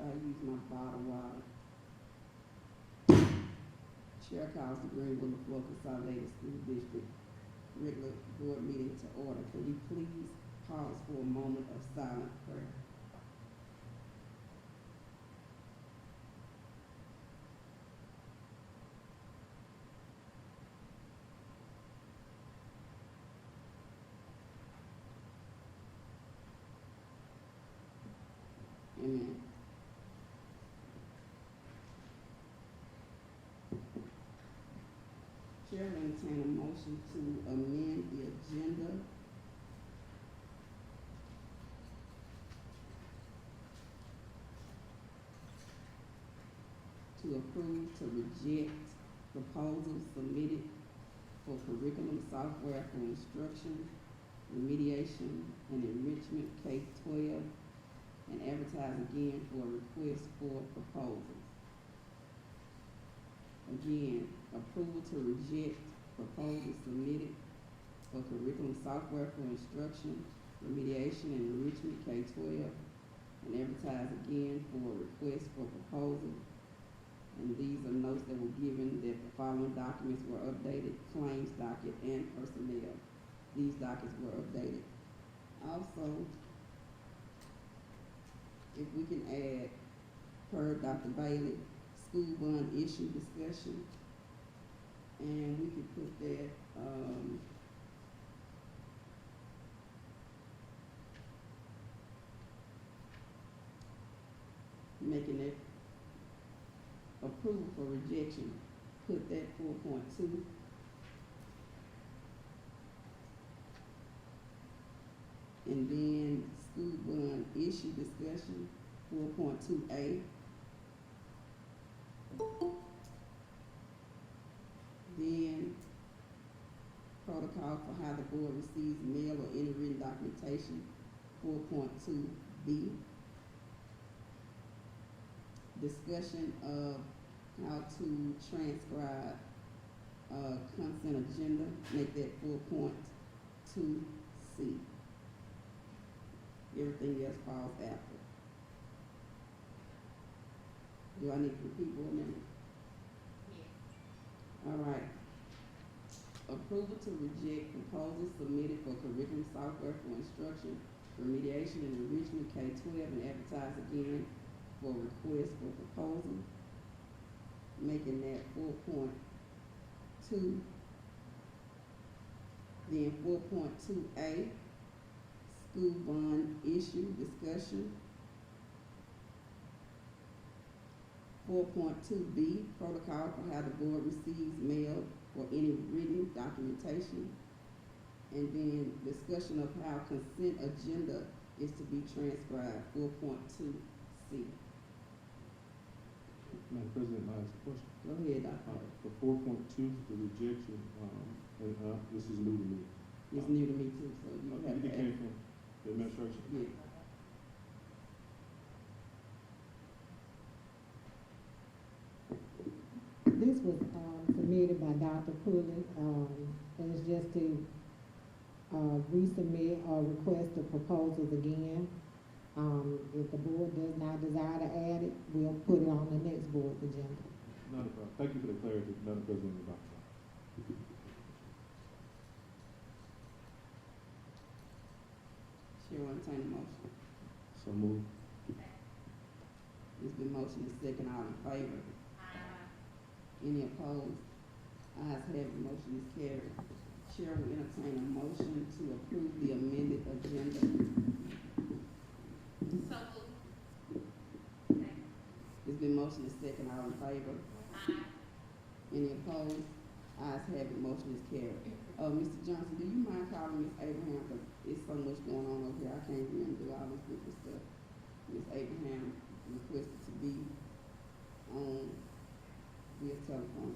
I use my bottle water. Chair calls the Greenwood Leflore Consolidated School District regular board meeting to order. Can we please pause for a moment of silent prayer? Amen. Chair will entertain a motion to amend the agenda to approve to reject proposals submitted for curriculum software for instruction, remediation, and enrichment K-12, and advertise again for a request for proposals. Again, approval to reject proposals submitted for curriculum software for instruction, remediation, and enrichment K-12, and advertise again for a request for proposal. And these are notes that were given that the following documents were updated: claims docket and personnel. These dockets were updated. Also, if we can add, per Dr. Bailey, school bond issue discussion, and we could put that, making it approval for rejection, put that 4.2. And then school bond issue discussion, 4.2A. Then protocol for how the board receives mail or any written documentation, 4.2B. Discussion of how to transcribe consent agenda, make that 4.2C. Everything else falls after. Do I need to repeat board member? Yes. All right. Approval to reject proposals submitted for curriculum software for instruction, remediation, and enrichment K-12, and advertise again for request for proposal, making that 4.2. Then 4.2A, school bond issue discussion. 4.2B, protocol for how the board receives mail or any written documentation. And then discussion of how consent agenda is to be transcribed, 4.2C. Madam President, I ask a question. Go ahead, Dr. For 4.2, the rejection, this is new to me. It's new to me too, so you have It to came ask. from the administration? Yeah. This was submitted by Dr. Pulley, and it's just to resubmit or request the proposals again. If the board does not desire to add it, we'll put it on the next board's agenda. Not a problem. Thank you for the clarity, Madam President. Chair will entertain a motion. So moved. It's been motioned and second, all in favor? Any opposed? Ayes have it, motion is carried. Chair will entertain a motion to approve the amended agenda. So moved. It's been motioned and second, all in favor? Any opposed? Ayes have it, motion is carried. Mr. Johnson, do you mind calling Ms. Abraham, because it's so much going on over here, I can't remember do all this different stuff. Ms. Abraham requested to be on via telephone.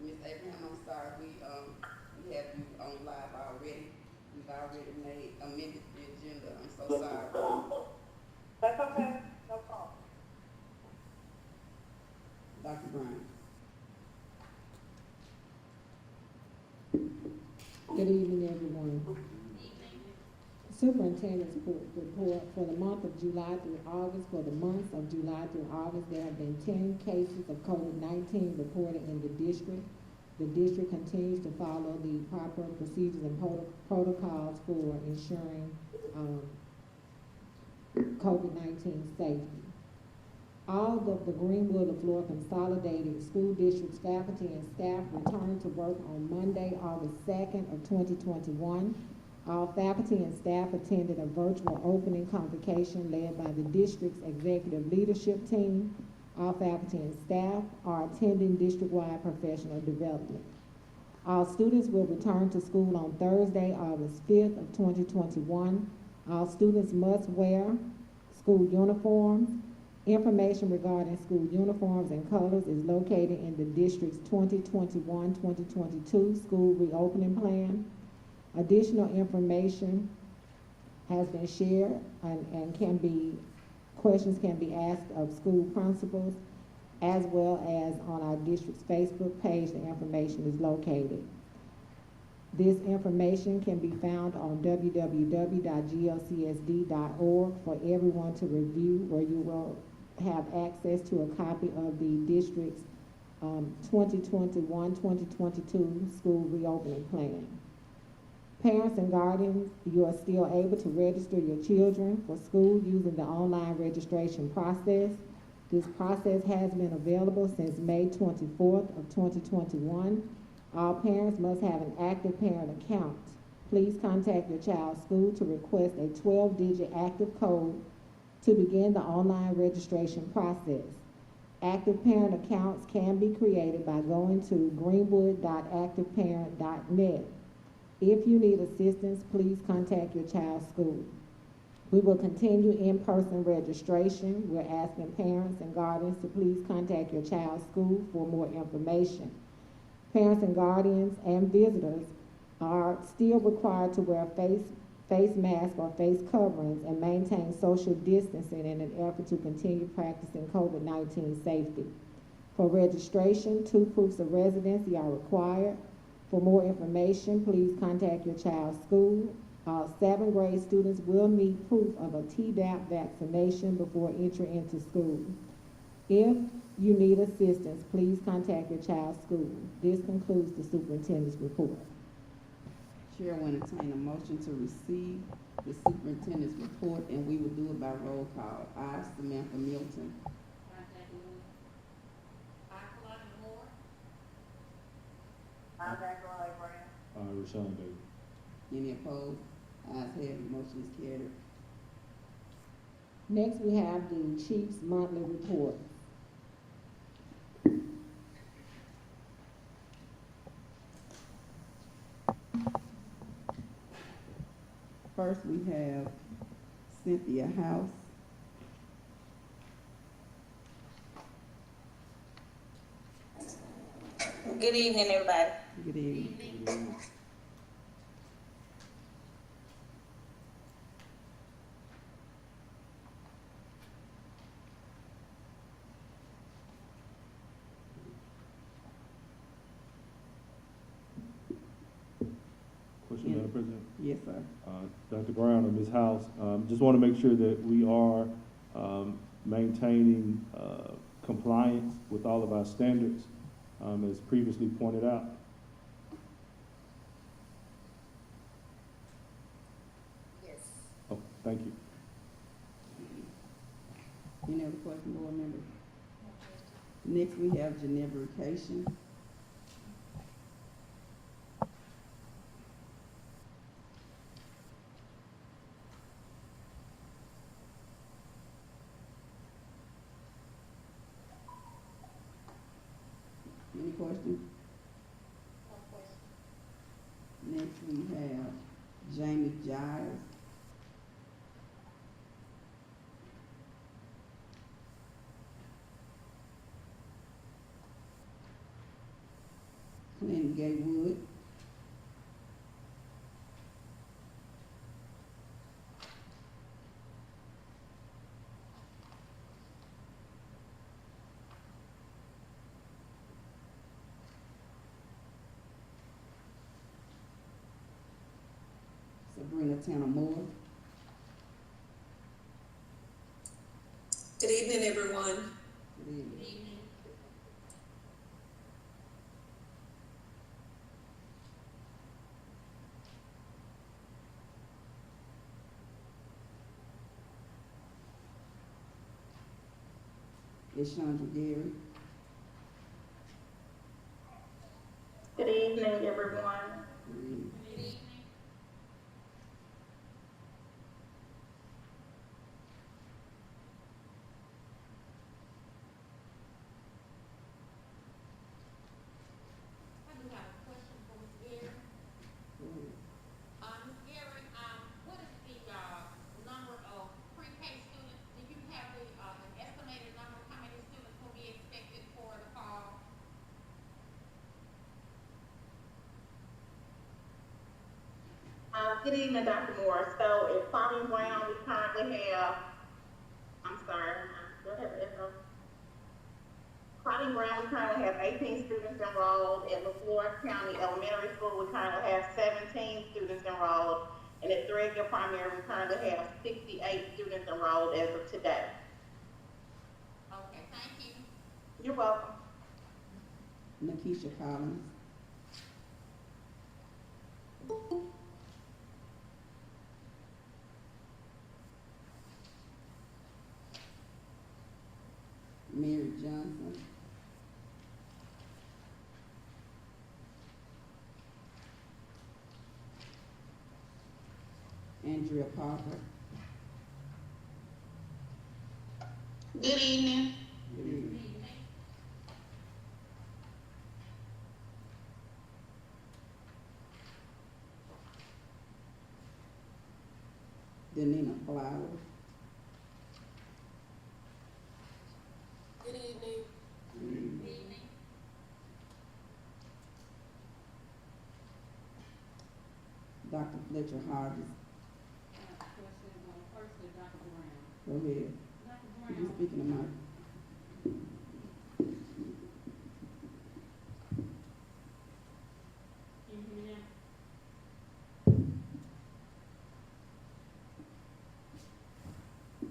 Ms. Abraham, I'm sorry, we have you on live already. We've already amended the agenda. I'm so sorry. Dr. Brown. Good evening, everyone. Superintendent's report for the month of July through August. For the months of July through August, there have been 10 cases of COVID-19 reported in the district. The district continues to follow the proper procedures and protocols for ensuring COVID-19 safety. All of the Greenwood Leflore Consolidated School District's faculty and staff returned to work on Monday, August 2nd of 2021. All faculty and staff attended a virtual opening convocation led by the district's executive leadership team. All faculty and staff are attending district-wide professional development. All students will return to school on Thursday, August 5th of 2021. All students must wear school uniforms. Information regarding school uniforms and colors is located in the district's 2021-2022 school reopening plan. Additional information has been shared and questions can be asked of school principals, as well as on our district's Facebook page. The information is located. This information can be found on www.glcsd.org for everyone to review, where you will have access to a copy of the district's 2021-2022 school reopening plan. Parents and guardians, you are still able to register your children for school using the online registration process. This process has been available since May 24th of 2021. All parents must have an active parent account. Please contact your child's school to request a 12-digit active code to begin the online registration process. Active parent accounts can be created by going to greenwood.activeparent.net. If you need assistance, please contact your child's school. We will continue in-person registration. We're asking parents and guardians to please contact your child's school for more information. Parents and guardians and visitors are still required to wear face masks or face coverings and maintain social distancing in an effort to continue practicing COVID-19 safety. For registration, 2 proofs of residency are required. For more information, please contact your child's school. 7th grade students will need proof of a Tdap vaccination before entering into school. If you need assistance, please contact your child's school. This concludes the superintendent's report. Chair will entertain a motion to receive the superintendent's report, and we will do it by roll call. I, Samantha Milton. Rashawn Davis. Any opposed? Ayes have it, motion is carried. Next, we have the chief's monthly report. First, we have Cynthia House. Good evening, everybody. Good evening. Question, Madam President? Yes, sir. Dr. Brown and Ms. House, just want to make sure that we are maintaining compliance with all of our standards, as previously pointed out. Yes. Oh, thank you. Any other question, board members? Next, we have Geneva Vacation. Any questions? No question. Next, we have Jamie Giles. Clinton Gaywood. Sabrina Tanner Moore. Good evening, everyone. Good evening. Chandra Gary. Good evening, everyone. Good evening. I do have a question for Ms. Gary. Go ahead. Ms. Gary, what is the, number of pre-K students? Do you have the, an estimated number of how many students will be expected for the fall? Good evening, Dr. Moore. So at Farming Brown, we currently have, I'm sorry, do I have an echo? Farming Brown, we currently have 18 students enrolled. At Leflore County Elementary School, we currently have 17 students enrolled. And at Threadgill Primary, we currently have 68 students enrolled as of today. Okay, thank you. You're welcome. Nakisha Collins. Mary Johnson. Andrea Parker. Good evening. Good evening. Danina Flowers. Good evening. Good evening. Dr. Fletcher Hodges. Question, first to Dr. Brown. Go ahead. Dr. Could you Brown, speak in the mic? can you hear me now?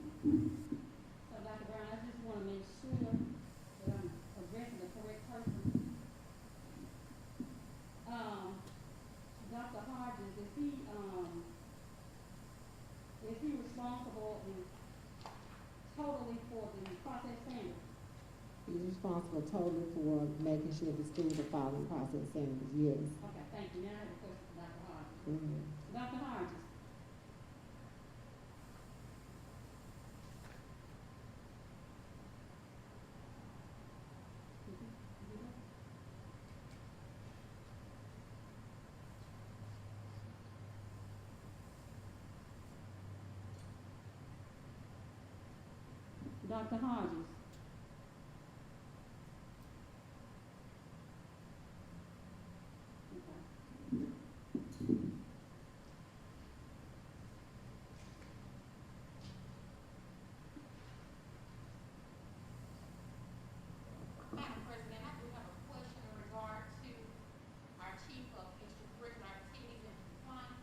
So Dr. Brown, I just want to make sure that I'm addressing the correct person. Dr. Hodges, is he responsible totally for the process standards? He's responsible totally for making sure the schools are following process standards, yes. Okay, thank you. Now I have a question for Dr. Hodges. Mhm. Dr. Hodges. Dr. Hodges. Okay. Madam President, I do have a question in regard to our chief of extracurricular activities and compliance.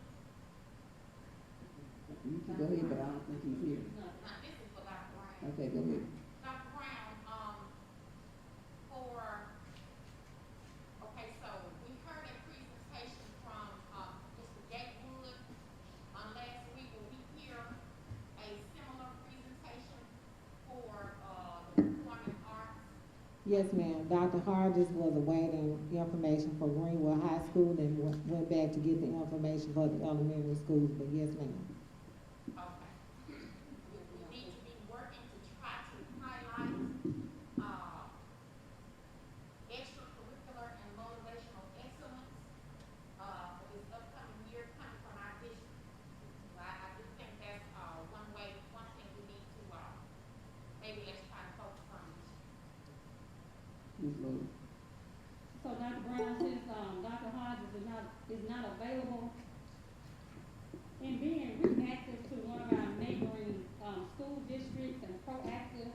You can go ahead, but I don't think he's here. No. Now, this is for Dr. Brown. Okay, go ahead. Dr. Brown, okay, so we heard a presentation from, Mr. Gatewood, last week. Will we hear a similar presentation for, the performing arts? Yes, ma'am. Dr. Hodges was awaiting information for Greenwood High School and went back to get the information for the elementary schools, but yes, ma'am. Okay. We need to be working to try to highlight, extracurricular and motivational excellence, for this upcoming year coming from our district. So I do think that's, one thing we need to, maybe let's try to focus on this. Ms. Lewis. So Dr. Brown, since, Dr. Hodges is not available and being reactive to one of our neighboring, school districts and proactive,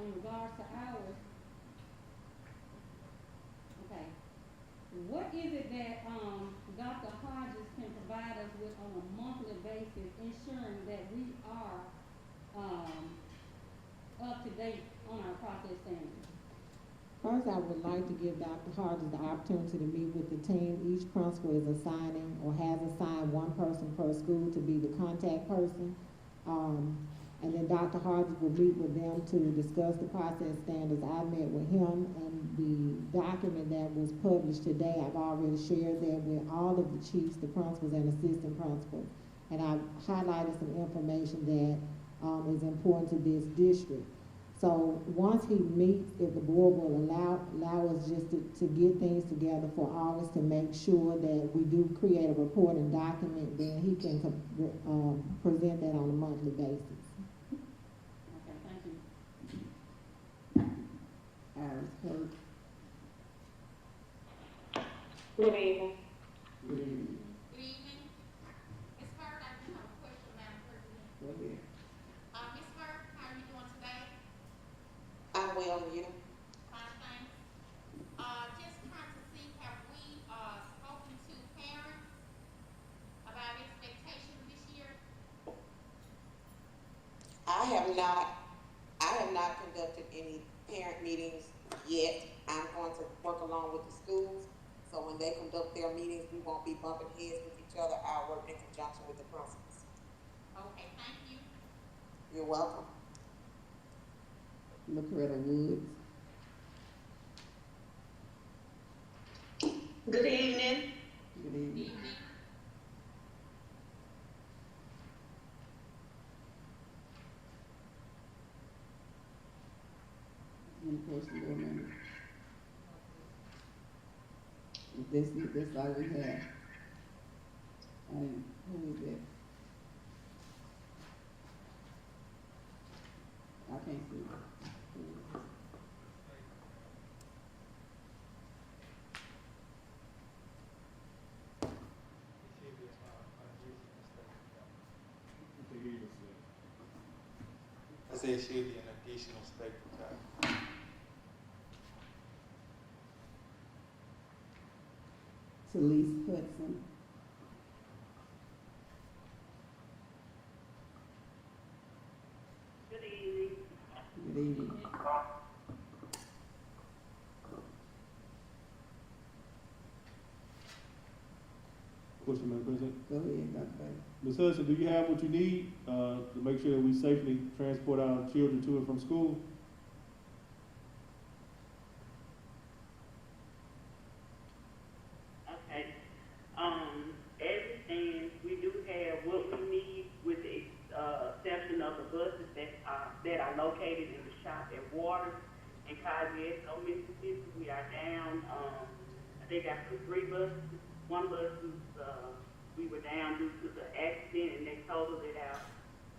in regards to ours. Okay. What is it that, Dr. Hodges can provide us with on a monthly basis, ensuring that we are, up to date on our process standards. First, I would like to give Dr. Hodges the opportunity to meet with the team. Each principal is assigning or has assigned one person per school to be the contact person. And then Dr. Hodges will meet with them to discuss the process standards. I met with him, and the document that was published today, I've already shared that with all of the chiefs, the principals, and assistant principals. And I've highlighted some information that is important to this district. So once he meets, if the board will allow us just to get things together for August to make sure that we do create a report and document, then he can present that on a monthly basis. Okay, thank you. Iris Kirk. Good evening. Good evening. Good evening. Ms. Hurd, I do have a question, Madam President. Go ahead. Ms. Hurd, how are you doing today? I'm well, you. Fine, thanks. Just trying to see, have we, spoken to parents about expectations this year? I have not conducted any parent meetings yet. I'm going to work along with the schools, so when they conduct their meetings, we won't be bumping heads with each other. I'll work in conjunction with the principals. Okay, thank you. You're welcome. Loretta Woods. Good evening. Good Good evening. evening. Any questions, board members? If this all we have. And who is that? I can't see. Who is this? I say it should be an additional staple type. Talise Hudson. Good evening. Good evening. Question, Madam President. Go ahead, Dr. Bailey. Ms. Hudson, do you have what you need, to make sure that we safely transport our children to and from school? Okay, everything, we do have what we need with the, exception of the buses that are located in the shop at Waters and Cafeterias, Mississippi. We are down, I think I put 3 buses. One bus was, we were down due to the accident, and they told us that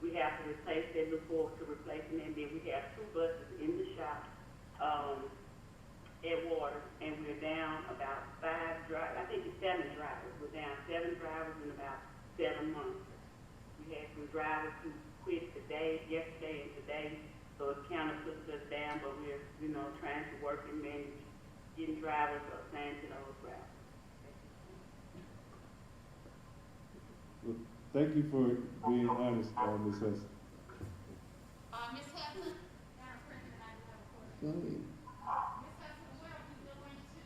we have to replace that, look forward to replacing it. And then we have 2 buses in the shop, at Waters, and we're down about 5 drivers. I think it's 7 drivers. We're down 7 drivers in about 7 months. We had some drivers who quit yesterday and today, so it kind of puts us down, but we're, trying to work and manage getting drivers assigned to those routes. Well, thank you for being honest, Ms. Hudson. Ms. Hudson? Madam President, I do have a question. Go ahead. Ms. Hudson, what are we doing to,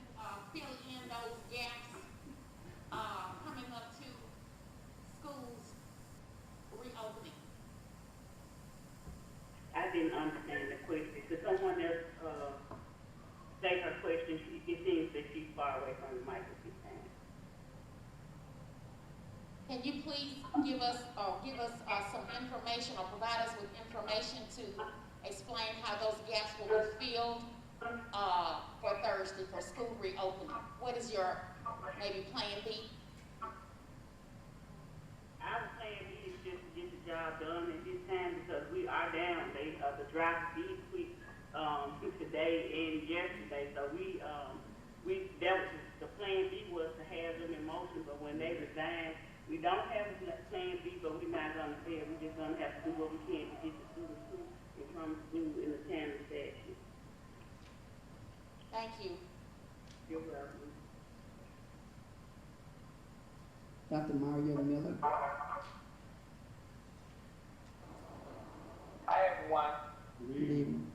fill in those gaps, coming up to schools reopening? I didn't understand the question. Could someone else, state her question? It seems that she's far away from the microphone. Can you please give us some information or provide us with information to explain how those gaps will be filled, for Thursday for school reopening? What is your maybe plan B? Our plan is just to get the job done at this time because we are down. The drivers did quit, today and yesterday, so the plan B was to have them in motion, but when they resigned, we don't have a plan B, but we're not gonna fail. We're just gonna have to do what we can to get the students through and come through in the timely fashion. Thank you. You're welcome. Dr. Mario Miller. Good evening.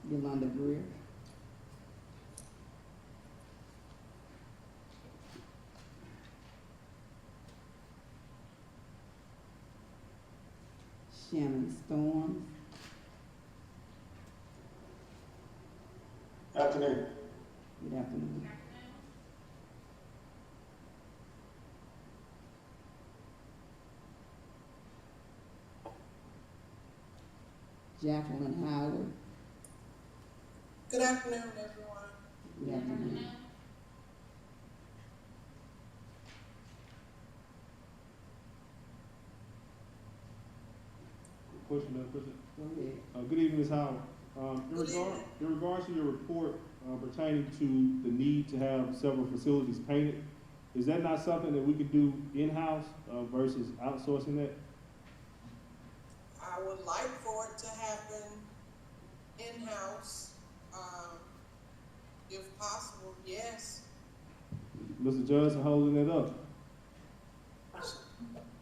Yolanda Greer. Shannon Storms. Afternoon. Good afternoon. Jacqueline Howard. Good afternoon, everyone. Good afternoon. Question, Madam President. Go ahead. Good evening, Ms. Howard. In regards to your report pertaining to the need to have several facilities painted, is that not something that we could do in-house versus outsourcing that? I would like for it to happen in-house, if possible, yes. Mr. Johnson holding it up.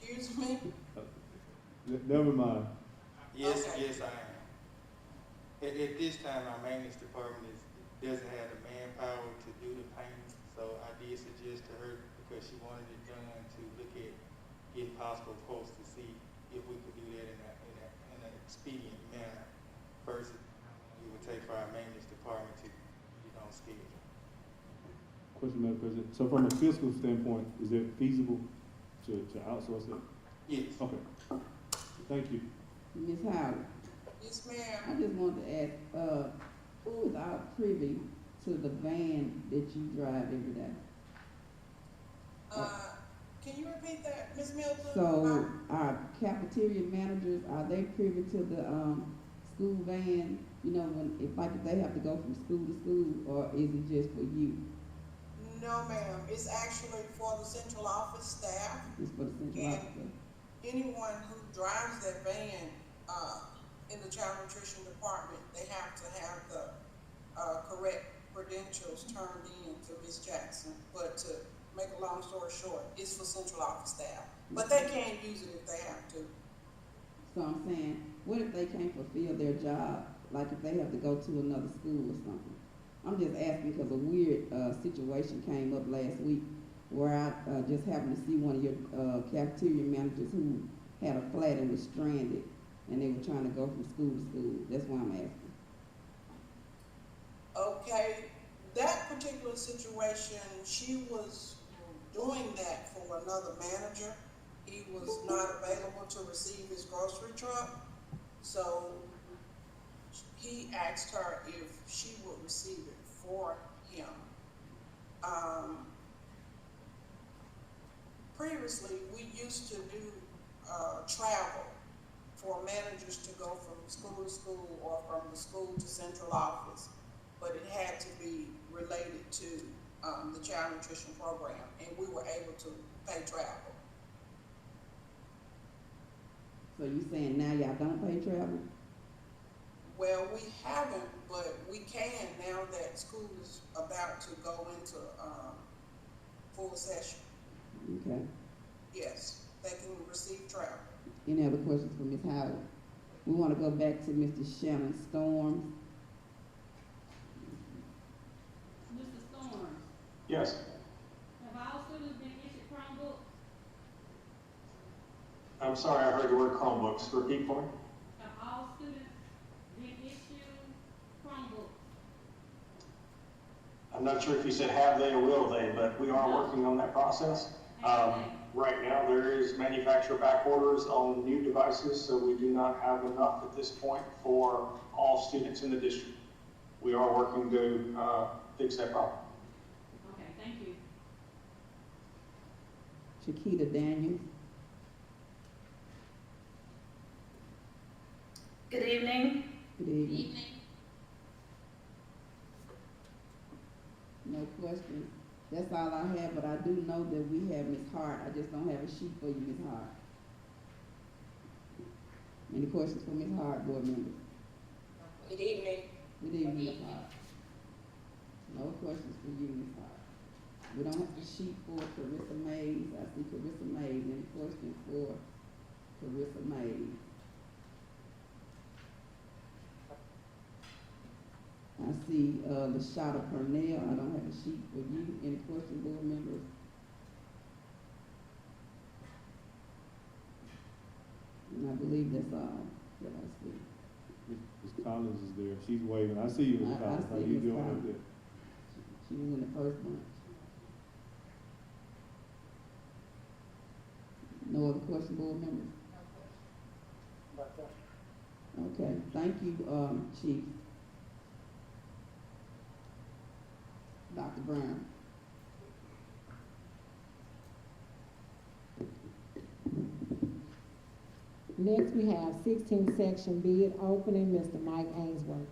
Excuse me? Never mind. Yes, Okay. yes, I am. At this time, our maintenance department doesn't have the manpower to do the painting, so I did suggest to her, because she wanted it done, to look at getting possible quotes to see if we could do that in an expedient manner versus it would take for our maintenance department to get on schedule. Question, Madam President. So from a fiscal standpoint, is it feasible to outsource it? Yes. Okay. Thank you. Ms. Howard, Yes, I ma'am. just wanted to ask, who is out privy to the van that you drive every day? Can you repeat that, Ms. Milton? So our cafeteria managers, are they privy to the, school van? You know, if they have to go from school to school, or is it just for you? No, ma'am. It's actually for the central office staff. It's for the central And office? anyone who drives that van, in the child nutrition department, they have to have the, correct credentials turned in to Ms. Jackson. But to make a long story short, it's for central office staff. But they can use it if they have to. So I'm saying, what if they can't fulfill their job, like if they have to go to another school or something? I'm just asking because a weird situation came up last week where I just happened to see one of your cafeteria managers who had a flat and was stranded, and they were trying to go from school to school. That's why I'm asking. Okay, that particular situation, she was doing that for another manager. He was not available to receive his grocery truck, so he asked her if she would receive it for him. Previously, we used to do travel for managers to go from school to school or from the school to central office, but it had to be related to the child nutrition program, and we were able to pay travel. So you saying now y'all don't pay travel? Well, we haven't, but we can now that school is about to go into full session. Okay. Yes, they can receive travel. Any other questions for Ms. Howard? We want to go back to Mr. Shannon Storms. Mr. Storms, Yes. have all students been issued Chromebooks? I'm sorry, I heard the word Chromebooks. Repeat for me. Have all students been issued Chromebooks? I'm not sure if you said have they or will they, but we are working on that process. Right now, there is manufacturer back orders on new devices, so we do not have enough at this point for all students in the district. We are working to fix that problem. Okay, thank you. Chiquita Daniels. Good evening. Good evening. No questions. That's all I have, but I do know that we have Ms. Hart. I just don't have a sheet for you, Ms. Hart. Any questions for Ms. Hart, board members? Good evening. Good evening, Ms. Hart. No questions for you, Ms. Hart. We don't have the sheet for Carissa Mays. I see Carissa Mays. Any questions for Carissa Mays? I see, Lashada Purnell. I don't have a sheet for you. Any questions, board members? And I believe that's all that I see. Ms. Collins is there. She's waving. I see you, Ms. I Collins. How see you Ms. doing up Collins. there? She was in the first bunch. No other question, board members? Okay, thank you, Chief. Dr. Brown. Next, we have 16 section bid opening, Mr. Mike Ainsworth.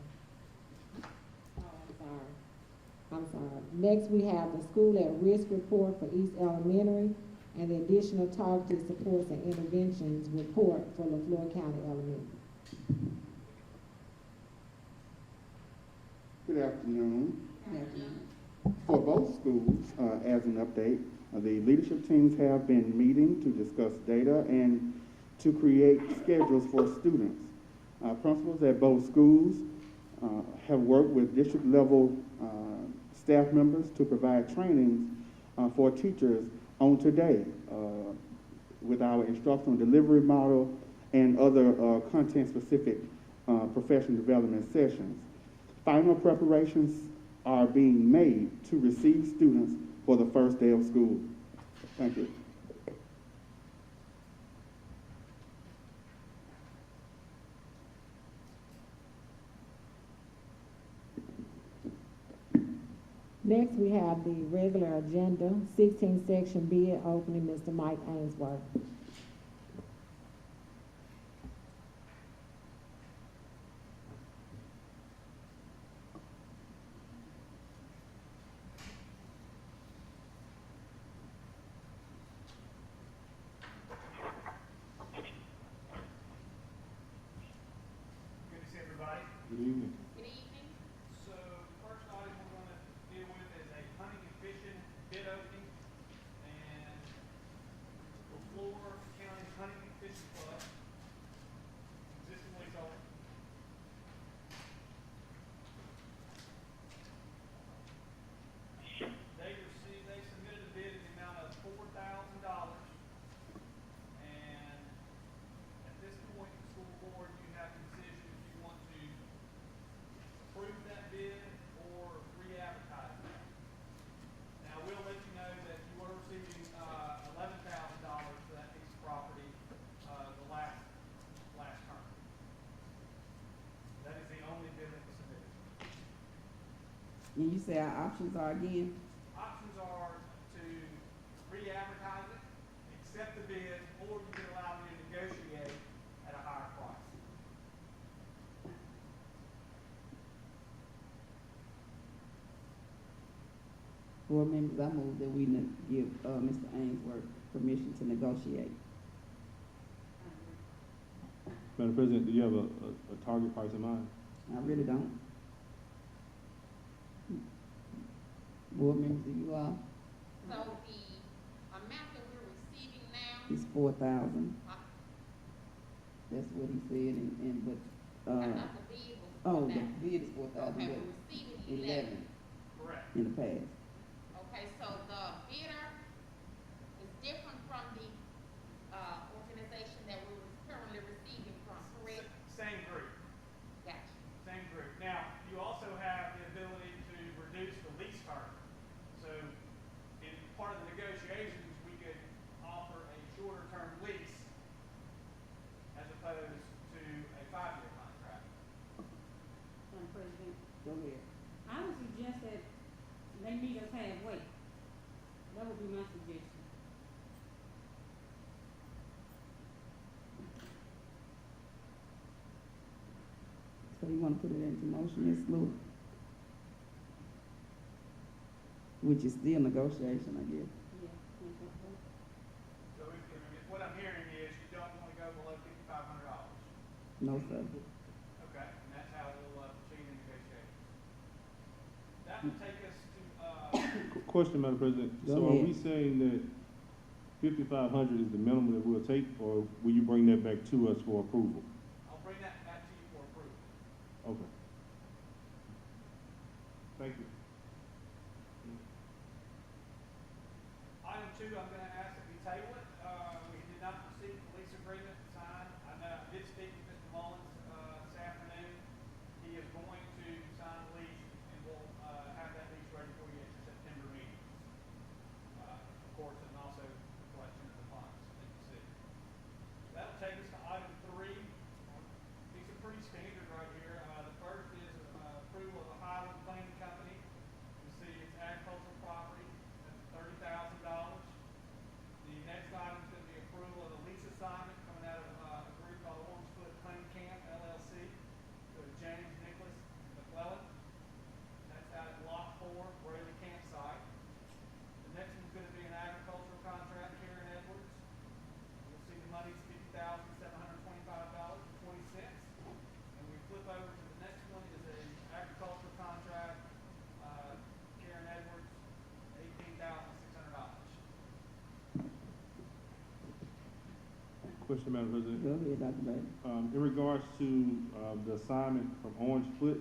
I'm sorry. Next, we have the school at risk report for East Elementary and the additional targeted supports and interventions report for Leflore County Elementary. Good afternoon. Good afternoon. For both schools, as an update, the leadership teams have been meeting to discuss data and to create schedules for students. Principals at both schools have worked with district level staff members to provide trainings for teachers on today with our instructional delivery model and other content specific professional development sessions. Final preparations are being made to receive students for the first day of school. Thank you. Next, we have the regular agenda, 16 section bid opening, Mr. Mike Ainsworth. Good evening. Good evening. So, the first item we're gonna deal with is a hunting and fishing bid opening, and Leflore County Hunting and Fishing Club, existing leaseholder. They submitted a bid in the amount of $4,000, and at this point, the school board, you have the decision if you want to approve that bid or re-advertise that. Now, we'll let you know that you were receiving, $11,000 for that piece of property, the last term. That is the only bid that was submitted. And you say our options are again? Options are to re-advertise it, accept the bid, or you can allow me to negotiate at a higher price. Board members, I move that we give, Mr. Ainsworth permission to negotiate. Madam President, do you have a target price in mind? I really don't. Board members, do you all? So the amount that we're receiving now, It's 4,000. That's what he said, but, I thought the bid was oh, the 4,000. bid is 4,000, Okay, but we're receiving 11 Correct. in the past. Okay, so the bidder is different from the, organization that we're currently receiving from, correct? Same group. Gotcha. Same group. Now, you also have the ability to reduce the lease term. So, in part of the negotiations, we could offer a shorter term lease as opposed to a 5-year contract. Madam President, Go ahead. I would suggest that they meet us halfway. That would be my suggestion. So you wanna put it into motion, Ms. Lewis? Which is still negotiation, I guess. Yeah, I think so. So, what I'm hearing is you don't want to go below $5,500. No, sir. Okay, and that's how we'll proceed in negotiations. That would take us Question, Madam President. Go So are ahead. we saying that 5,500 is the minimum that we'll take, or will you bring that back to us for approval? I'll bring that back to you for approval. Okay. Thank you. Item two, I'm gonna ask that we table it. We did not receive the lease agreement signed. I know, I did speak with Mr. Mullins, this afternoon. He is going to sign the lease, and we'll, have that lease ready for you at your September meeting. Of course, and also the collection of the funds that you see. That'll take us to item three. These are pretty standard right here. The first is, approval of a Highland Planning Company. You see it's agricultural property, that's $30,000. The next item is gonna be approval of a lease assignment coming out of, a group called Orangefoot Planning Camp LLC to James Nicholas McClellan. That's out at Lot 4, Braley Campsite. The next one's gonna be an agricultural contract, Karen Edwards. You'll see the money's $50,725.20. And we flip over to the next one is a agricultural contract, Karen Edwards, $18,600. Question, Madam President. Go ahead, Dr. Bailey. In regards to, the assignment from Orangefoot,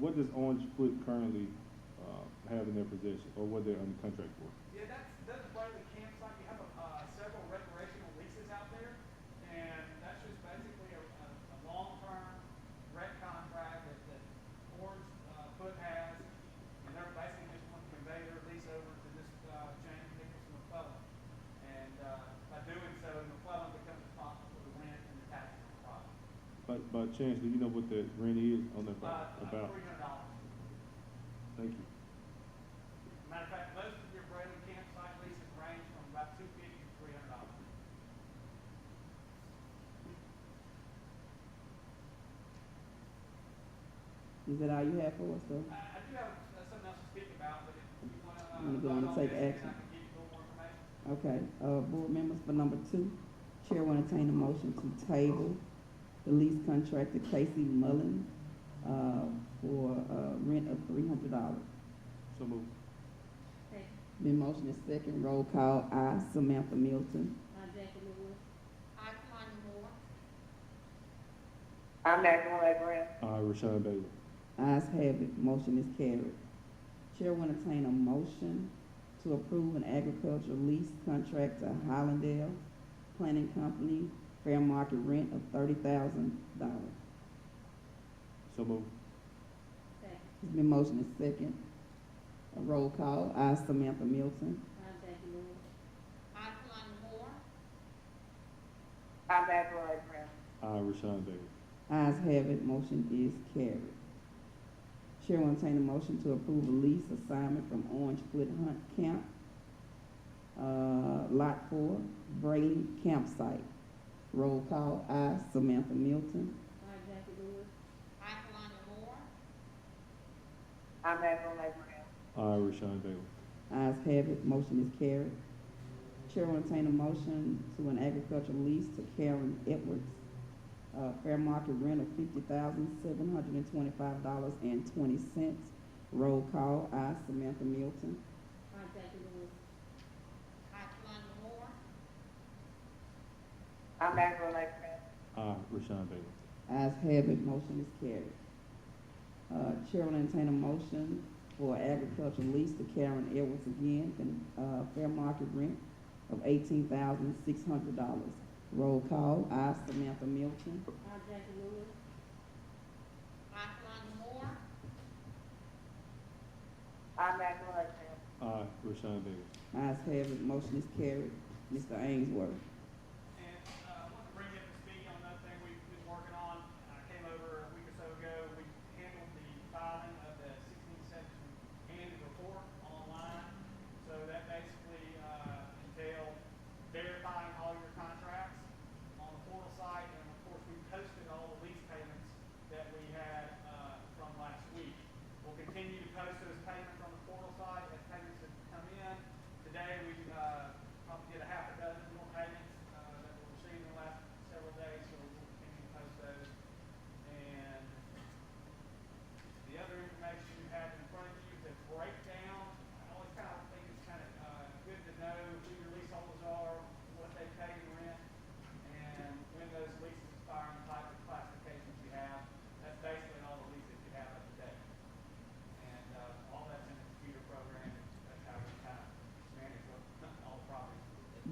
what does Orangefoot currently, have in their possession, or what they're under contract for? Yeah, that's Braley Campsite. You have, several recreational leases out there, and that's just basically a long-term rec contract that Orange, Foot has, and they're basically just want to convey their lease over to this, James Nicholas McClellan. And, by doing so, McClellan becomes responsible for the rent and the taxes on the property. By chance, do you know what the rent is on that property? About? $300. Thank you. Matter of fact, most of your Braley Campsite leases range from about $250 to $300. Is that all you have for us, though? I do have, something else to speak about, but if you wanna, Wanna go on and vote take this, then action? I can give you a little more information. Okay, board members, for number 2, Chair will entertain a motion to table the lease contract to Casey Mullen, for, rent of $300. So moved. Been motion is second, roll call, I, Samantha Milton. Jackie Lewis. I, Tanya Moore. I'm Magdalene Brown. Rashawn Bailey. Ayes have it, motion is carried. Chair will entertain a motion to approve an agricultural lease contract to Hollandale Planning Company, fair market rent of $30,000. So moved. It's been motion is second, a roll call, I, Samantha Milton. Jackie Lewis. I, Tanya Moore. I'm Magdalene Brown. Rashawn Bailey. Ayes have it, motion is carried. Chair will entertain a motion to approve a lease assignment from Orangefoot Hunt Camp, Lot 4, Braley Campsite. Roll call, I, Samantha Milton. Jackie Lewis. I, Tanya Moore. I'm Magdalene Brown. Rashawn Bailey. Ayes have it, motion is carried. Chair will entertain a motion to an agricultural lease to Karen Edwards, fair market rent of $50,725.20. Roll call, I, Samantha Milton. Jackie Lewis. I, Tanya Moore. I'm Magdalene Brown. Rashawn Bailey. Ayes have it, motion is carried. Chair will entertain a motion for agricultural lease to Karen Edwards again, fair market rent of $18,600. Roll call, I, Samantha Milton. Jackie Lewis. I, Tanya Moore. I'm Magdalene Brown. Rashawn Bailey. Ayes have it, motion is carried. Mr. Ainsworth. And, I want to bring you up to speed on another thing we've been working on. I came over a week or so ago. We handled the filing of the 16th section annual report online. So that basically, entailed verifying all your contracts on the portal site. And of course, we posted all the lease payments that we had, from last week. We'll continue to post those payments on the portal site as payments have come in. Today, we, probably did a half a dozen more payments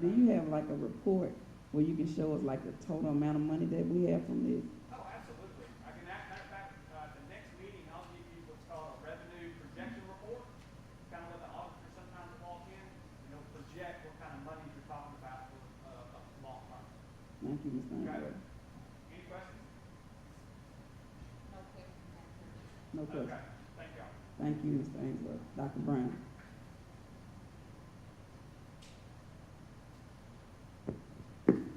Do you have like a report where you can show us like the total amount of money that we have from this? Oh, absolutely. I can act that back, the next meeting, I'll give you what's called a revenue projection report. Kind of what the auditor sometimes walk in, and they'll project what kind of money you're talking about for, a long term. Thank you, Mr. Okay. Ainsworth. Any questions? No questions, Madam President. No questions. Okay, thank y'all. Thank you, Mr. Ainsworth. Dr. Brown.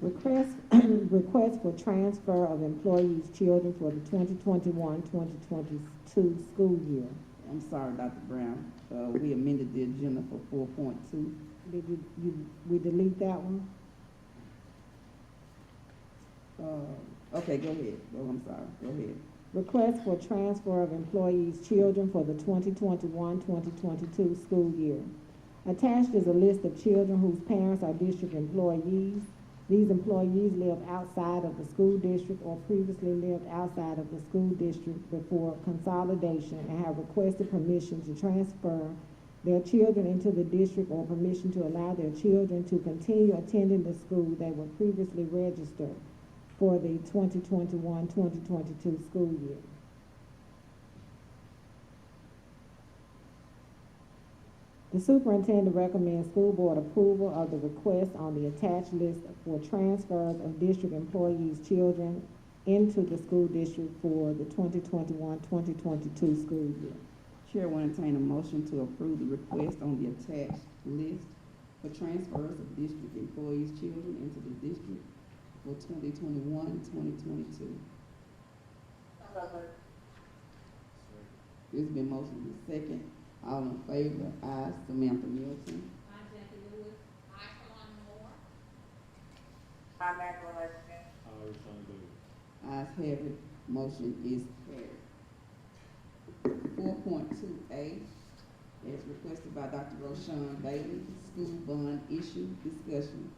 Request for transfer of employees' children for the 2021-2022 school year. I'm sorry, Dr. Brown. We amended the agenda for 4.2. Did we delete that one? Okay, go ahead. Oh, I'm sorry. Go ahead. Request for transfer of employees' children for the 2021-2022 school year. Attached is a list of children whose parents are district employees. These employees live outside of the school district or previously lived outside of the school district before consolidation and have requested permission to transfer their children into the district or permission to allow their children to continue attending the school they were previously registered for the 2021-2022 school year. The superintendent recommends school board approval of the request on the attached list for transfers of district employees' children into the school district for the 2021-2022 school year. Chair will entertain a motion to approve the request on the attached list for transfers of district employees' children into the district for 2021-2022. It's been motioned and second. All in favor, aye. Samantha Milton. I, Jackie Lewis. I, Shalon Moore. I'm Magdalene Smith. Ayes have it. Motion is carried. 4.2A, as requested by Dr. Roshan Bailey, school bond issue discussion.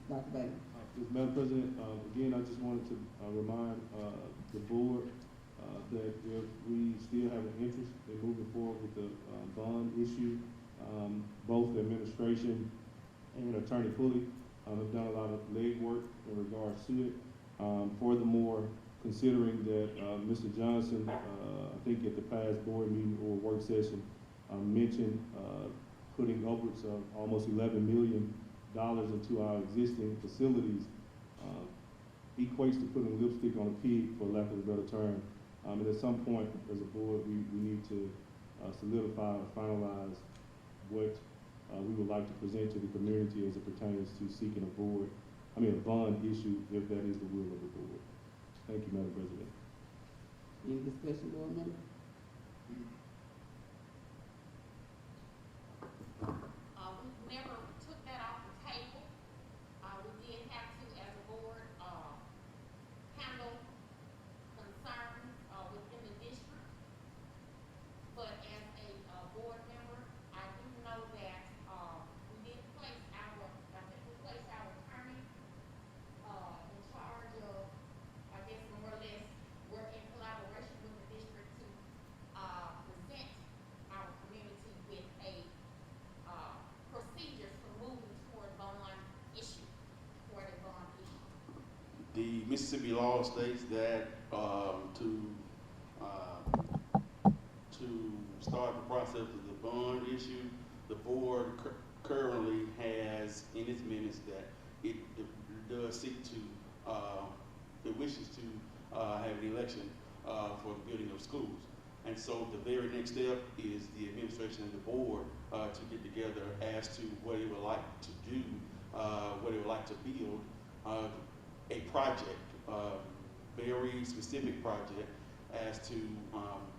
Dr. Bailey. Madam President, again, I just wanted to remind the board that if we still have an interest in moving forward with the bond issue, both the administration and Attorney Pulley have done a lot of legwork in regards to it. Furthermore, considering that Mr. Johnson, I think at the past board meeting or work session, mentioned putting upwards of almost $11 million into our existing facilities, equates to putting lipstick on a pig, for lack of a better term. And at some point, as a board, we need to solidify or finalize what we would like to present to the community as it pertains to seeking a bond issue, if that is the will of the board. Thank you, Madam President. Any discussion, board member? We never took that off the table. We did have to, as a board, handle concerns, within the district. But as a, board member, I do know that, we did place our, I think we placed our attorney, in charge of, I guess, more or less, work in collaboration with the district to, present our community with a, procedures for moving toward bond issue, toward a bond issue. The Mississippi law states that to start the process of the bond issue, the board currently has in its minutes that it does seek to, it wishes to have an election for the building of schools. And so the very next step is the administration and the board to get together as to what it would like to do, what it would like to build, a project, very specific project as to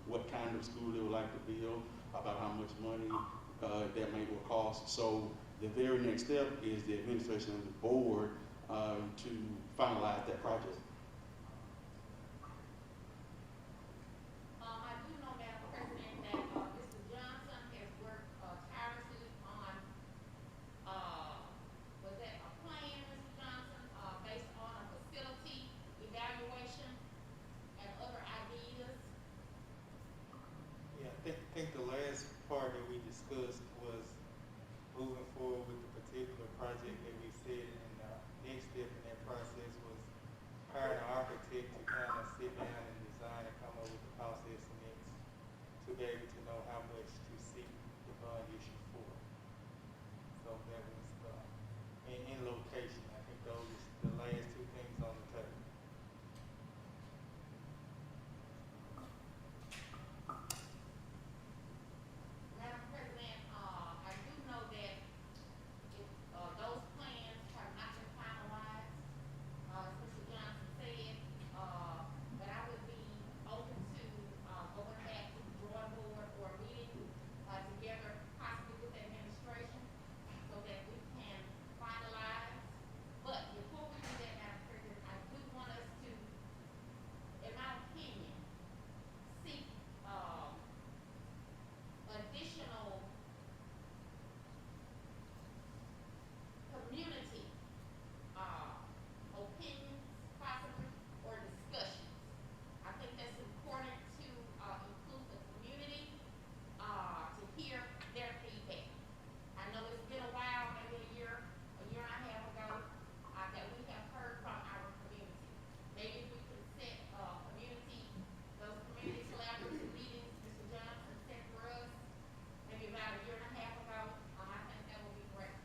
what kind of school they would like to build, about how much money that may will cost. So the very next step is the administration and the board to finalize that project. I do know, Madam President, that, Mr. Johnson has worked, tirelessly on, was that a plan, Mr. Johnson, based on a facility evaluation and other ideas? Yeah, I think the last part that we discussed was moving forward with the particular project that we to be able to know how much to seek the bond issue for. So that was, in location, I think those is the last two things on the table. Madam President, I do know that if, those plans have not been finalized, as Mr. Johnson said, but I would be open to, going back to the drawing board or meeting, together possibly with the administration so that we can finalize. But before we do that, Madam President, I do want us to, in my opinion, seek, additional community, opinions possibly, or discussions. I think that's important to, include the community, to hear their feedback. I know it's been a while, maybe a year and a half ago, that we have heard from our community. Maybe if we could set, those community collaborative meetings, Mr. Johnson set for us, maybe about a year and a half ago, I think that would be great.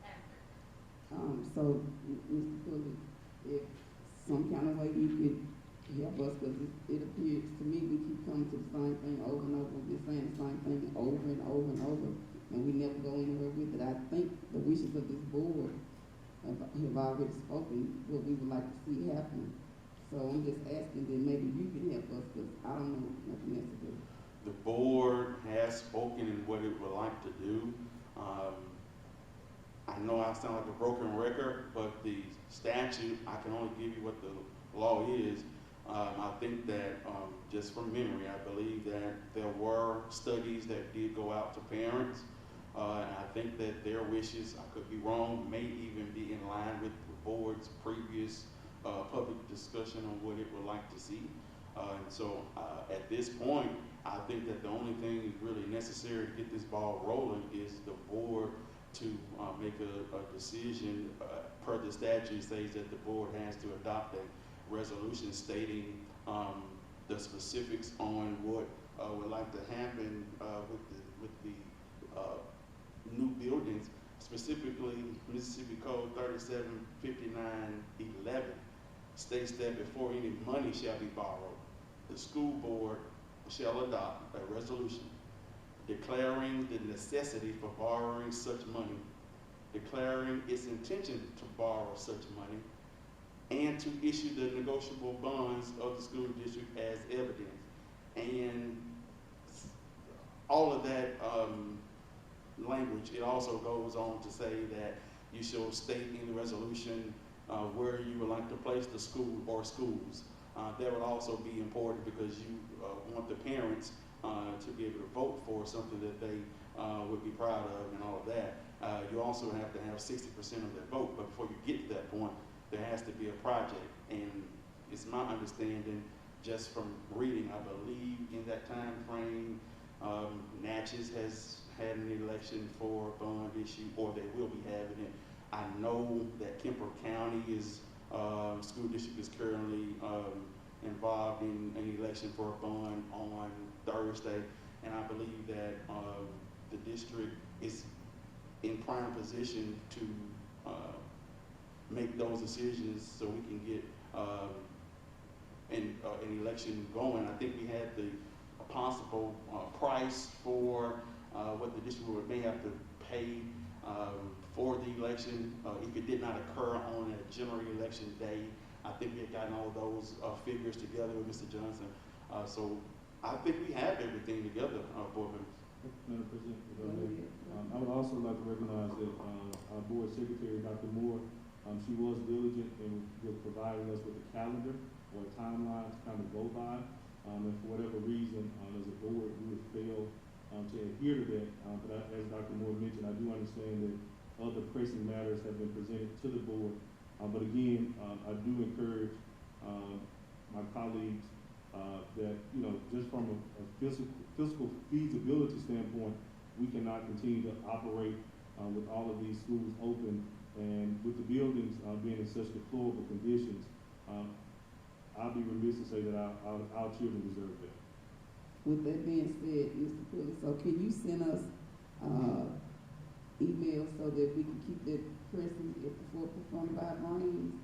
Madam President. So, Mr. Pulley, if some kind of way you could help us, because it appears to me we keep coming to the same thing over and over, we've been saying the same thing over and over and over, and we never go anywhere with it. I think the wishes of this board have already spoken what we would like to see happen. So I'm just asking that maybe you can help us, because I don't know nothing else to do. The board has spoken in what it would like to do. I know I sound like a broken record, but the statute, I can only give you what the law is. I think that, just from memory, I believe that there were studies that did go out to parents. And I think that their wishes, I could be wrong, may even be in line with the board's previous public discussion on what it would like to see. And so at this point, I think that the only thing really necessary to get this ball rolling is the board to make a decision. Per the statute says that the board has to adopt a resolution stating the specifics on what would like to happen with the new buildings. Specifically, Mississippi Code 375911 states that before any money shall be borrowed, the school board shall adopt a resolution declaring the necessity for borrowing such money, declaring its intention to borrow such money, and to issue the negotiable bonds of the school district as evidence. And all of that language, it also goes on to say that you shall state in the resolution where you would like to place the school or schools. That would also be important because you want the parents to be able to vote for something that they would be proud of and all of that. You also have to have 60% of their vote, but before you get to that point, there has to be a project. And it's my understanding, just from reading, I believe in that time frame, Natchez has had an election for a bond issue, or they will be having it. I know that Kemper County school district is currently involved in an election for a bond on Thursday, and I believe that the district is in prime position to make those decisions so we can get an election going. I think we had the possible price for what the district may have to pay for the election if it did not occur on a general election day. I think we had gotten all of those figures together with Mr. Johnson. So I think we have everything together, board members. Madam President, I would also like to recognize that our board secretary, Dr. Moore, she was diligent in providing us with a calendar or a timeline to kind of go by. And for whatever reason, as a board, we would fail to adhere to that. But as Dr. Moore mentioned, I do understand that other pressing matters have been presented to the board. But again, I do encourage my colleagues that, just from a fiscal feasibility standpoint, we cannot continue to operate with all of these schools open and with the buildings being in such deplorable conditions. I'll be remiss to say that our children deserve that. With that being said, Mr. Pulley, so can you send us, emails so that we can keep that pressing if the fourth performed by brains?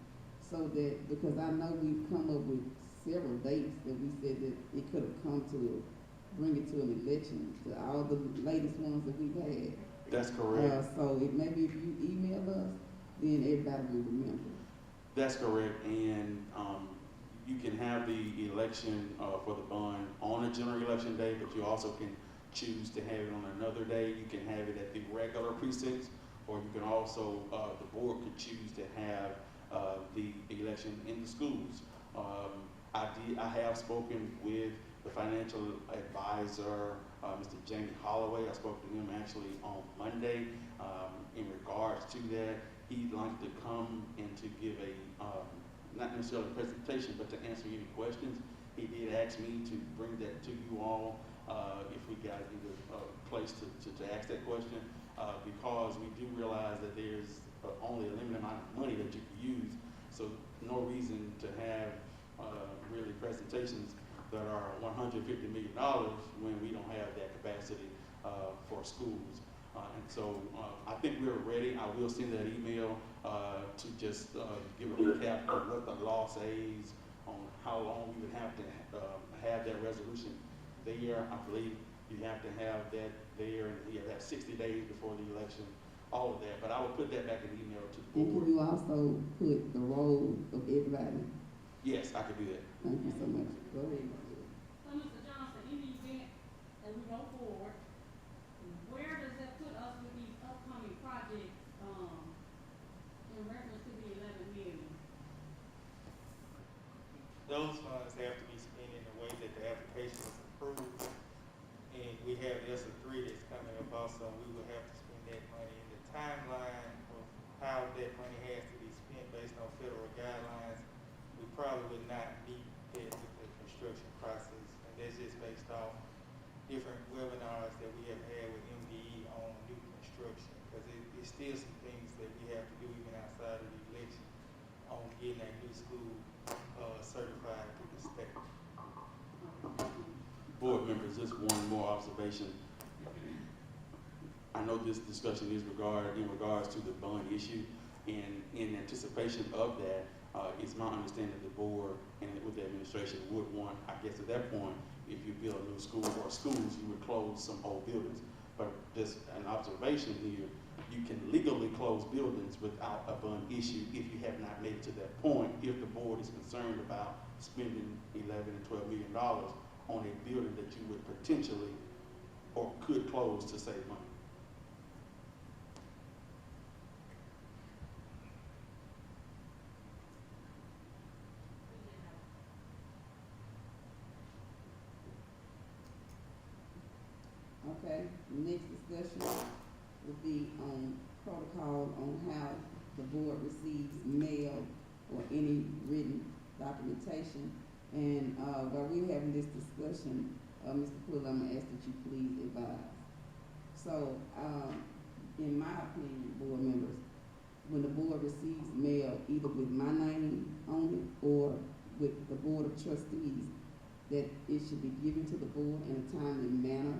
So that, because I know we've come up with several dates that we said that it could have come to, bring it to an election, to all the latest ones that we've had. That's correct. So maybe if you email us, then everybody will remember. That's correct, and you can have the election for the bond on a general election day, but you also can choose to have it on another day. You can have it at the regular precincts, or you can also, the board could choose to have the election in the schools. I have spoken with the financial advisor, Mr. Jamie Holloway. I spoke to him actually on Monday in regards to that. He'd like to come and to give a, not necessarily a presentation, but to answer any questions. He did ask me to bring that to you all if we got either a place to ask that question, because we do realize that there's only a limited amount of money that you can use. So no reason to have really presentations that are $150 million when we don't have that capacity for schools. And so I think we're ready. I will send that email to just give a recap of what the law says on how long we would have to have that resolution there. I believe you have to have that there, and you have 60 days before the election, all of that. But I will put that back in the email to the board. And can you also put the role of everybody? Yes, I could do that. Thank you so much. Go ahead. So, Mr. Johnson, in the event that we go forward, where does that put us with these upcoming projects, in reference to the 11 million? Those funds have to be spent in a way that the application is approved. And we have ESSA 3 that's coming up also, we will have to spend that money. And the timeline of how that money has to be spent based on federal guidelines, we probably would not meet that with the construction process. And that's just based off different webinars that we have had with MDE on new construction. Because it's still some things that we have to do even outside of the election on getting that new school certified through the state. Board members, just one more observation. I know this discussion is in regards to the bond issue, and in anticipation of that, it's my understanding that the board and with the administration would want, I guess at that point, if you build a new school or schools, you would close some old buildings. But just an observation here, you can legally close buildings without a bond issue if you have not made it to that point, if the board is concerned about spending $11 and $12 million on a building that you would potentially or could close to save money. Okay, next discussion will be on protocol on how the board receives mail or any written documentation. And while we're having this discussion, Mr. Pulley, I'm gonna ask that you please advise. So, in my opinion, board members, when the board receives mail, either with my name on it or with the board of trustees, that it should be given to the board in a timely manner,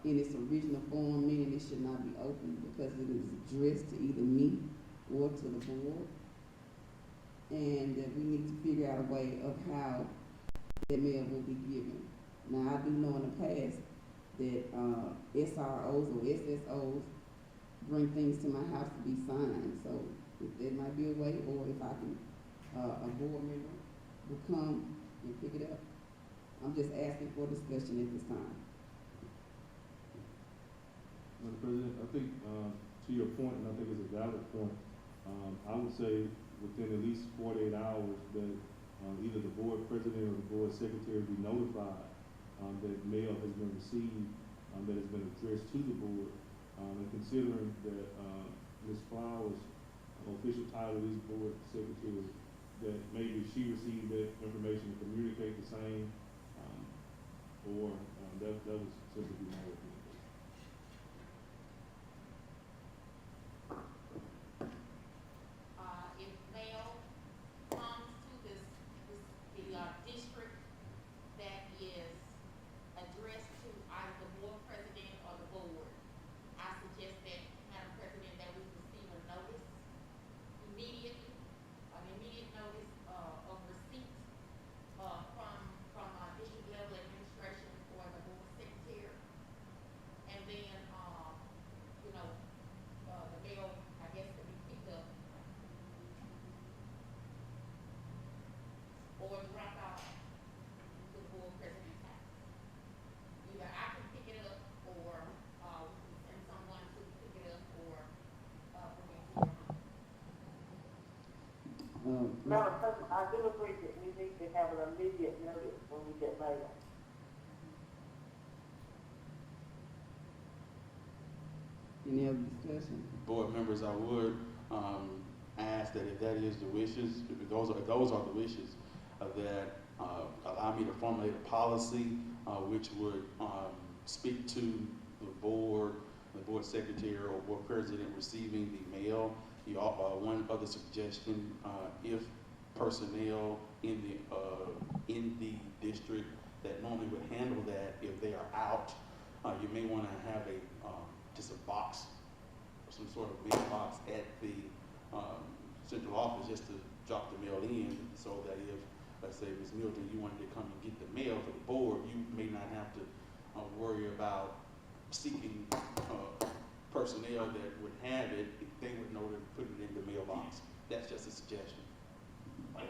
in its original form, meaning it should not be opened because it is addressed to either me or to the board. And that we need to figure out a way of how that mail will be given. Now, I do know in the past that SROs or SSOs bring things to my house to be signed. So if there might be a way, or if I can, a board member will come and pick it up. I'm just asking for discussion at this time. Madam President, I think to your point, and I think it's a valid point, I would say within at least 48 hours that either the board president or the board secretary be notified that mail has been received that has been addressed to the board. And considering that Ms. Flowers' official title is board secretary, that maybe she received that information to communicate the same, or that was simply be my recommendation. If mail comes to the district that is Madam President, I do agree that we need to have an immediate notice when we get mail. Any other discussion? Board members, I would ask that if that is the wishes, if those are the wishes, that allow me to formulate a policy which would speak to the board secretary or board president receiving the mail. One other suggestion, if personnel in the district that normally would handle that, if they are out, you may want to have just a box, some sort of mail box at the central office just to drop the mail in, so that if, let's say, Ms. Milton, you wanted to come and get the mail for the board, you may not have to worry about seeking personnel that would have it. They would know to put it in the mailbox. That's just a suggestion. I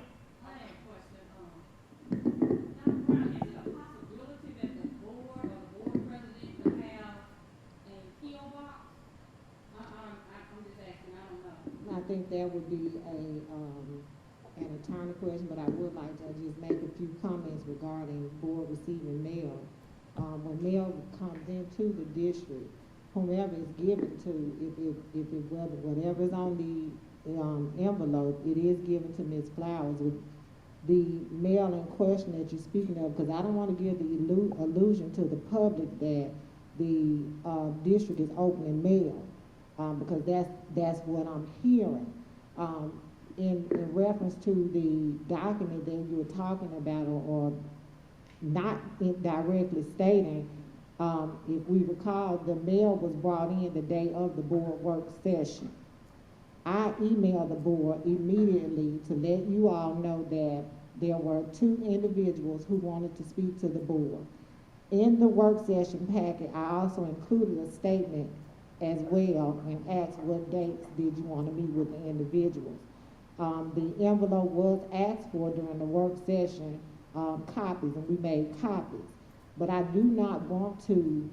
have a question. Dr. Brown, is it a possibility that the board or board president could have a P.O. box? I'm just asking, I don't know. I think that would be an attorney question, but I would like to just make a few comments regarding board receiving mail. When mail comes into the district, whomever is given to, whatever is on the envelope, it is given to Ms. Flowers. With the mail in question that you're speaking of, because I don't want to give the illusion to the public that the district is opening mail, because that's what I'm hearing. In reference to the document that you were talking about, or not directly stating, if we recall, the mail was brought in the day of the board work session. I emailed the board immediately to let you all know that there were 2 individuals who wanted to speak to the board. In the work session packet, I also included a statement as well and asked what dates did you want to meet with the individuals. The envelope was asked for during the work session, copies, and we made copies. But I do not want to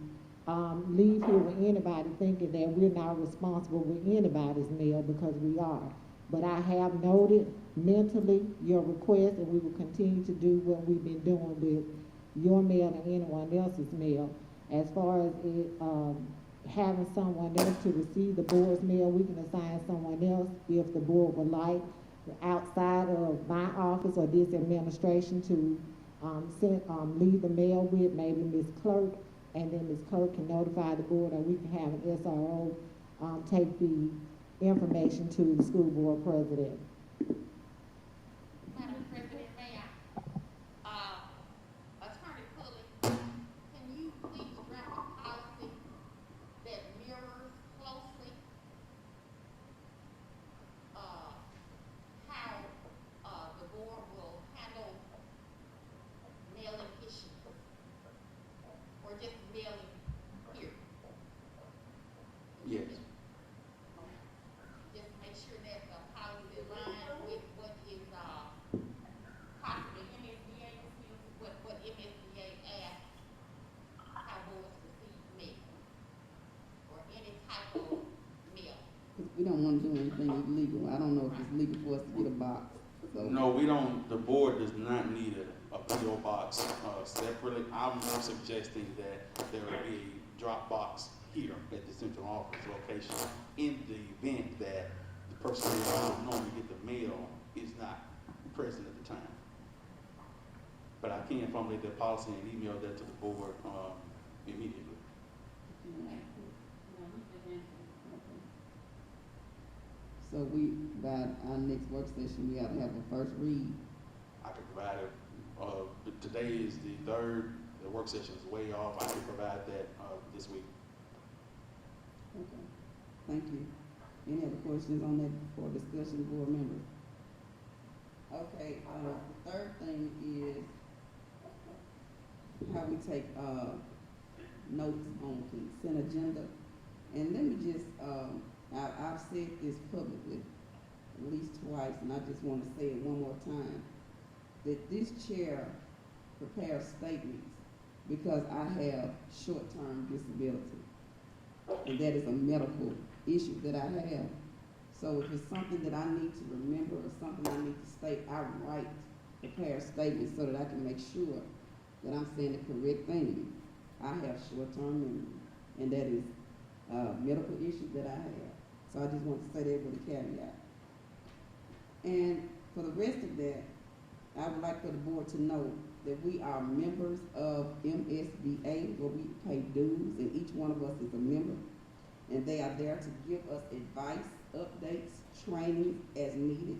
leave here with anybody thinking that we're not responsible with anybody's mail, because we are. But I have noted mentally your request, and we will continue to do what we've been doing with your mail and anyone else's mail. As far as having someone else to receive the board's mail, we can assign someone else if the board would like, outside of my office or this administration, to leave the mail with maybe Ms. Clerk, and then Ms. Clerk can notify the board, or we can have an SRO take the information to the school board president. Madam President, may I? Attorney Pulley, can you please draft a policy that mirrors closely how the board will handle mailing issues, or just mailing here? Yes. Just make sure that the policy aligns with what is possibly MSBA, what MSBA asks how boards receive mail, or any type of mail. We don't want to do anything illegal. I don't know if it's legal for us to get a box. So. No, we don't. The board does not need a P.O. box separately. I'm suggesting that there will be a drop box here at the central office location in the event that the person who normally get the mail is not present at the time. But I can formulate that policy and email that to the board immediately. So by our next work session, we ought to have a first read. I can provide it. Today is the 3rd. The work session is way off. I can provide that this week. Okay. Thank you. Any other questions on that for discussion, board members? Okay. The third thing is how we take notes on consent agenda. And let me just I've said this publicly at least twice, and I just want to say it one more time, that this chair prepares statements because I have short-term disability, and that is a medical issue that I have. So if it's something that I need to remember or something I need to state, I prepare statements so that I can make sure that I'm saying the correct thing. I have short-term memory, and that is medical issues that I have. So I just want to say that with a caveat. And for the rest of that, I would like for the board to know that we are members of MSBA, where we pay dues, and each one of us is a member. And they are there to give us advice, updates, training as needed.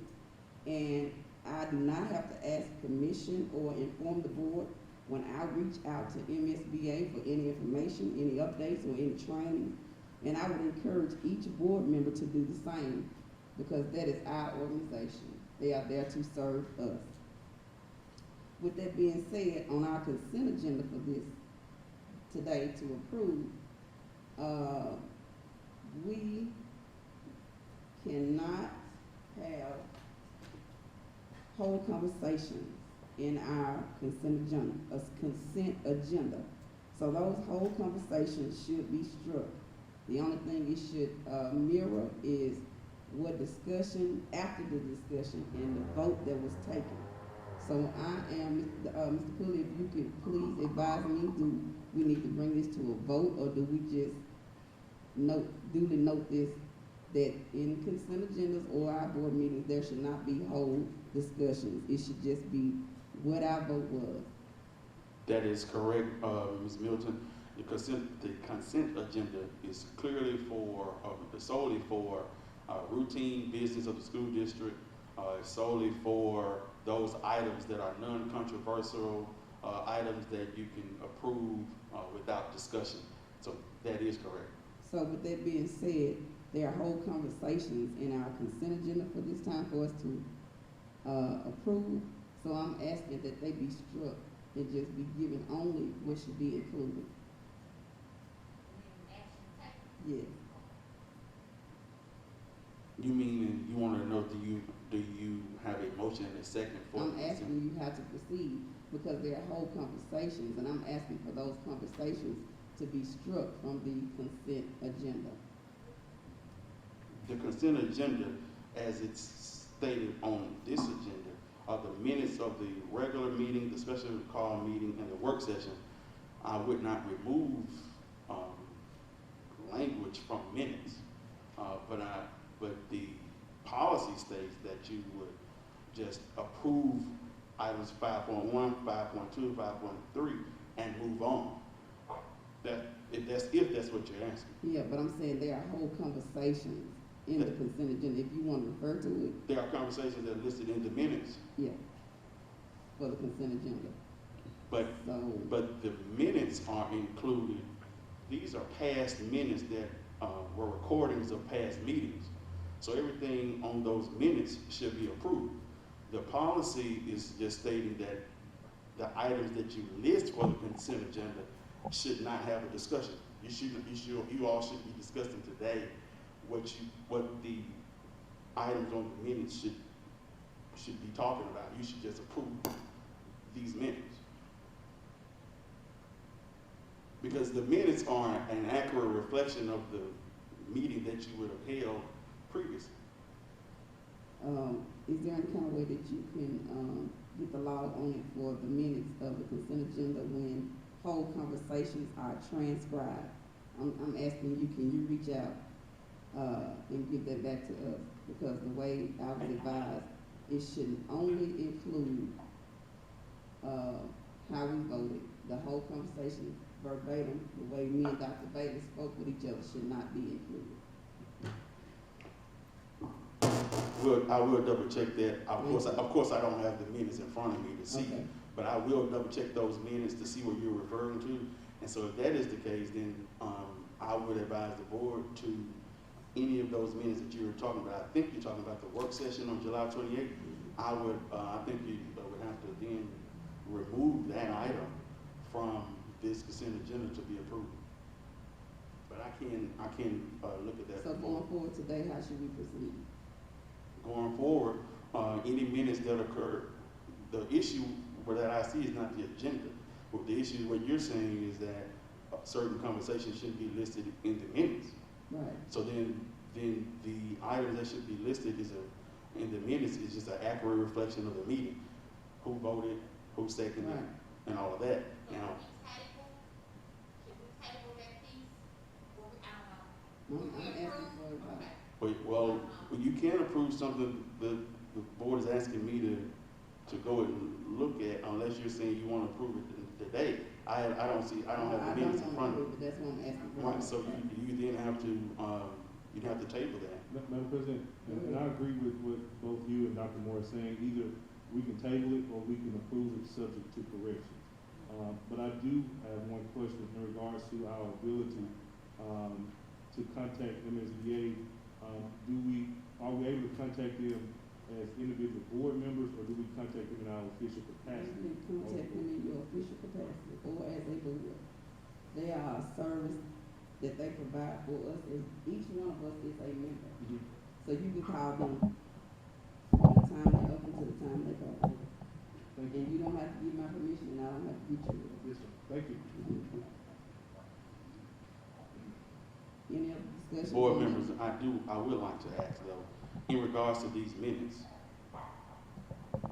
And I do not have to ask permission or inform the board when I reach out to MSBA for any information, any updates, or any training. And I would encourage each board member to do the same, because that is our organization. They are there to serve us. With that being said, on our consent agenda for this today to approve, we cannot have whole conversations in our consent agenda. So those whole conversations should be struck. The only thing it should mirror is what discussion after the discussion and the vote that was taken. So I am, Mr. Pulley, if you could please advise me, do we need to bring this to a vote, or do we just duly note this, that in consent agendas or our board meetings, there should not be whole discussions. It should just be what our vote was. That is correct, Ms. Milton. The consent agenda is clearly for, solely for routine business of the school district, solely for those items that are non-controversial, items that you can approve without discussion. So that is correct. So with that being said, there are whole conversations in our consent agenda for this time for us to approve. So I'm asking that they be struck and just be given only what should be included. Yes. You mean, you want to know, do you have a motion and a second for? I'm asking you how to proceed, because there are whole conversations, and I'm asking for those conversations to be struck from the consent agenda. The consent agenda, as it's stated on this agenda, are the minutes of the regular meeting, the special call meeting, and the work session. I would not remove language from minutes, but the policy states that you would just approve items 5.1, 5.2, 5.3, and move on. If that's what you're asking. Yeah, but I'm saying there are whole conversations in the consent agenda. If you want to refer to it. There are conversations that are listed in the minutes. Yeah, for the consent agenda. But the minutes are included. These are past minutes that were recordings of past meetings. So everything on those minutes should be approved. The policy is just stating that the items that you list for the consent agenda should not have a discussion. You all should be discussing today what the items on the minutes should be talking about. You should just approve these minutes. Because the minutes are an accurate reflection of the meeting that you would have held previously. Is there any kind of way that you can get the law on it for the minutes of the consent agenda when whole conversations are transcribed? I'm asking you, can you reach out and give that back to us? Because the way I was advised, it should only include how we voted. The whole conversation verbatim, the way me and Dr. Bailey spoke with each other, should not be included. I will double check that. Of course, I don't have the minutes in front of me to see, okay. But I will double check those minutes to see what you're referring to. And so if that is the case, then I would advise the board to any of those minutes that you were talking about. I think you're talking about the work session on July 28th. I think you would have to then remove that item from this consent agenda to be approved. But I can look at that. So going forward today, how should we proceed? Going forward, any minutes that occur, the issue that I see is not the agenda. But the issue, what you're saying is that certain conversations shouldn't be listed in the minutes. Right. So then then the items that should be listed in the minutes is just an accurate reflection of the meeting. Who voted, who seconded, Right. and all of that. Now, Should we table that piece? Or I don't know. I'm asking for it. well, you can approve something the board is asking me to go and look at, unless you're saying you want to approve it today. I don't have the minutes in front of me. That's what I'm asking for. Right, so you then have to, you'd have to table that. Madam President, and I agree with what both you and Dr. Moore are saying. Either we can table it or we can approve it subject to corrections. But I do have one question in regards to our ability to contact MSBA. Are we able to contact them as individual board members, or do we contact them in our official capacity? You can contact them in your official capacity or as a board. They are a service that they provide for us, and each one of us is a member. Mhm. So you can call them from the time they open to the time they close. Thank And you. you don't have to give my permission, and I don't have to get yours. Yes, sir. Thank you. Any other discussion? Board members, I would like to ask though, in regards to these minutes,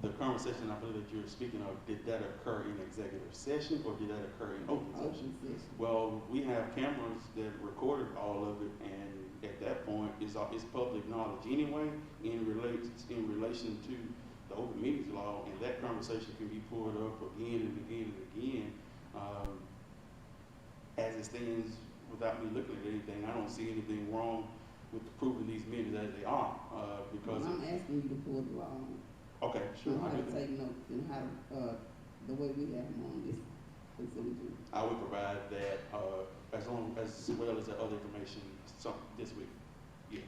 the conversation I believe that you're speaking of, did that occur in executive session or did that occur in open session? Well, we have cameras that recorded all of it, and at that point, it's public knowledge anyway in relation to the open meetings law, and that conversation can be pulled up again and again and again. As it stands, without me looking at anything, I don't see anything wrong with approving these minutes as they are, because. I'm asking you to pull the law on. Okay, sure. On how I'll to do that. take notes and how to, the way we have them on this facility. I would provide that, as well as the other information this week. Yes.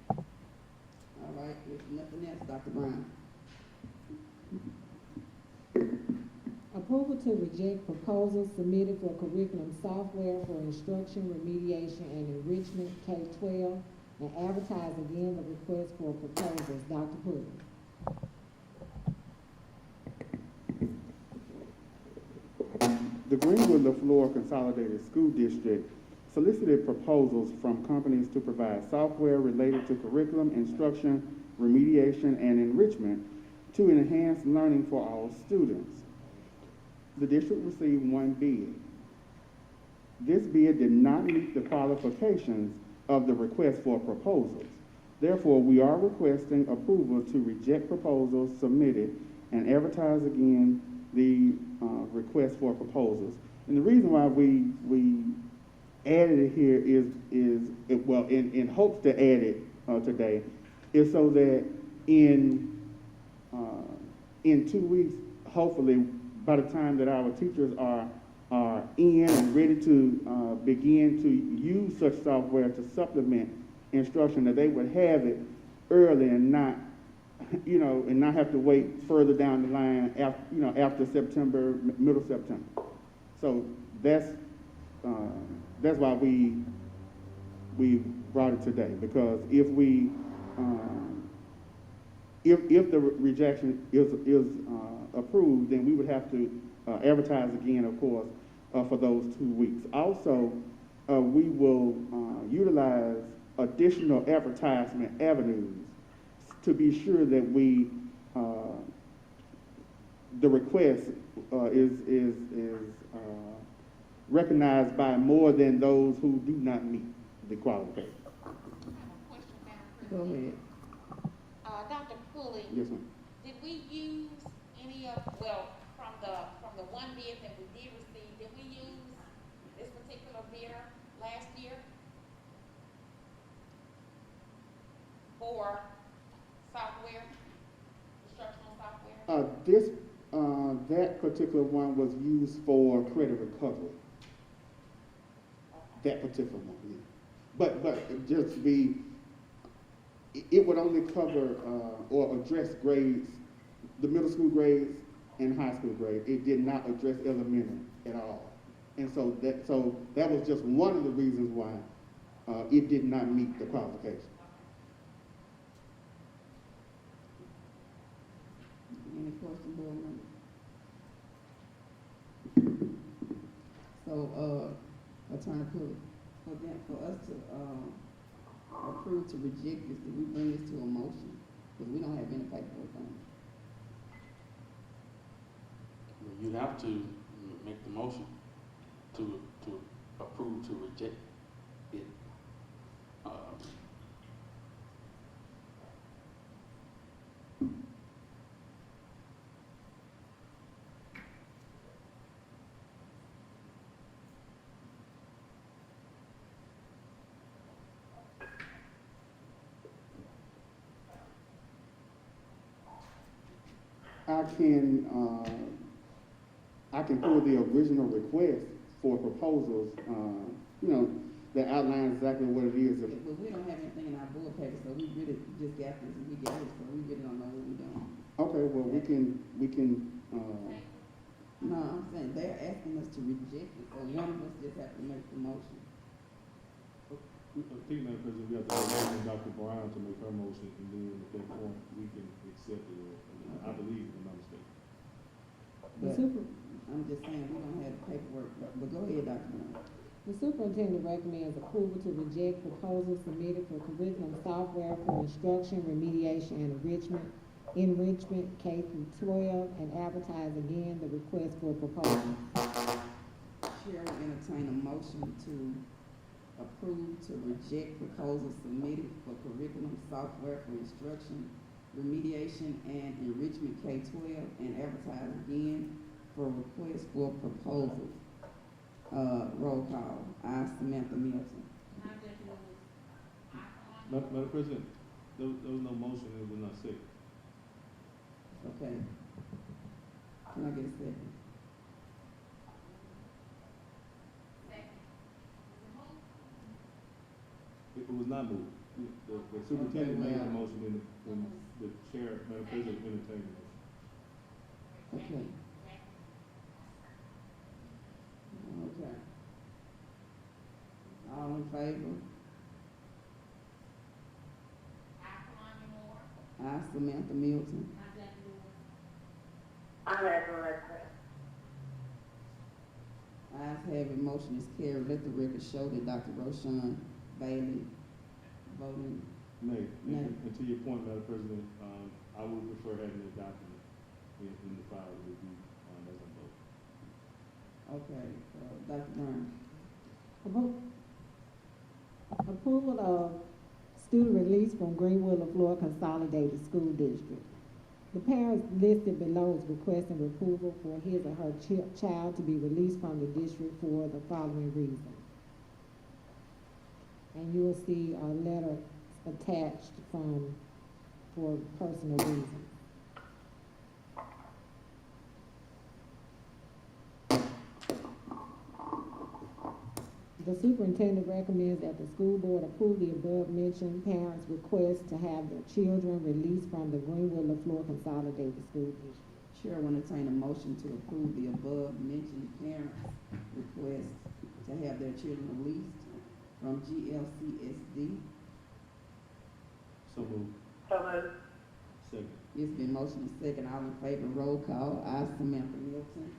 All right, if nothing else, Dr. Brown. Approval to reject proposals submitted for curriculum software for instruction, remediation, and enrichment K-12, and advertise again the request for proposals. Dr. Pudding. The Greenwood Leflore Consolidated School District solicited proposals from companies to provide software related to curriculum, instruction, remediation, and enrichment to enhance learning for all students. The district received one bid. This bid did not meet the qualifications of the request for proposals. Therefore, we are requesting approval to reject proposals submitted and advertise again the request for proposals. And the reason why we added it here is in hopes to add it today, is so that in 2 weeks, hopefully, by the time that our teachers are in and ready to begin to use such software to supplement instruction, that they would have it early and not, and not have to wait further down the line after September, middle September. So that's why we brought it today, because if the rejection is approved, then we would have to advertise again, of course, for those 2 weeks. Also, we will utilize additional advertisement avenues to be sure that the request is recognized by more than those who do not meet the qualifications. Go ahead. Dr. Pulley, Yes, ma'am. did we use any of, from the one bid that we did receive, did we use this particular bidder last year for software, instructional software? That particular one was used for credit recovery. That particular one, yeah. But just it would only cover or address grades, the middle school grades and high school grades. It did not address elementary at all. And so that was just one of the reasons why it did not meet the qualifications. Any questions, board members? So, Attorney Pulley, for us to, approve to reject this, do we bring this to a motion? Because we don't have any paperwork on it. You have to make the motion to approve to reject it. I can pull the original request for proposals, that outlines exactly what it is. But we don't have anything in our board paper, so we really just got this and we got it, so we really don't know what we're doing. Okay, well, we can, No, I'm saying they're asking us to reject it, so one of us just have to make the motion. I think, Madam President, we have to have Dr. Brown to make her motion, and then at that point, we can accept it, I believe, if I'm not mistaken. But I'm just saying, we don't have the paperwork, but go ahead, Dr. Brown. The superintendent recommends approval to reject proposals submitted for curriculum software for instruction, remediation, and enrichment K through 12, and advertise again the request for proposal. Chair will entertain a motion to approve to reject proposals submitted for curriculum software for instruction, remediation, and enrichment K-12, and advertise again for request for proposals. Roll call. I, Samantha Milton. Madam President, there was no motion, it was not second. Okay. Can I get a second? It was not moved. The superintendent made the motion, and the chair, Madam President, entertained the motion. Okay. Okay. All in favor? I, Samantha Milton. I'm at the record. Ayes have it, motion is carried. Let the record show that Dr. Roshan Bailey voting. Nay. Nay. And to your point, Madam President, I would prefer having that document in the file with you, as a vote. Okay, Dr. Brown. Approval of student release from Greenwood Leflore Consolidated School District. The parents listed below is requesting approval for his or her child to be released from the district for the following reason. And you will see a letter attached for personal reasons. The superintendent recommends that the school board approve the above-mentioned parents' request to have their children released from the Greenwood Leflore Consolidated School District. Chair will entertain a motion to approve the above-mentioned parents' request to have their children released from GLCSD. So moved. So moved. Second. It's been motion and second. All in favor, roll call. I, Samantha Milton.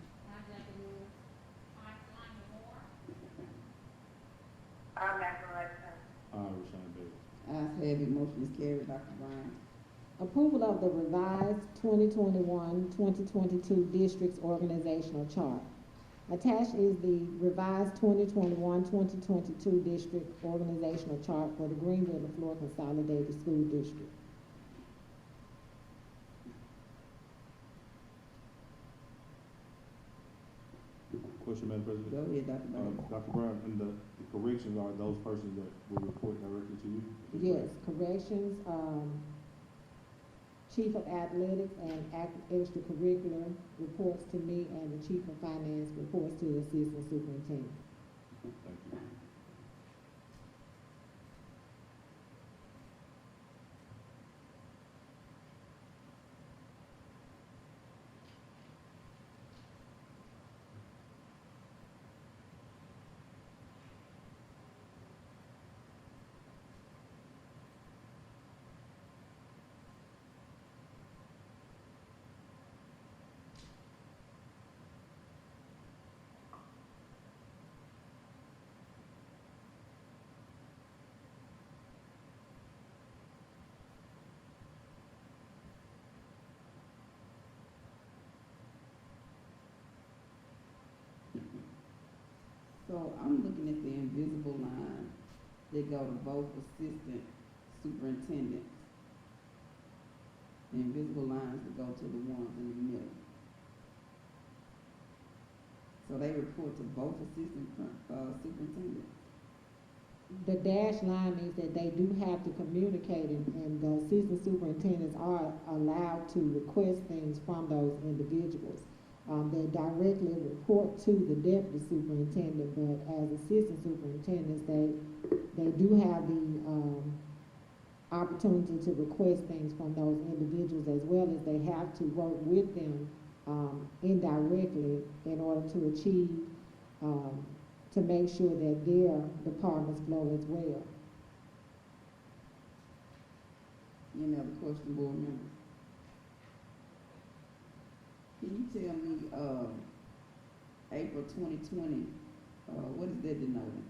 I'm at the record. Roshan Bailey. Ayes have it, motion is carried. Dr. Brown. Approval of the revised 2021-2022 district's organizational chart. Attached is the revised 2021-2022 district organizational chart for the Greenwood Leflore Consolidated School District. Question, Madam President. Go ahead, Dr. Brown. Dr. Brown, and the corrections are those persons that will report directly to you? Yes, corrections, Chief of Athletics and Extracurricular reports to me, and the Chief of Finance reports to the Assistant Superintendent. Thank you. So I'm looking at the invisible line that go to both assistant superintendents. The invisible lines that go to the ones in the middle. So they report to both assistant superintendents. The dash line means that they do have to communicate, and the assistant superintendents are allowed to request things from those individuals. They directly report to the deputy superintendent, but as assistant superintendents, they do have the opportunity to request things from those individuals, as well as they have to work with them indirectly in order to achieve, to make sure that their departments flow as well. Any other question, board members? Can you tell me, April 2020, what is that denoting?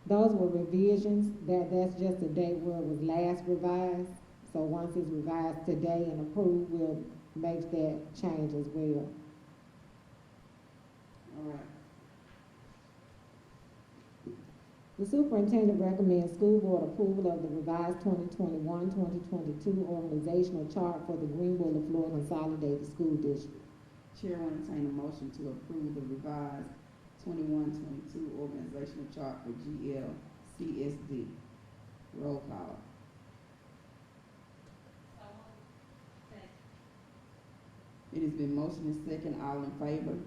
Those were revisions. That's just the date where it was last revised. So once it's revised today and approved, we'll make that change as well. All right. The superintendent recommends school board approval of the revised 2021-2022 organizational chart for the Greenwood Leflore Consolidated School District. Chair will entertain a motion to approve the revised 21-22 organizational chart for GLCSD. Roll call. It has been motioned and second. All in favor?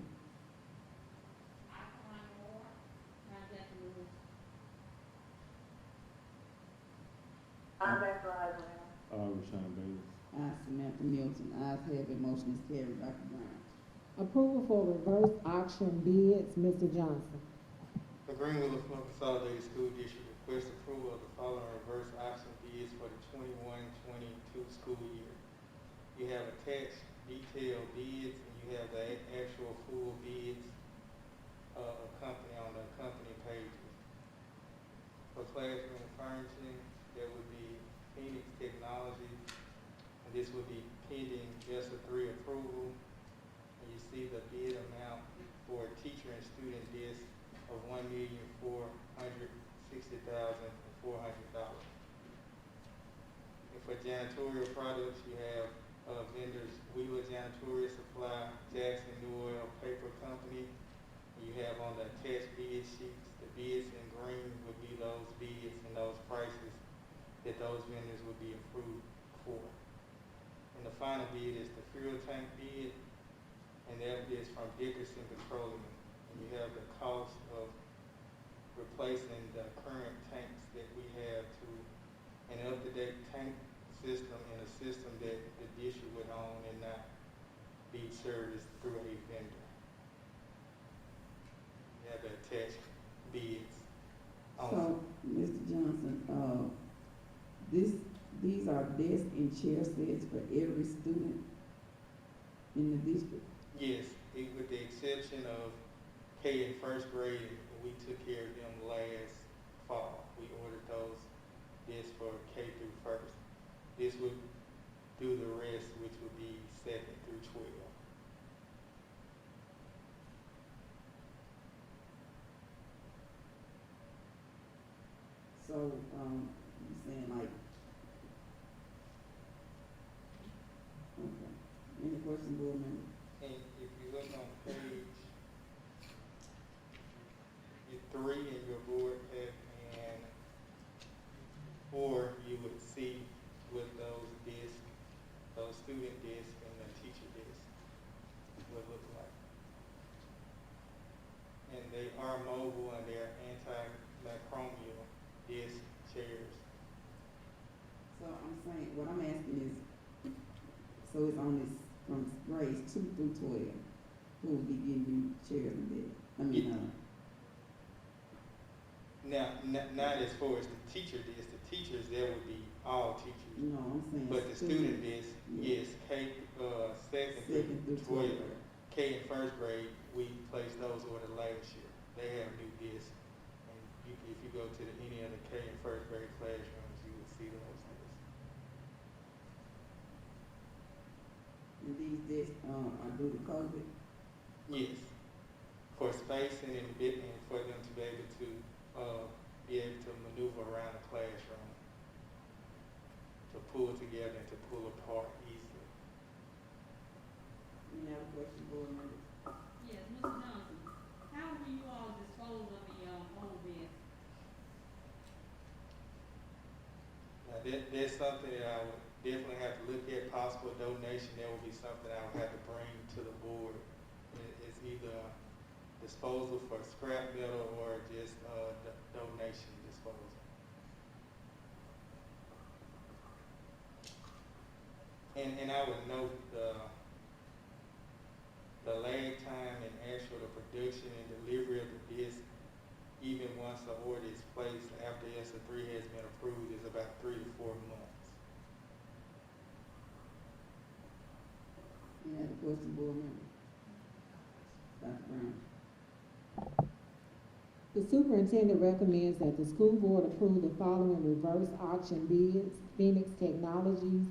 Rashawn Davis. Ayes, Samantha Milton. Ayes have it. Motion is carried. Dr. Brown. Approval for reverse auction bids, Mr. Johnson. The Greenwood Leflore Consolidated School District requests approval of the following reverse auction bids for the 21-22 school year. You have attached detailed bids, and you have the actual full bids company on the company pages. For classroom furnishing, there would be Phoenix Technology, and this would be pending ESSA 3 approval. And you see the bid amount for teacher and student desk of $1,460,400. And for janitorial products, you have vendors Wheeler Janitorial Supply, Jackson New Oil Paper Company. And you have on the attached bid sheets, the bids in green would be those bids and those prices that those vendors would be approved for. And the final bid is the fuel tank bid, and that is from Dickerson Petroleum. And you have the cost of replacing the current tanks that we have to an up-to-date tank system and a system that the district would own and not be serviced through a vendor. You have the attached bids. So, Mr. Johnson, these are desk and chair sets for every student in the district? Yes, with the exception of K in first grade, we took care of them last fall. We ordered those desks for K through first. This would do the rest, which would be 7 through 12. So, you're saying like, okay. Any questions, board member? And if you look on page 3 in your board pack and 4, you would see what those desks, those student desks and the teacher desks would look like. And they are mobile and they're antimicrobial desk chairs. So I'm saying, what I'm asking is, so it's on this, from grades 2 through 12, who will be giving you chairs and desks? I mean, Now, not as far as the teacher desk. The teachers, there would be all teachers. no, I'm saying. But the student desk, yes, K, second through 12. K in first grade, we placed those orders last year. They have new desks. And if you go to any of the K in first grade classrooms, you would see those desks. And these desks, are due to COVID? Yes, for spacing and bit, and for them to be able to maneuver around the classroom, to pull together and to pull apart easily. Any other questions, board members? Yes, Mr. Johnson, how will you all dispose of the, old bids? Now, that's something that I would definitely have to look at. Possible donation, that would be something I would have to bring to the board. It's either disposal for scrap metal or just donation disposal. And I would note the lag time and actual the production and delivery of the disc, even once the order is placed after ESA3 has been approved, is about 3 to 4 months. Any other questions, board members? Dr. Brown? The superintendent recommends that the school board approve the following reverse auction bids: Phoenix Technologies,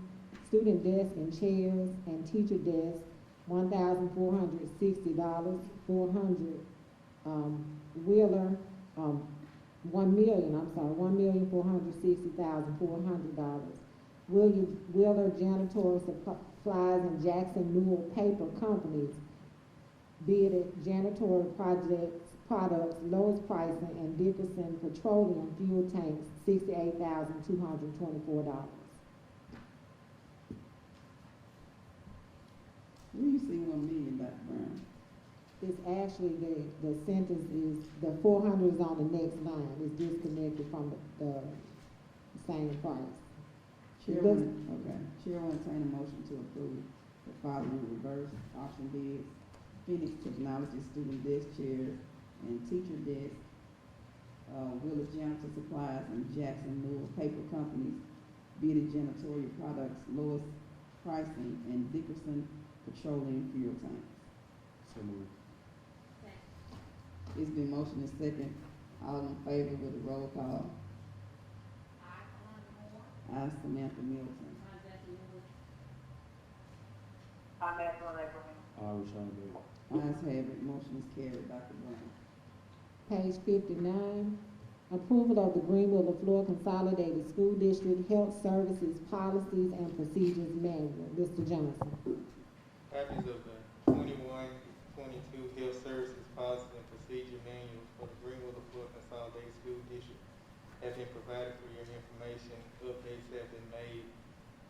student desk and chairs, and teacher desk, $1,460, 400, Wheeler, $1,460,400. Wheeler Janitorial Supplies and Jackson Newell Paper Companies bidded janitorial products, lowest pricing, and Dickerson Petroleum Fuel Tanks, $68,224. Where you see 1 million, Dr. Brown? It's actually, the sentence is, the 400 is on the next line, it's disconnected from the same price. Chair will entertain a motion to approve the following reverse auction bids: Phoenix Technology student desk chairs and teacher desk, Wheeler Janitor Supplies and Jackson Newell Paper Companies bidded janitorial products, lowest pricing, and Dickerson Petroleum Fuel Tanks. So moved. It's been motioned and second. All in favor with a roll call. Aye, Samantha Middleton. I'm Evelyn Abraham. Rashawn Davis. Ayes have it, motion is carried. Dr. Brown? Page 59, approval of the Greenwood Leflore Consolidated School District Health Services Policies and Procedures Manual. Mr. Johnson. Copies of the 21-22 Health Services Policy and Procedure Manual for the Greenwood Leflore Consolidated School District have been provided for your information. Updates have been made,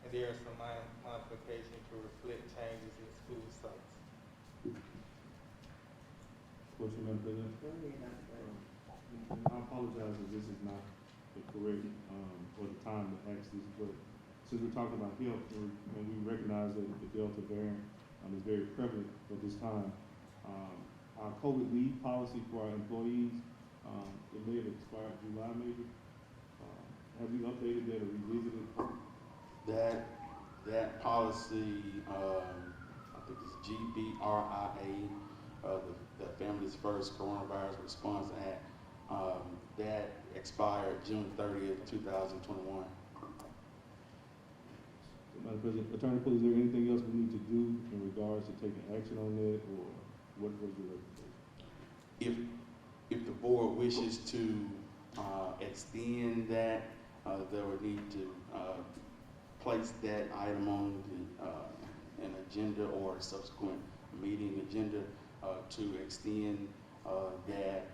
and there are some minor modifications to reflect changes in school sites. Question, Madam President? Go ahead, Dr. Brown. I apologize if this is not the correct, or the time to ask this, but since we're talking about health, and we recognize that the Delta variant is very prevalent at this time, our COVID leave policy for our employees, it may have expired July maybe. Have we updated that or revisited? That policy, I think it's GBRIA, the Families First Coronavirus Response Act, that expired June 30th, 2021. Madam President, Attorney Poole, is there anything else we need to do in regards to taking action on that, or what was your recommendation? If the board wishes to extend that, they would need to place that item on an agenda or a subsequent meeting agenda to extend that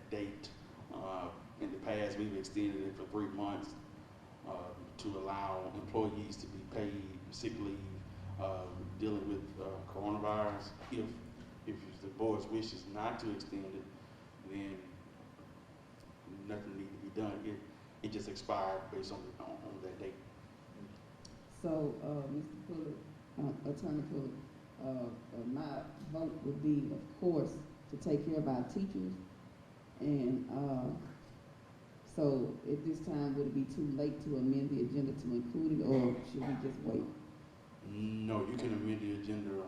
date. In the past, we've extended it for 3 months to allow employees to be paid sick leave dealing with coronavirus. If the board's wishes not to extend it, then nothing needs to be done. It just expired based on that date. So, Mr. Fuller, Attorney Fuller, my vote would be, of course, to take care of our teachers. And so at this time, would it be too late to amend the agenda to include it, or should we just wait? No, you can amend the agenda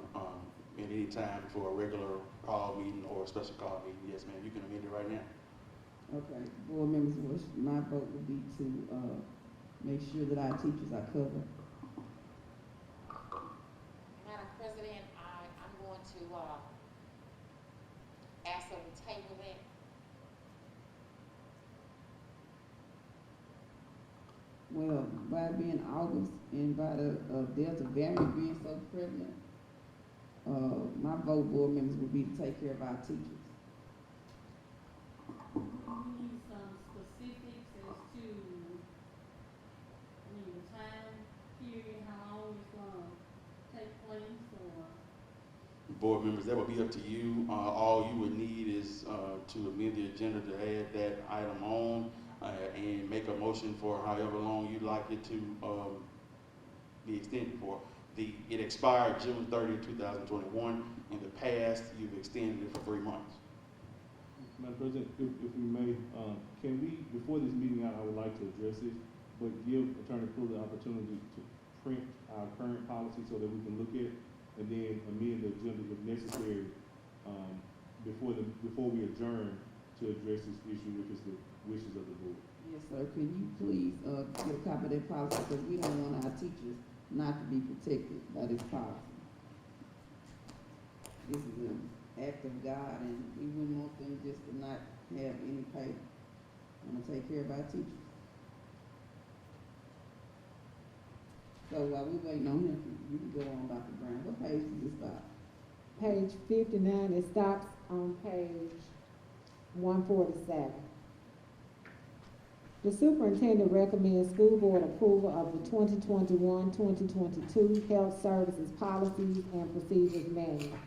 at any time for a regular call meeting or a special call meeting. Yes, ma'am, you can amend it right now. Okay, board members, my vote would be to make sure that our teachers are covered. Madam President, I'm going to Well, by it being August and by the Delta variant being so prevalent, my vote, board members, would be to take care of our teachers. We need some specifics as to, the time period, how long it's gonna take place, or. Board members, that would be up to you. All you would need is to amend the agenda to add that item on and make a motion for however long you'd like it to be extended for. It expired June 30th, 2021. In the past, you've extended it for 3 months. Madam President, if we may, can we, before this meeting out, I would like to address it, but give Attorney Fuller the opportunity to print our current policy so that we can look at it, and then amend the agenda if necessary, before we adjourn to address this issue, which is the wishes of the board. Yes, sir. Can you please get a copy of that policy, because we don't want our teachers not to be protected by this policy. This is an act of God, and we wouldn't want them just to not have any pay. Want to take care of our teachers. So while we're waiting on him, you can go on, Dr. Brown. What page does it stop? Page 59, it stops on page 147. The superintendent recommends school board approval of the 2021-2022 health services policies and procedures manual.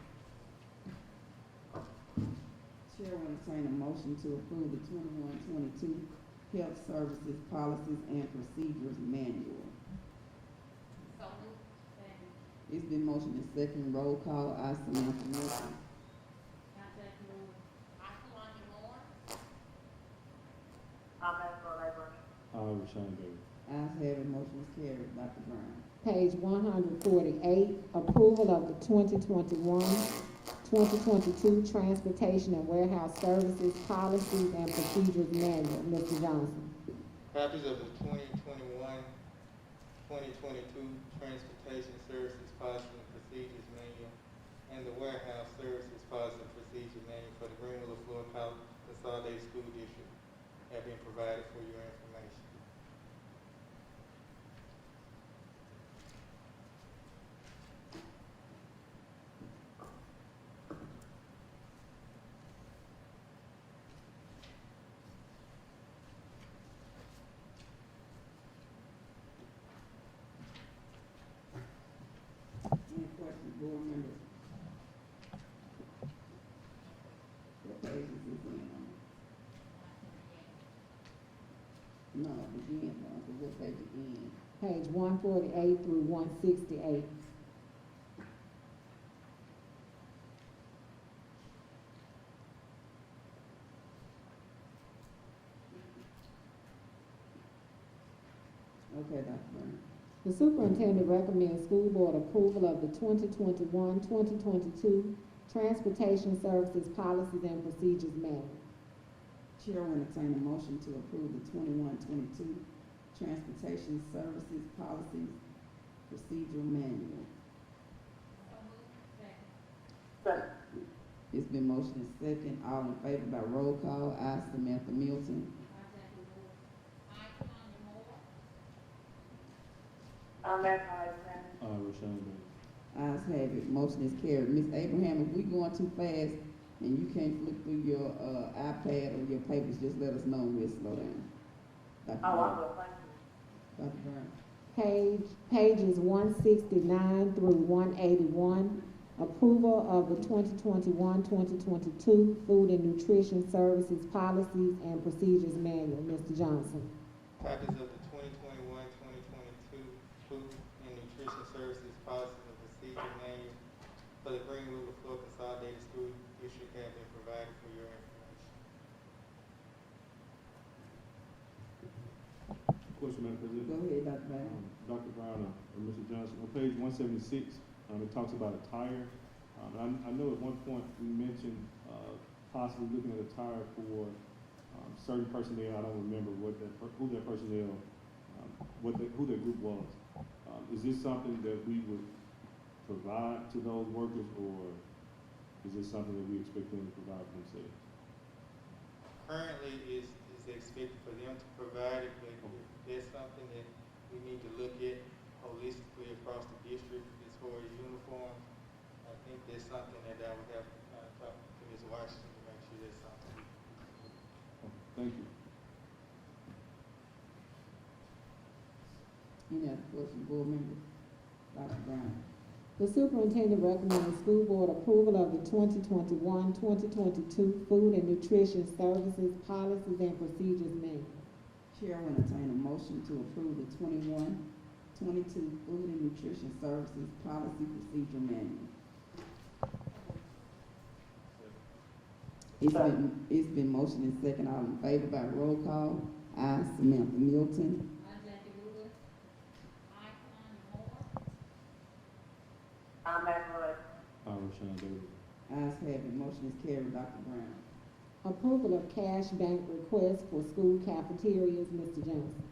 Chair will entertain a motion to approve the 21-22 health services policies and procedures manual. So moved. Second. It's been motioned and second. Roll call. I, Samantha Milton. Contact Moore. Solange Moore. Rashawn Bailey. Ayes have it. Motion is carried. Dr. Brown. Page 148, approval of the 2021-2022 transportation and warehouse services policies and procedures manual. Mr. Johnson. Copies of the 2021-2022 Transportation Services Policy and Procedures Manual and the Warehouse Services Policy and Procedure Manual for the Greenwood Leflore Consolidated School District have been provided for your information. Any questions, board members? What page is this in? No, begin, but what page again? Page 148 through 168. Okay, Dr. Brown. The superintendent recommends school board approval of the 2021-2022 transportation services policies and procedures manual. Chair will entertain a motion to approve the 21-22 transportation services policies procedure manual. So moved. Second. It's been motioned and second. All in favor by roll call. I, Samantha Milton. Contact Moore. Solange Moore. Rashawn Bailey. Ayes have it. Motion is carried. Ms. Abraham, if we going too fast and you can't flip through your iPad or your papers, just let us know and we'll slow down. Dr. Brown. Dr. Brown. Pages 169 through 181, approval of the 2021-2022 food and nutrition services policies and procedures manual. Mr. Johnson. Copies of the 2021-2022 Food and Nutrition Services Policy and Procedure Manual for the Greenwood Leflore Consolidated School District have been provided for your information. Question, Madam President. Go ahead, Dr. Brown. Dr. Brown and Mr. Johnson, on page 176, it talks about attire. I know at one point we mentioned possibly looking at attire for certain personnel. I don't remember who that personnel, who that group was. Is this something that we would provide to those workers, or is this something that we expect them to provide for themselves? Currently, is expected for them to provide it, but that's something that we need to look at holistically across the district as far as uniforms. I think that's something that I would have to talk to Ms. Washington to make sure that's something. Thank you. Any other questions, board members? Dr. Brown? The superintendent recommends school board approval of the 2021-2022 Food and Nutrition Services Policies and Procedures Manual. Chair will entertain a motion to approve the 21-22 Food and Nutrition Services Policy Procedure Manual. It's been motioned and second. All in favor by roll call. I, Samantha Milton. I'm Memorandum. Rashawn Davis. Ayes have it. Motion is carried. Dr. Brown? Approval of cash bank request for school cafeterias, Mr. Johnson.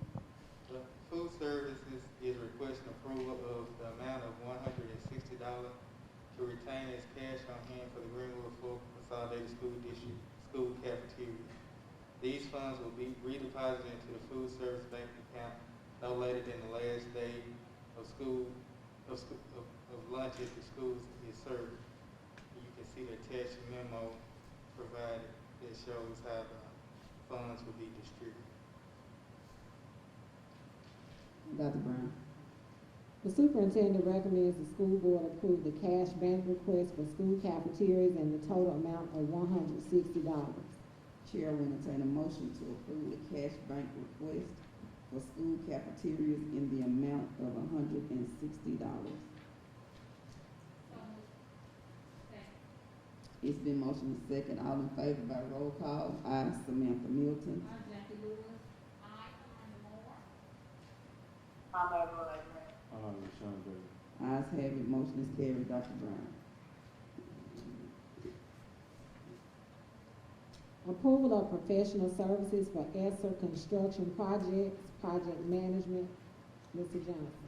The food services is requesting approval of the amount of $160 to retain as cash on hand for the Greenwood Leflore Consolidated School District school cafeteria. These funds will be redeposited into the food service bank account no later than the last day of lunch at the schools is served. You can see the attached memo provided that shows how the funds will be distributed. Dr. Brown? The superintendent recommends the school board approve the cash bank request for school cafeterias in the total amount of $160. Chair will entertain a motion to approve the cash bank request for school cafeterias in the amount of $160. It's been motioned and second. All in favor by roll call. I, Samantha Milton. I'm Memorandum. Rashawn Davis. Ayes have it. Motion is carried. Dr. Brown? Approval of professional services for ESSER construction projects, project management, Mr. Johnson.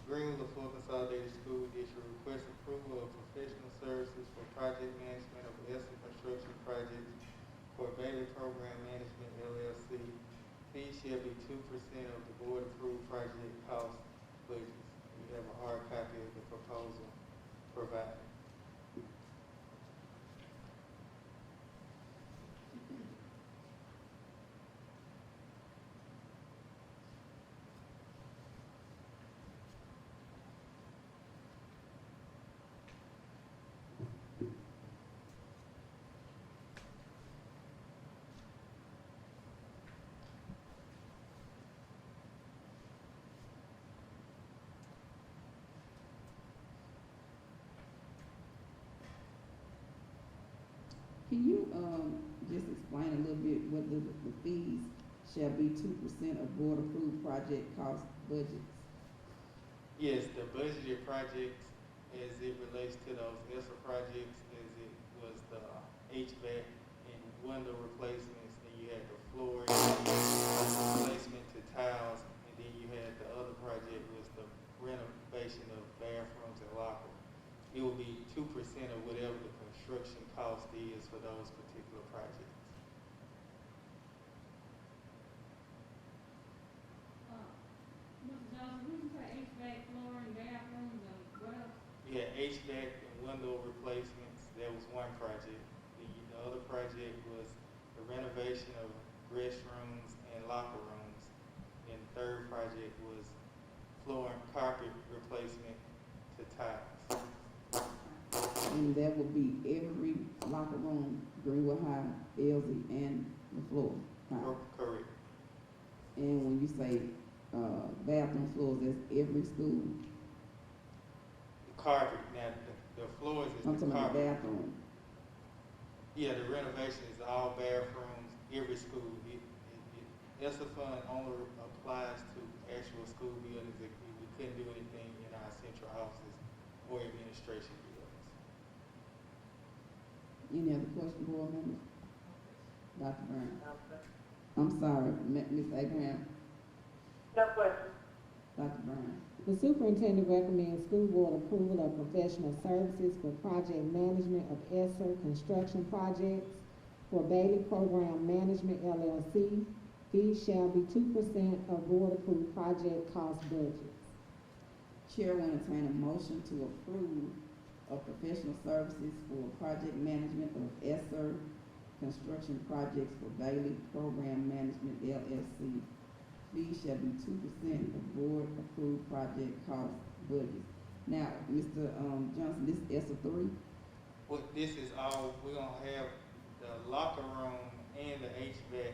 Greenwood Leflore Consolidated School District requests approval of professional services for project management of ESSER construction projects for Bailey Program Management LLC. Fees shall be 2% of the board-approved project cost budgets. You have a hard copy of the proposal provided. Can you, just explain a little bit what the fees shall be 2% of board-approved project cost budgets? Yes, the budgeted projects as it relates to those ESSER projects, as it was the HVAC and window replacements, then you had the flooring, replacement to tiles, and then you had the other project was the renovation of bathrooms and locker. It will be 2% of whatever the construction cost is for those particular projects. Mr. Johnson, we can say HVAC, flooring, bathrooms, and what else? You had HVAC and window replacements. That was one project. The other project was the renovation of restrooms and locker rooms. And the third project was floor and carpet replacement to tiles. And that will be every locker room, Greenwood High, Elsie, and the floor. Correct. And when you say, bathroom floors, that's every school? The carpet, now the floors is I'm the talking about carpet. bathroom. Yeah, the renovation is all bathrooms, every school. ESSER fund only applies to actual school buildings. We couldn't do anything in our central offices or administration buildings. Any other question, board members? Dr. Brown? I'm sorry, Ms. Abraham? No question. Dr. Brown? The superintendent recommends school board approval of professional services for project management of ESSER construction projects for Bailey Program Management LLC. Fees shall be 2% of board-approved project cost budgets. Chair will entertain a motion to approve of professional services for project management of ESSER construction projects for Bailey Program Management LLC. Fees shall be 2% of board-approved project cost budgets. Now, Mr. Johnson, this is ESSER 3? Well, this is all, we're gonna have the locker room and the HVAC.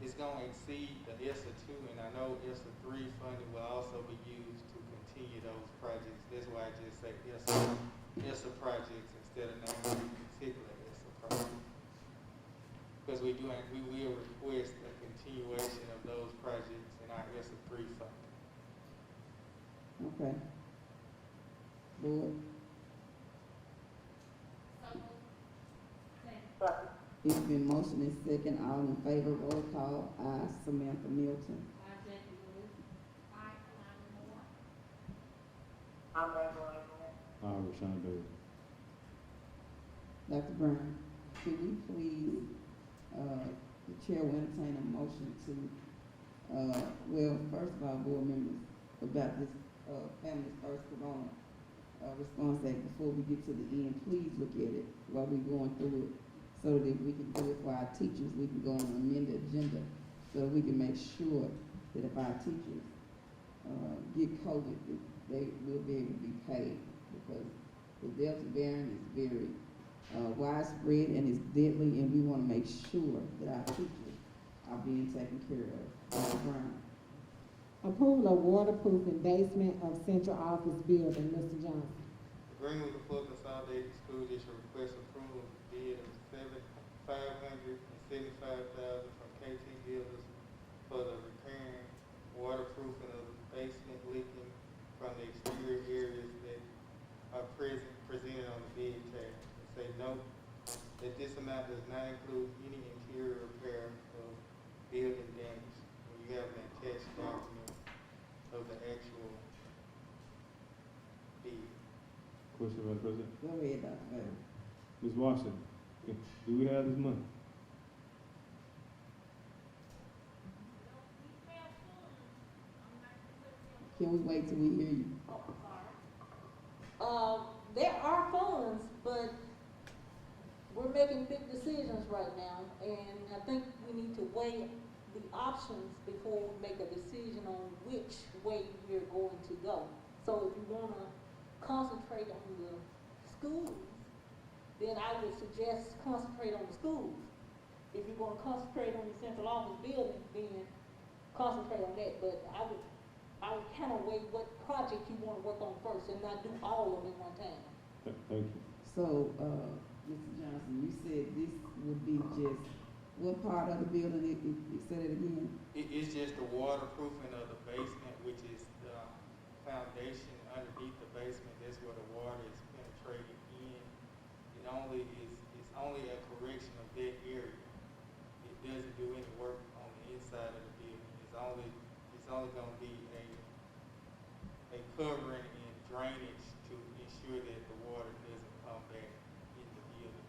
It's gonna exceed the ESSER 2, and I know ESSER 3 funding will also be used to continue those projects. That's why I just say ESSER projects instead of naming particular ESSER projects. Because we will request a continuation of those projects in our ESSER 3 funding. Okay. Board, Second. it's been motioned and second, all in favor, roll call, aye, Samantha Milton. I'm Rachel. Rashawn Davis. Dr. Brown, could we please, the chair will entertain a motion to, well, first of all, board members, about this, Families First Corona, response act, before we get to the end, please look at it while we're going through it, so that if we can do it for our teachers, we can go on and amend the agenda, so that we can make sure that if our teachers, get COVID, that they will be able to be paid, because the Delta variant is very, widespread and is deadly, and we want to make sure that our teachers are being taken care of. Dr. Brown. Approval of waterproofing basement of central office building, Mr. Johnson. The Greenwood Leflore Consolidated School District requests approval of the bid of $575,000 from KT Builders for the repairing waterproofing of the basement leaking from the exterior areas that are presented on the bid tab. Say note that this amount does not include any interior repair of building damage. When you have an attached document of the actual bid. Question, Madam President. Go ahead, Dr. Bailey. Ms. Washington, do we have this money? Can we wait till we hear you? There are funds, but we're making big decisions right now, and I think we need to weigh the options before we make a decision on which way we're going to go. So if you wanna concentrate on the schools, then I would suggest concentrate on the schools. If you're gonna concentrate on the central office building, then concentrate on that, but I would kind of weigh what project you wanna work on first and not do all of them at one time. Thank you. So, Mr. Johnson, you said this would be just, what part of the building, you said it again? It's just the waterproofing of the basement, which is the foundation underneath the basement. That's where the water is penetrating in. It's only a correction of that area. It doesn't do any work on the inside of the building. It's only gonna be a covering and drainage to ensure that the water doesn't come back in the building.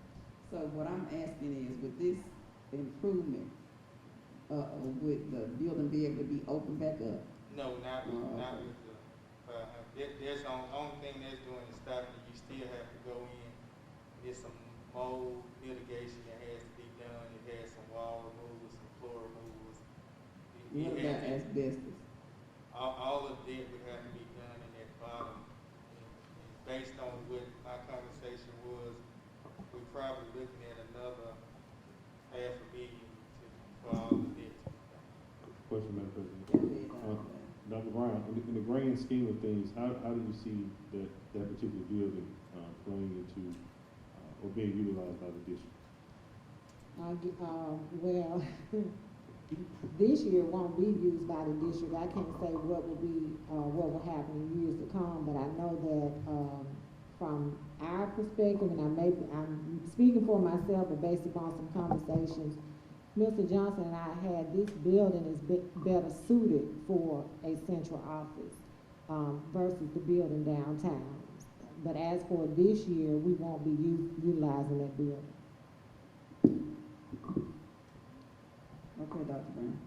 So what I'm asking is, with this improvement, would the building be able to be opened back up? No, not with okay. That's the only thing that's doing is stopping it. You still have to go in. There's some mold mitigation that has to be done. It has some wall removals, some floor removals. What about asbestos? All of that would have to be done in that bottom. And based on what my conversation was, we're probably looking at another $500,000 for all of that. Question, Madam President. Go ahead, Dr. Bailey. Dr. Brown, in the grand scheme of things, how do you see that particular building playing into or being utilized by the district? Well, this year won't be used by the district. I can't say what will happen in years to come, but I know that, from our perspective, and I'm speaking for myself, but based upon some conversations, Mr. Johnson and I had, this building is better suited for a central office, versus the building downtown. But as for this year, we won't be utilizing that building. Okay, Dr. Brown.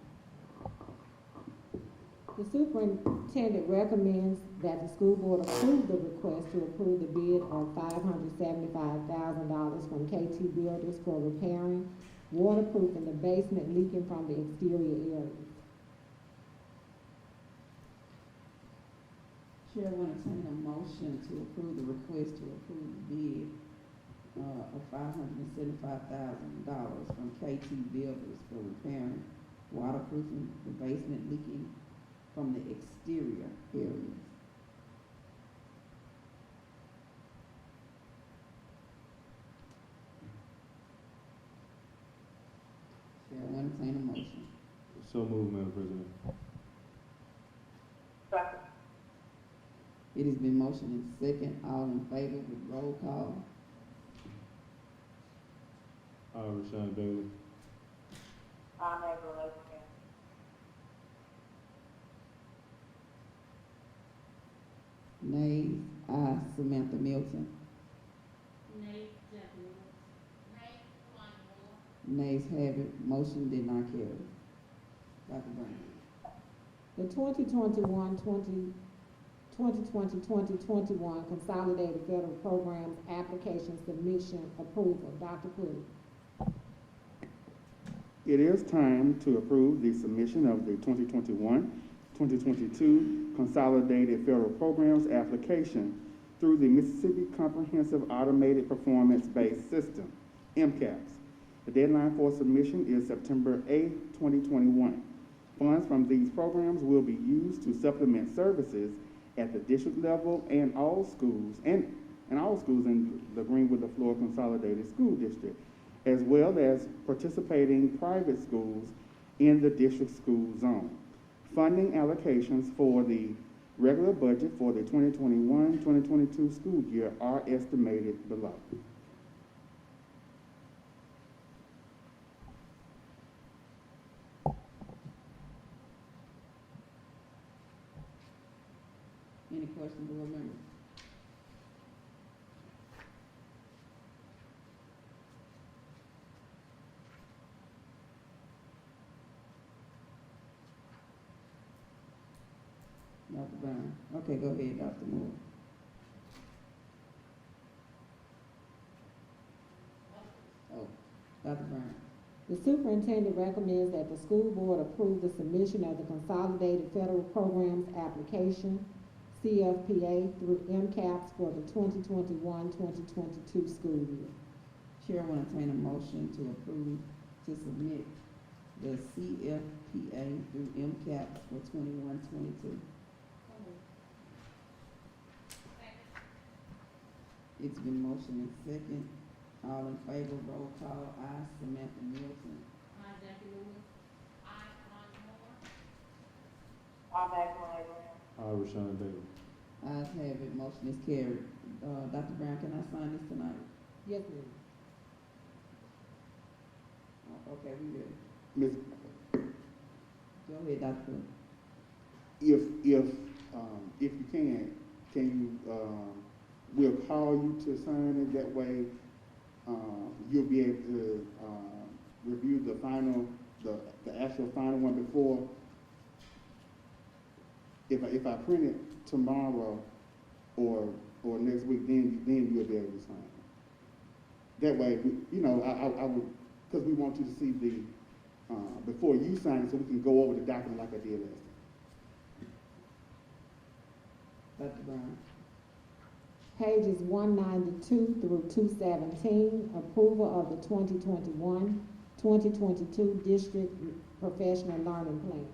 The superintendent recommends that the school board approve the request to approve the bid of $575,000 from KT Builders for repairing, waterproofing the basement leaking from the exterior areas. Chair will entertain a motion to approve the request to approve the bid of $575,000 from KT Builders for repairing, waterproofing the basement leaking from the exterior areas. Chair will entertain a motion. So moved, Madam President. Second. It has been motioned and second. All in favor with roll call. Rashawn Bailey. I'm able to Nays, aye, Samantha Milton. Nay, Jackie Lewis. Nays have it. Motion did not carry. Dr. Brown. The 2020-2021 Consolidated Federal Programs Application Submission Approval. Dr. Pulley. It is time to approve the submission of the 2021-2022 Consolidated Federal Programs application through the Mississippi Comprehensive Automated Performance-Based System, MCAPS. The deadline for submission is September 8, 2021. Funds from these programs will be used to supplement services at the district level and all schools in the Greenwood Leflore Consolidated School District, as well as participating private schools in the district school zone. Funding allocations for the regular budget for the 2021-2022 school year are estimated below. Any questions, board members? Dr. Brown. Okay, go ahead, Dr. Moore. Oh, Dr. Brown. The superintendent recommends that the school board approve the submission of the Consolidated Federal Programs application, CFPA, through MCAPS for the 2021-2022 school year. Chair will entertain a motion to approve to submit the CFPA through MCAPS for 21-22. It's been motioned and second. All in favor, roll call. Aye, Samantha Milton. Aye, Jackie Lewis. I'm able to Rashawn Bailey. Ayes have it. Motion is carried. Dr. Brown, can I sign this tonight? Yes, ma'am. Okay, we good. Ms. Go ahead, Dr. Cook. If you can you, we'll call you to sign it. That way, you'll be able to review the actual final one before. If I print it tomorrow or next week, then you'll be able to sign it. That way, I would, because we want you to see the before you sign it, so we can go over the document like I did last time. Dr. Brown. Pages 192 through 217, approval of the 2021-2022 District Professional Learning Plan.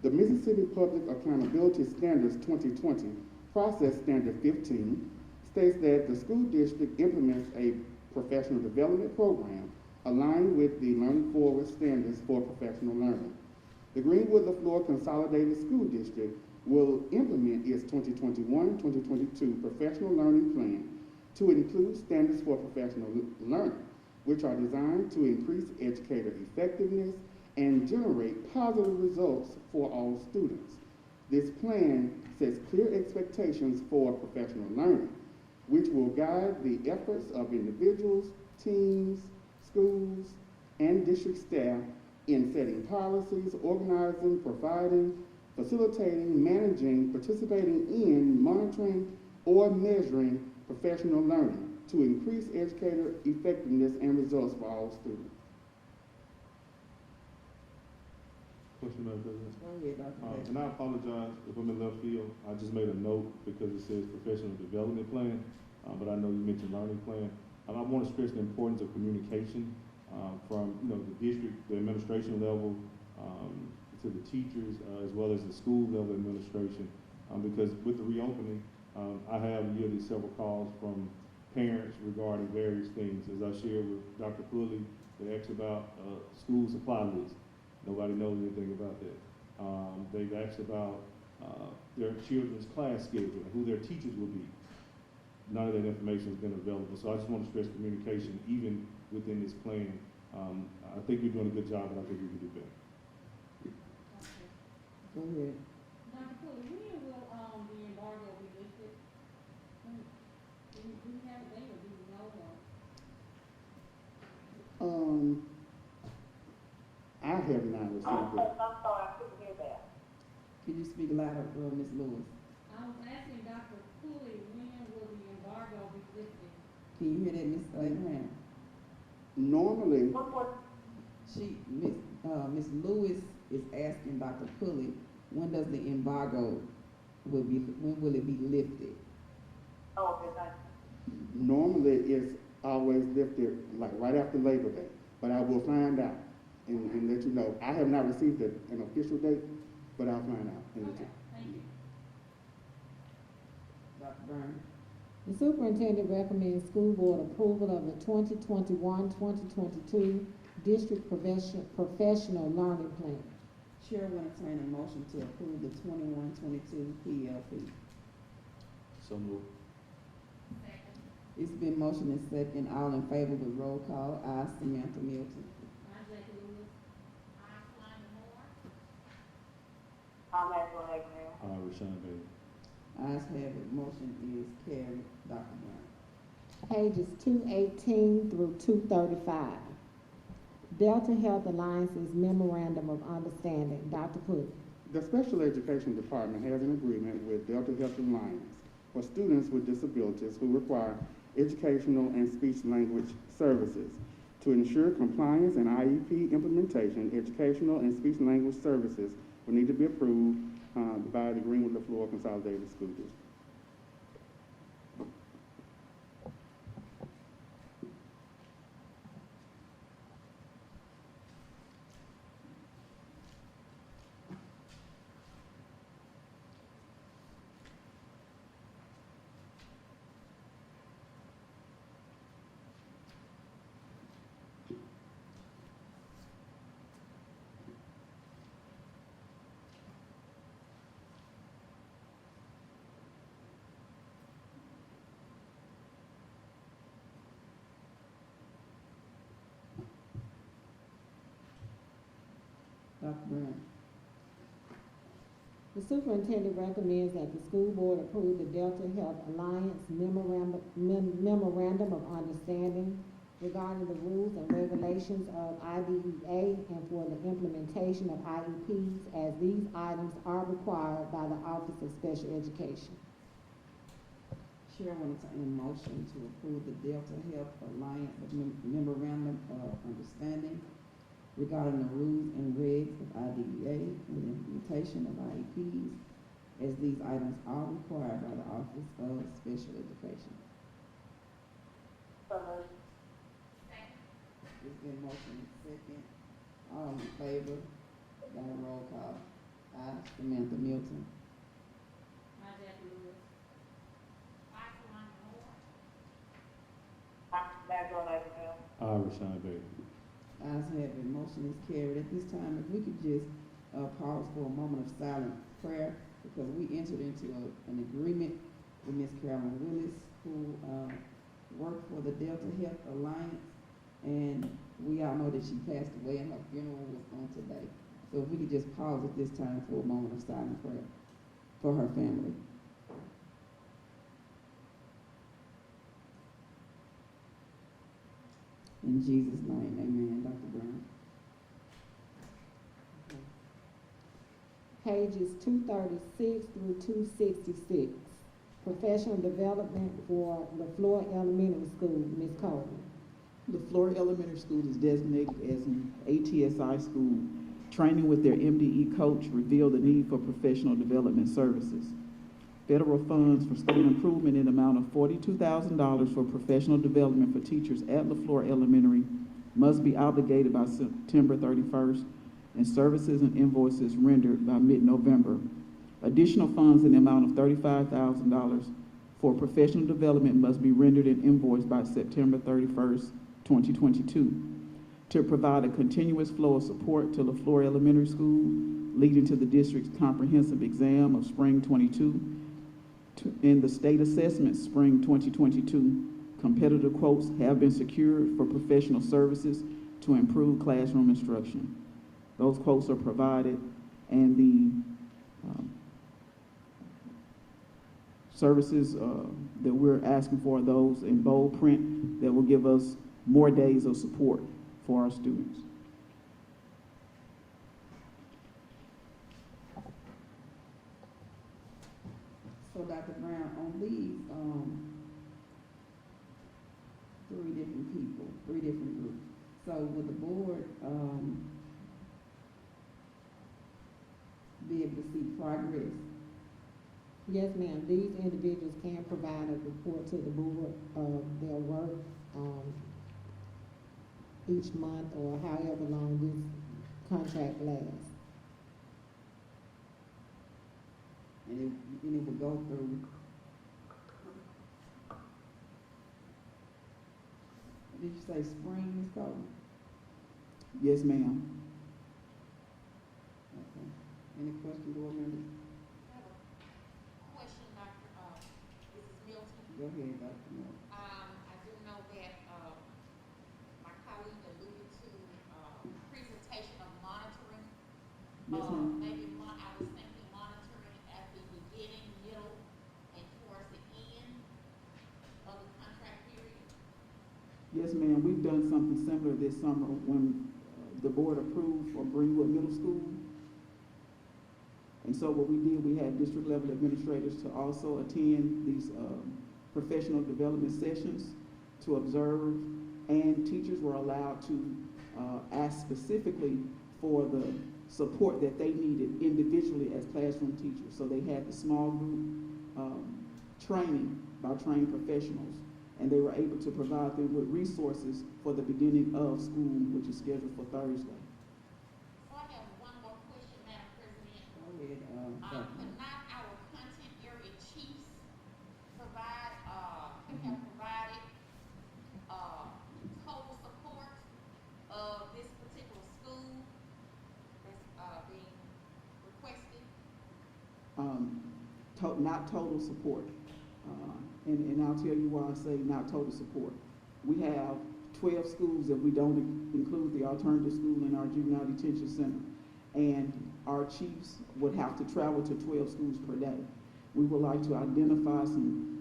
The Mississippi Public Accountability Standards 2020, Process Standard 15, states that the school district implements a professional development program aligned with the Learning Forward Standards for Professional Learning. The Greenwood Leflore Consolidated School District will implement its 2021-2022 Professional Learning Plan to include standards for professional learning, which are designed to increase educator effectiveness and generate positive results for all students. This plan sets clear expectations for professional learning, which will guide the efforts of individuals, teams, schools, and district staff in setting policies, organizing, providing, facilitating, managing, participating in, monitoring, or measuring professional learning to increase educator effectiveness and results for all students. Question, Madam President? Go ahead, Dr. Davis. And I apologize if I'm in left field. I just made a note because it says professional development plan, but I know you mentioned learning plan. I want to stress the importance of communication from the district, the administration level, to the teachers, as well as the school level administration, because with the reopening, I have yearly several calls from parents regarding various things. As I shared with Dr. Pulley, they asked about school supply list. Nobody knows anything about that. They've asked about their children's class schedule and who their teachers will be. None of that information has been available. So I just want to stress communication even within this plan. I think you're doing a good job, but I think we can do better. Go ahead. Dr. Pulley, when will, the embargo be lifted? Do you have a date or do you know, or? I have not received it. I'm sorry, I couldn't hear that. Can you speak louder, Ms. Lewis? I was asking Dr. Pulley, when will the embargo be lifted? Can you hear that, Ms. Abraham? Normally, Ms. Lewis is asking Dr. Pulley, when does the embargo when will it be lifted? Oh, okay, thank you. normally it's always lifted like right after Labor Day, but I will find out and let you know. I have not received an official date, but I'll find out. And let you. Thank you. Dr. Burns? The superintendent recommends school board approval of the 2021-2022 district professional learning plan. Chair will entertain a motion to approve the 21-22 PLP. So moved. Second. It's been motioned and second. All in favor with roll call. Ayes, Samantha Milton. Isaac Lewis. I'm at one Abraham. Rashawn Bailey. Ayes have it. Motion is carried. Dr. Brown. Pages 218 through 235. Delta Health Alliance's Memorandum of Understanding. Dr. Pulley. The Special Education Department has an agreement with Delta Health Alliance for students with disabilities who require educational and speech-language services. To ensure compliance and IEP implementation, educational and speech-language services will need to be approved by the Greenwood Leflore Consolidated School District. Dr. Brown. The superintendent recommends that the school board approve the Delta Health Alliance Memorandum of Understanding regarding the rules and regulations of IDEA and for the implementation of IEPs, as these items are required by the Office of Special Education. Chair will entertain a motion to approve the Delta Health Alliance Memorandum of Understanding regarding the rules and regs of IDEA and the implementation of IEPs, as these items are required by the Office of Special Education. It's been motion second. All in favor? Got a roll call. Aye. Samantha Milton. Isaac Lewis. I'm at one Abraham. Rashawn Bailey. Ayes have it. Motion is carried. At this time, if we could just pause for a moment of silent prayer, because we entered into an agreement with Ms. Carolyn Willis, who worked for the Delta Health Alliance, and we all know that she passed away and her funeral was on today. So if we could just pause at this time for a moment of silent prayer for her family. In Jesus' name, amen. Dr. Brown. pages 236 through 266. Professional development for Leflore Elementary School, Ms. Coleman. Leflore Elementary School is designated as an ATSI school. Training with their MDE coach revealed the need for professional development services. Federal funds for student improvement in the amount of $42,000 for professional development for teachers at Leflore Elementary must be obligated by September 31st, and services and invoices rendered by mid-November. Additional funds in the amount of $35,000 for professional development must be rendered and invoiced by September 31st, 2022, to provide a continuous flow of support to Leflore Elementary School, leading to the district's comprehensive exam of spring 22 in the state assessment spring 2022. Competitive quotes have been secured for professional services to improve classroom instruction. Those quotes are provided, and the services that we're asking for are those in bold print that will give us more days of support for our students. So Dr. Brown, on these, three different people, three different groups. So would the board, be able to see progress? Yes, ma'am. These individuals can provide a report to the board of their work each month or however long this contract lasts. And it will go through. Did you say spring, Ms. Coleman? Yes, ma'am. Okay. Any questions, board members? Question, Mrs. Milton. Go ahead, Dr. Moore. I do know that, my colleague alluded to, presentation of monitoring. Yes, ma'am. Maybe I was thinking monitoring at the beginning, middle, and towards the end of the contract period. Yes, ma'am. We've done something similar this summer when the board approved for Greenwood Middle School. And so what we did, we had district level administrators to also attend these professional development sessions to observe, and teachers were allowed to ask specifically for the support that they needed individually as classroom teachers. So they had the small group training by trained professionals, and they were able to provide them with resources for the beginning of school, which is scheduled for Thursday. So I have one more question, Madam President. Go ahead, Could not our content area chiefs provide, have provided, total support of this particular school that's, being requested? Not total support. And I'll tell you why I say not total support. We have 12 schools if we don't include the alternative school in our juvenile detention center. And our chiefs would have to travel to 12 schools per day. We would like to identify some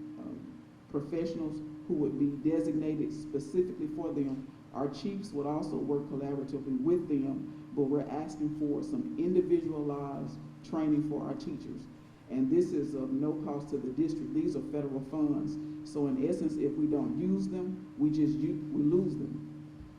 professionals who would be designated specifically for them. Our chiefs would also work collaboratively with them, but we're asking for some individualized training for our teachers. And this is of no cost to the district. These are federal funds. So in essence, if we don't use them, we lose them.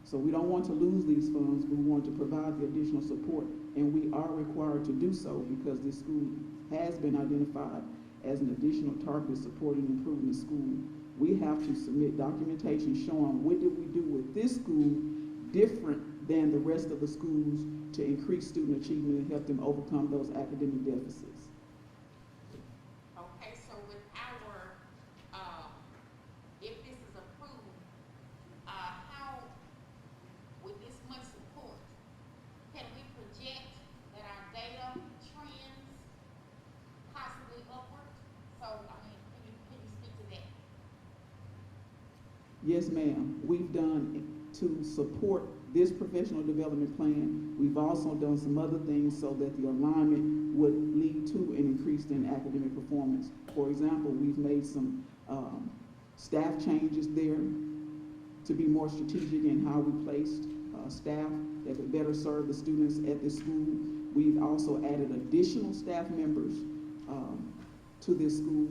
So we don't want to lose these funds. We want to provide the additional support, and we are required to do so because this school has been identified as an additional targeted supporting and improving the school. We have to submit documentation showing what did we do with this school different than the rest of the schools to increase student achievement and help them overcome those academic deficits. Okay, so with our, if this is approved, how, with this much support, can we project that our data trends possibly upward? So, I mean, can you speak to that? Yes, ma'am. We've done to support this professional development plan. We've also done some other things so that the alignment would lead to an increase in academic performance. For example, we've made some staff changes there to be more strategic in how we placed staff that could better serve the students at this school. We've also added additional staff members to this school,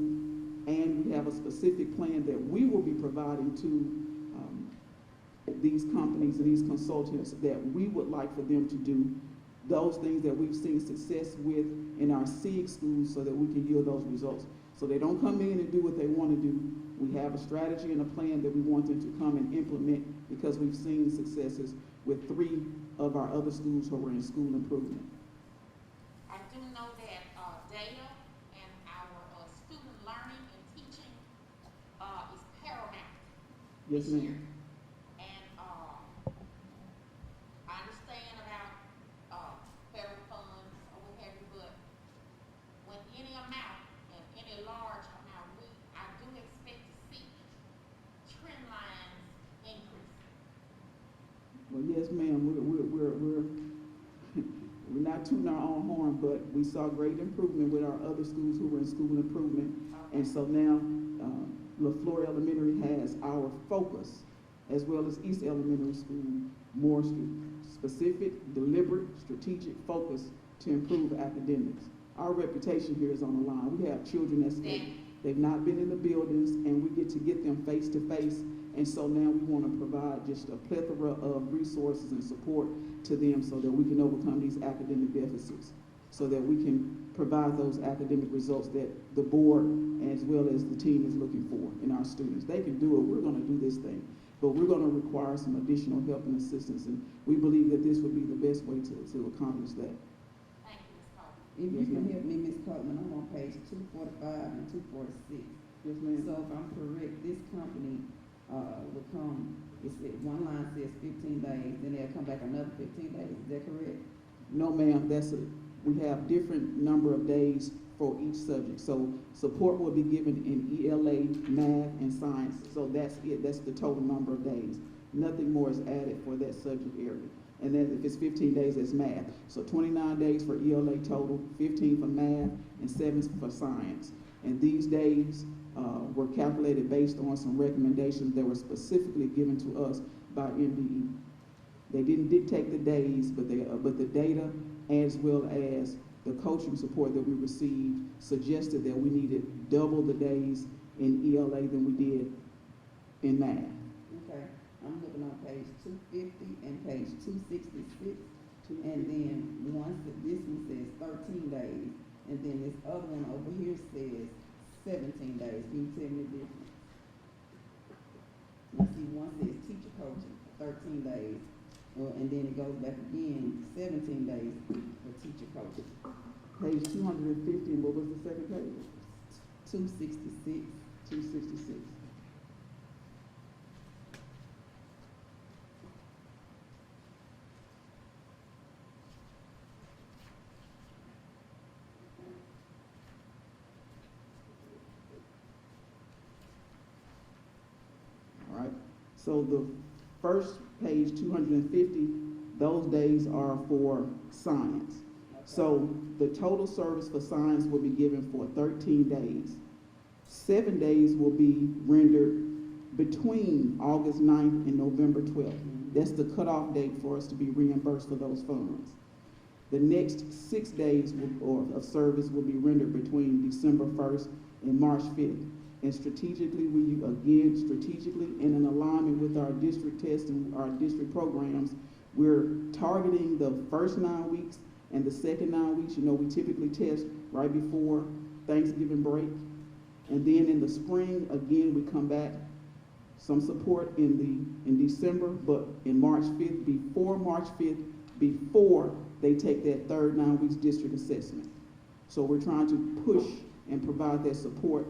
and we have a specific plan that we will be providing to these companies and these consultants that we would like for them to do those things that we've seen success with in our SIG schools so that we can yield those results. So they don't come in and do what they want to do. We have a strategy and a plan that we want them to come and implement because we've seen successes with 3 of our other schools who are in school improvement. I do know that data and our student learning and teaching is paramount. Yes, ma'am. And I understand about federal funds or what have you, but when any amount and any large amount, I do expect to see trend lines increase. Well, yes, ma'am. We're not tooting our own horn, but we saw great improvement with our other schools who were in school improvement. Okay. And so now Leflore Elementary has our focus, as well as East Elementary School, more specific, deliberate, strategic focus to improve academics. Our reputation here is on the line. We have children that they've not been in the buildings, and we get to get them face to face. And so now we want to provide just a plethora of resources and support to them so that we can overcome these academic deficits, so that we can provide those academic results that the board as well as the team is looking for in our students. They can do it. We're going to do this thing, but we're going to require some additional help and assistance, and we believe that this would be the best way to accomplish that. Thank you, Ms. Coleman. If you can help me, Ms. Coleman, I'm on page 245 and 246. Yes, ma'am. So if I'm correct, this company would come, one line says 15 days, then they'll come back another 15 days, is that correct? No, ma'am, we have different number of days for each subject. So support will be given in ELA, math, and science. So that's it, that's the total number of days. Nothing more is added for that subject area. And then if it's 15 days, it's math. So 29 days for ELA total, 15 for math, and 7 for science. And these days were calculated based on some recommendations that were specifically given to us by MDE. They didn't dictate the days, but the data as well as the coaching support that we received suggested that we needed double the days in ELA than we did in math. Okay, I'm looking on page 250 and page 266, and then this one says 13 days, and then this other one over here says 17 days. Can you tell me the difference? You see, one says teacher coaching, 13 days, and then it goes back again, 17 days for teacher coaching. Page 250, and what was the second page? 266. 266. All right. So the first page, 250, those days are for science. So the total service for science will be given for 13 days. 7 days will be rendered between August 9th and November 12th. That's the cutoff date for us to be reimbursed for those funds. The next 6 days of service will be rendered between December 1st and March 5th. And strategically and in alignment with our district tests and our district programs, we're targeting the first 9 weeks and the second 9 weeks. You know, we typically test right before Thanksgiving break. And then in the spring, again, we come back, some support in December, but in March 5th, before they take that third 9 weeks district assessment. So we're trying to push and provide that support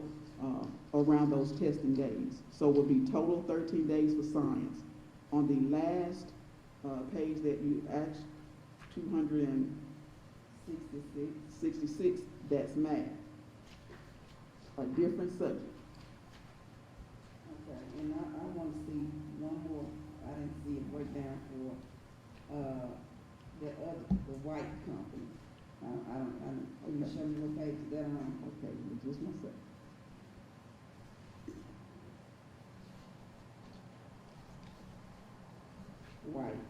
around those testing days. So it will be total 13 days for science. On the last page that you asked, 266, that's math. A different subject. Okay, and I want to see one more. I didn't see a breakdown for the white company. Can you show me what page that on? Okay, just one second. White.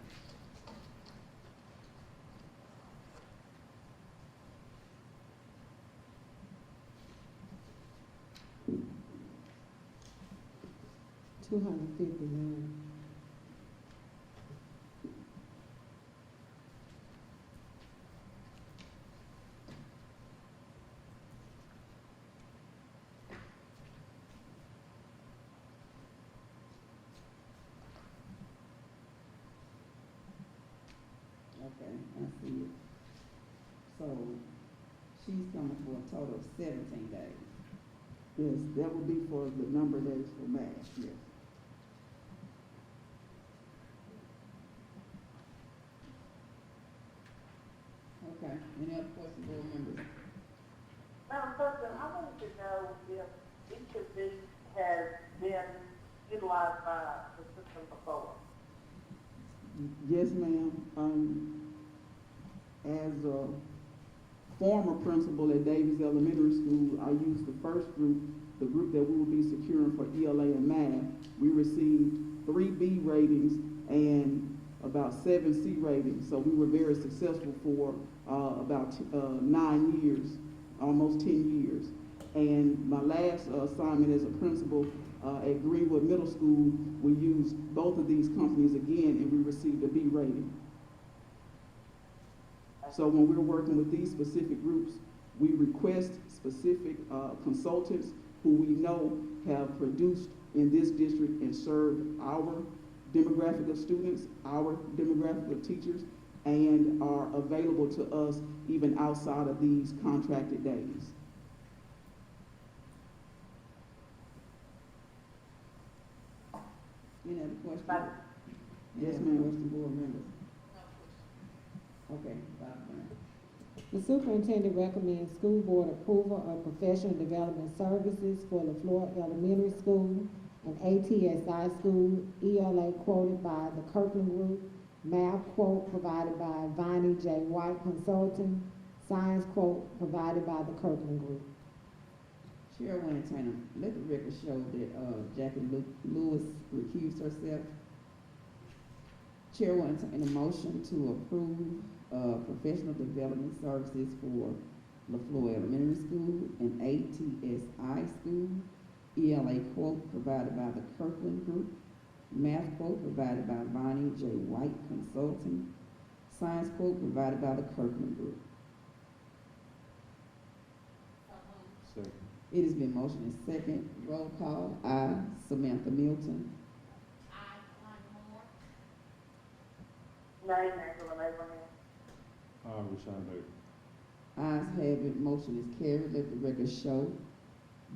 $259. Okay, I see it. So, she's coming for a total of 17 days. Yes, that would be for the number that is for math, yes. Okay, any other questions, board members? Madam President, I wanted to know if each of these has been utilized by the system before. Yes, ma'am. As a former principal at Davies Elementary School, I used the first group, the group that we will be securing for ELA and math. We received 3 B ratings and about 7 C ratings. So we were very successful for about 9 years, almost 10 years. And my last assignment as a principal at Greenwood Middle School, we used both of these companies again and we received a B rating. So when we're working with these specific groups, we request specific consultants who we know have produced in this district and served our demographic of students, our demographic of teachers, and are available to us even outside of these contracted days. Any other questions? Yes, Any ma'am. other question, board members? Okay, Dr. Brown. The superintendent recommends school board approval of professional development services for Leflore Elementary School and ATSI School, ELA quoted by the Kirkland Group, math quote provided by Viney J. White Consulting, science quote provided by the Kirkland Group. Chair will entertain let the record show that Jackie Lewis recused herself. Chair will entertain a motion to approve professional development services for Leflore Elementary School and ATSI School. ELA quote provided by the Kirkland Group. Math quote provided by Bonnie J. White Consulting. Science quote provided by the Kirkland Group. Second. It has been motioned and second. Roll call. I, Samantha Milton. I, Name, Angela Abraham. Rashawn Davis. Ayes have it, motion is carried. Let the record show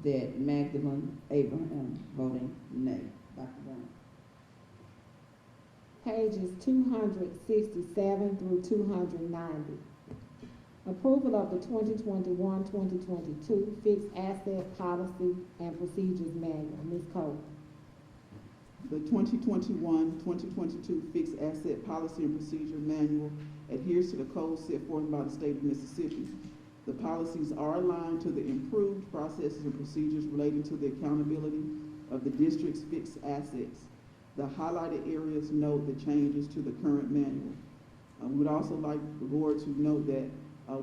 that Magdalene Abraham voting nay. Dr. Brown. Pages 267 through 290. Approval of the 2021-2022 Fixed Asset Policy and Procedures Manual. Ms. Cole. The 2021-2022 Fixed Asset Policy and Procedure Manual adheres to the codes set forth by the state of Mississippi. The policies are aligned to the improved processes and procedures relating to the accountability of the district's fixed assets. The highlighted areas note the changes to the current manual. We would also like the board to note that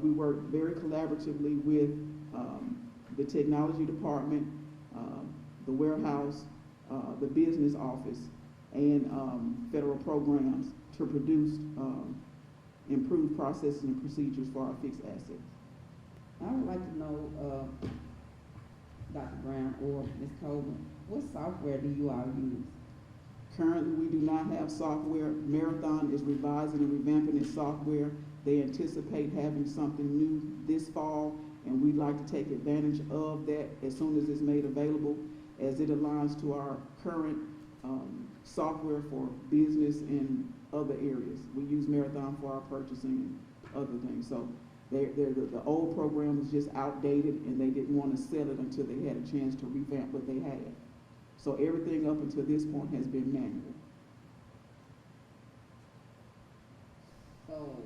we work very collaboratively with the technology department, the warehouse, the business office, and federal programs to produce improved processes and procedures for our fixed assets. I would like to know, Dr. Brown or Ms. Coleman, what software do you all use? Currently, we do not have software. Marathon is revising and revamping its software. They anticipate having something new this fall, and we'd like to take advantage of that as soon as it's made available, as it aligns to our current software for business and other areas. We use Marathon for our purchasing and other things. So the old program was just outdated, and they didn't want to sell it until they had a chance to revamp what they had. So everything up until this point has been manual. So,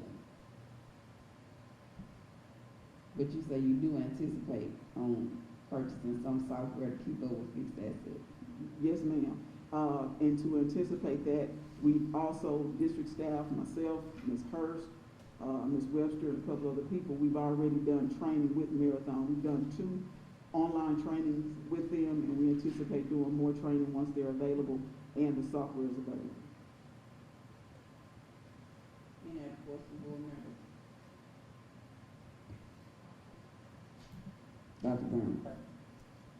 but you say you do anticipate on purchasing some software to keep up with fixed assets? Yes, ma'am. And to anticipate that, we also, district staff, myself, Ms. Hurst, Ms. Webster, and a couple other people, we've already done training with Marathon. We've done 2 online trainings with them, and we anticipate doing more training once they're available and the software is available. Any other questions, board members? Dr. Brown?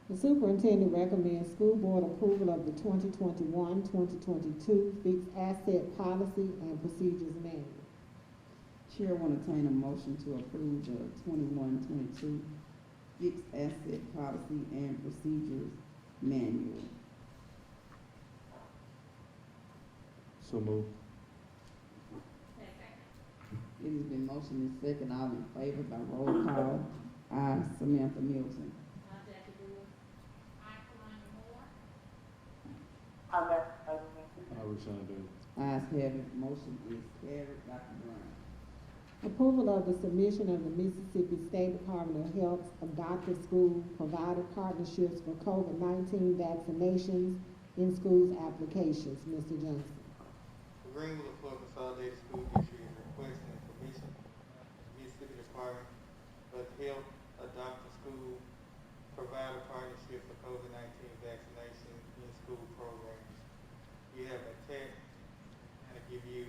The superintendent recommends school board approval of the 2021-2022 fixed asset policy and procedures manual. Chair will entertain a motion to approve the 21-22 fixed asset policy and procedures manual. So moved. It has been motioned and second, all in favor by roll call. Aye, Samantha Milton. Ayes have it, motion is carried. Dr. Brown? Approval of the submission of the Mississippi State Department of Health's adopted school provider partnerships for COVID-19 vaccinations in schools applications. Mr. Johnson. The Greenwood Leflore Consolidated School District is requesting permission from the Mississippi Department of Health adopt a school provider partnership for COVID-19 vaccination in school programs. You have a text and I give you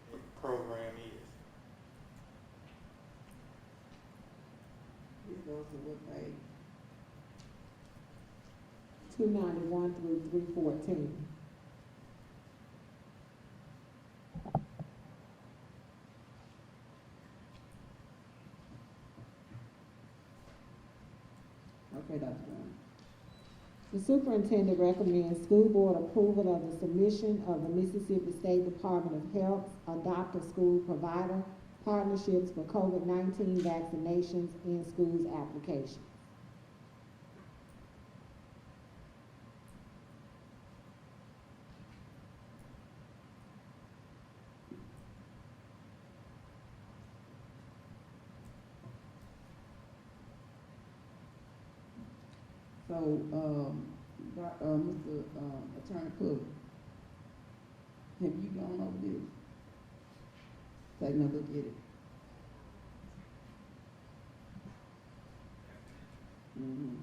what the program is. This goes to what page? 291 through 314. Okay, Dr. Brown. The superintendent recommends school board approval of the submission of the Mississippi State Department of Health's adopt a school provider partnerships for COVID-19 vaccinations in schools application. So, Mr. Attorney Cook, have you gone over this? Take another look at it. Mm-hmm.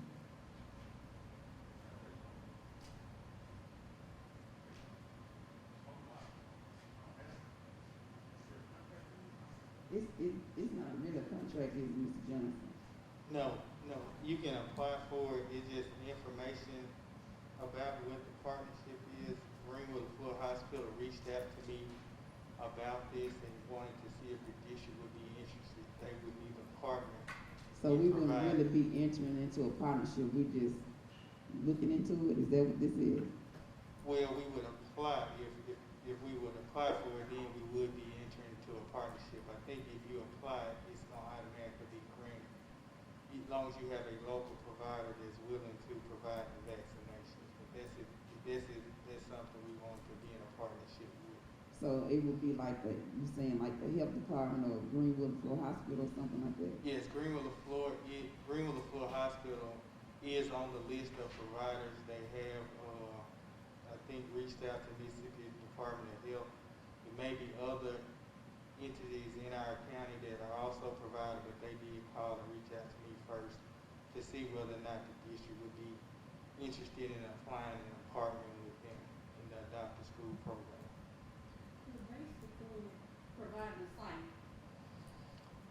It's not really a contract, is it, Mr. Johnson? No, you can apply for it, it's just information about what the partnership is. Greenwood Leflore Hospital reached out to me about this and wanted to see if the district would be interested. They would need a partner. So we wouldn't really be entering into a partnership, we're just looking into it, is that what this is? Well, we would apply, if we would apply for it, then we would be entering into a partnership. I think if you apply, it's gonna automatically be granted. As long as you have a local provider that's willing to provide the vaccinations. But that's something we want to be in a partnership with. So it would be like you saying like the health department or Greenwood Leflore Hospital or something like that? Yes, Greenwood Leflore Hospital is on the list of providers. They have, I think, reached out to Mississippi Department of Health. There may be other entities in our county that are also provided, but they did call and reach out to me first to see whether or not the district would be interested in applying and partnering with them in the adopt a school program. The basic school providing a site.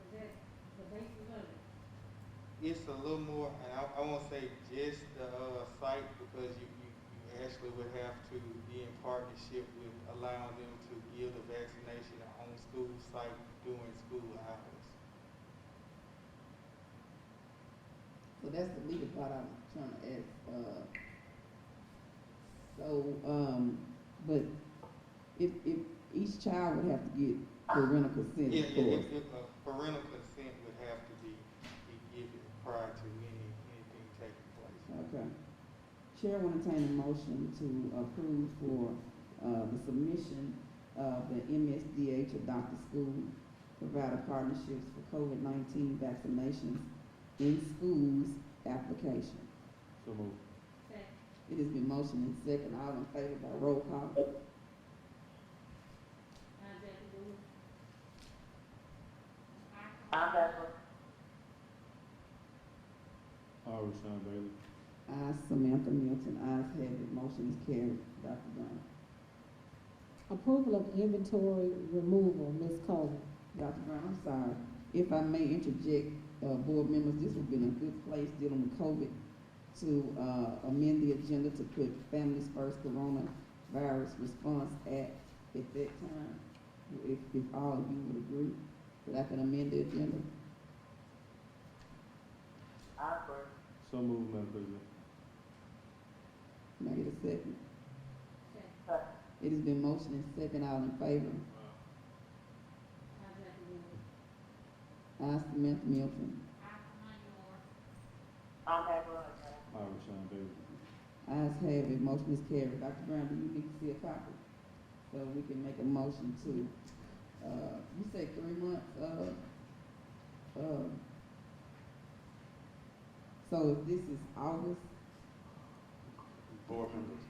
Is that the basis of it? It's a little more, and I won't say just the site, because you actually would have to be in partnership with allowing them to give the vaccination on school site during school hours. So that's the legal part I'm trying to ask. But if each child would have to get parental consent, Yeah, of course. if parental consent would have to be given prior to anything taking place. Okay. Chair will entertain a motion to approve for the submission of the MSDH adopted school provider partnerships for COVID-19 vaccinations in schools application. So moved. It has been motioned and second. All in favor by roll call. Rashawn Bailey. Ayes Samantha Milton, ayes have it, motion is carried. Dr. Brown. Approval of inventory removal, Ms. Cole. Dr. Brown, I'm sorry. If I may interject, board members, this would have been a good place dealing with COVID to amend the agenda to put Families First Coronavirus Response Act at that time, if all of you would agree, that I can amend the agenda. So moved, Madam President. Can I get a second? It has been motioned and second, all in favor? Ayes Samantha Milton. Rashawn Bailey. Ayes have it, motion is carried. Dr. Brown, do you need to see a copy? So we can make a motion to, you say 3 months, so if this is August, Board members,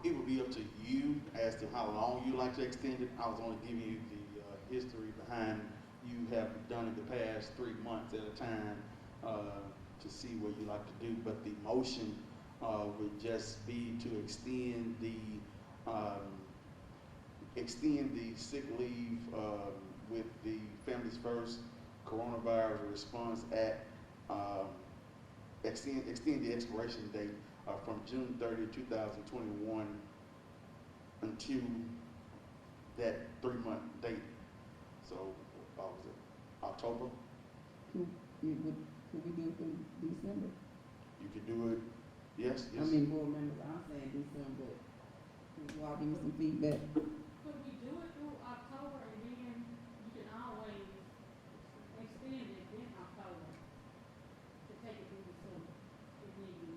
it will be up to you as to how long you like to extend it. I was only giving you the history behind you have done it the past 3 months at a time to see what you like to do. But the motion would just be to extend the sick leave with the Families First Coronavirus Response Act. Extend the expiration date from June 30, 2021 until that 3-month date. So, what was it, October? could we do it through December? You could do it, yes. I mean, board members, I'm saying December, can you all give me some feedback? Could we do it through October and then you can always extend it in October to take it through December if need be?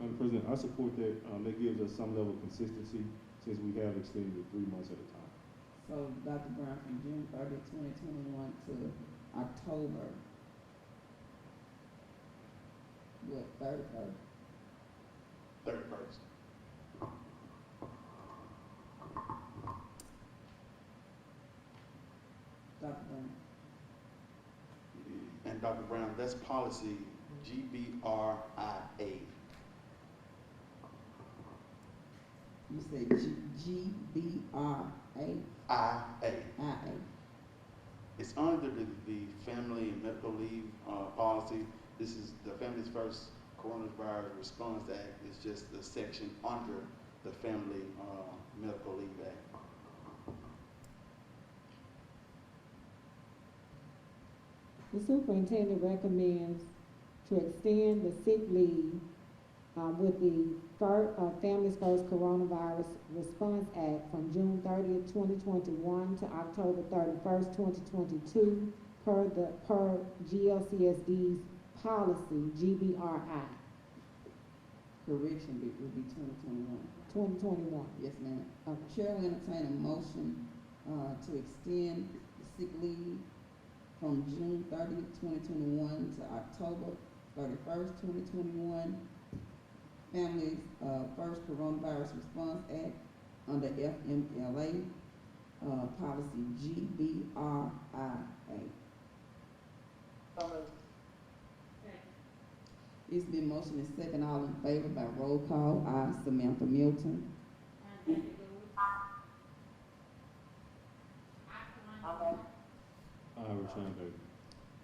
Madam President, I support that. That gives us some level of consistency since we have extended it 3 months at a time. So, Dr. Brown, from June 30th, 2021 to October, what, 31st? 31st. Dr. Brown. And Dr. Brown, that's policy GBRIA. You say GBRA? IA. IA. It's under the Family and Medical Leave policy. This is the Families First Coronavirus Response Act. It's just the section under the Family Medical Leave Act. The superintendent recommends to extend the sick leave with the Families First Coronavirus Response Act from June 30th, 2021 to October 31st, 2022 per GLCSD's policy GBRI. Correction, it would be 2021. 2021. Yes, ma'am. Okay. Chair will entertain a motion to extend the sick leave from June 30th, 2021 to October 31st, 2021. Families First Coronavirus Response Act under FMLA, policy GBRIA. It's been motioned and second, all in favor by roll call. Ayes Samantha Milton. Rashawn Bailey.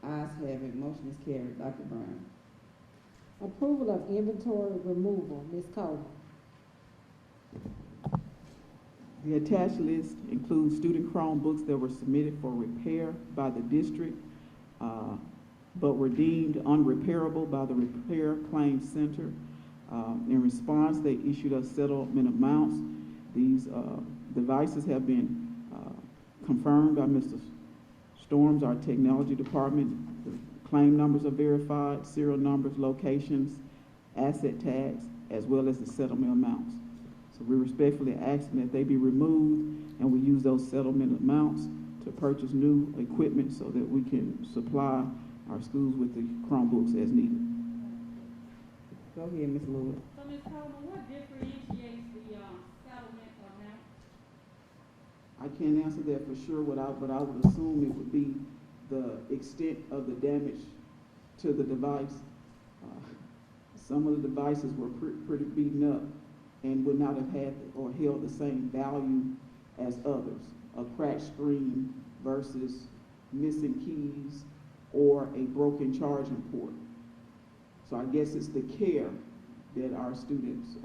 Ayes have it, motion is carried. Dr. Brown. Approval of inventory removal, Ms. Cole. The attached list includes student Chromebooks that were submitted for repair by the district, but were deemed unrepairable by the Repair Claims Center. In response, they issued us settlement amounts. These devices have been confirmed by Mr. Storms, our technology department. The claim numbers are verified, serial numbers, locations, asset tags, as well as the settlement amounts. So we're respectfully asking that they be removed and we use those settlement amounts to purchase new equipment so that we can supply our schools with the Chromebooks as needed. Go ahead, Ms. Lewis. So, Ms. Coleman, what differentiates the settlement amount? I can't answer that for sure, but I would assume it would be the extent of the damage to the device. Some of the devices were pretty beaten up and would not have had or held the same value as others. A cracked screen versus missing keys or a broken charging port. So I guess it's the care that our students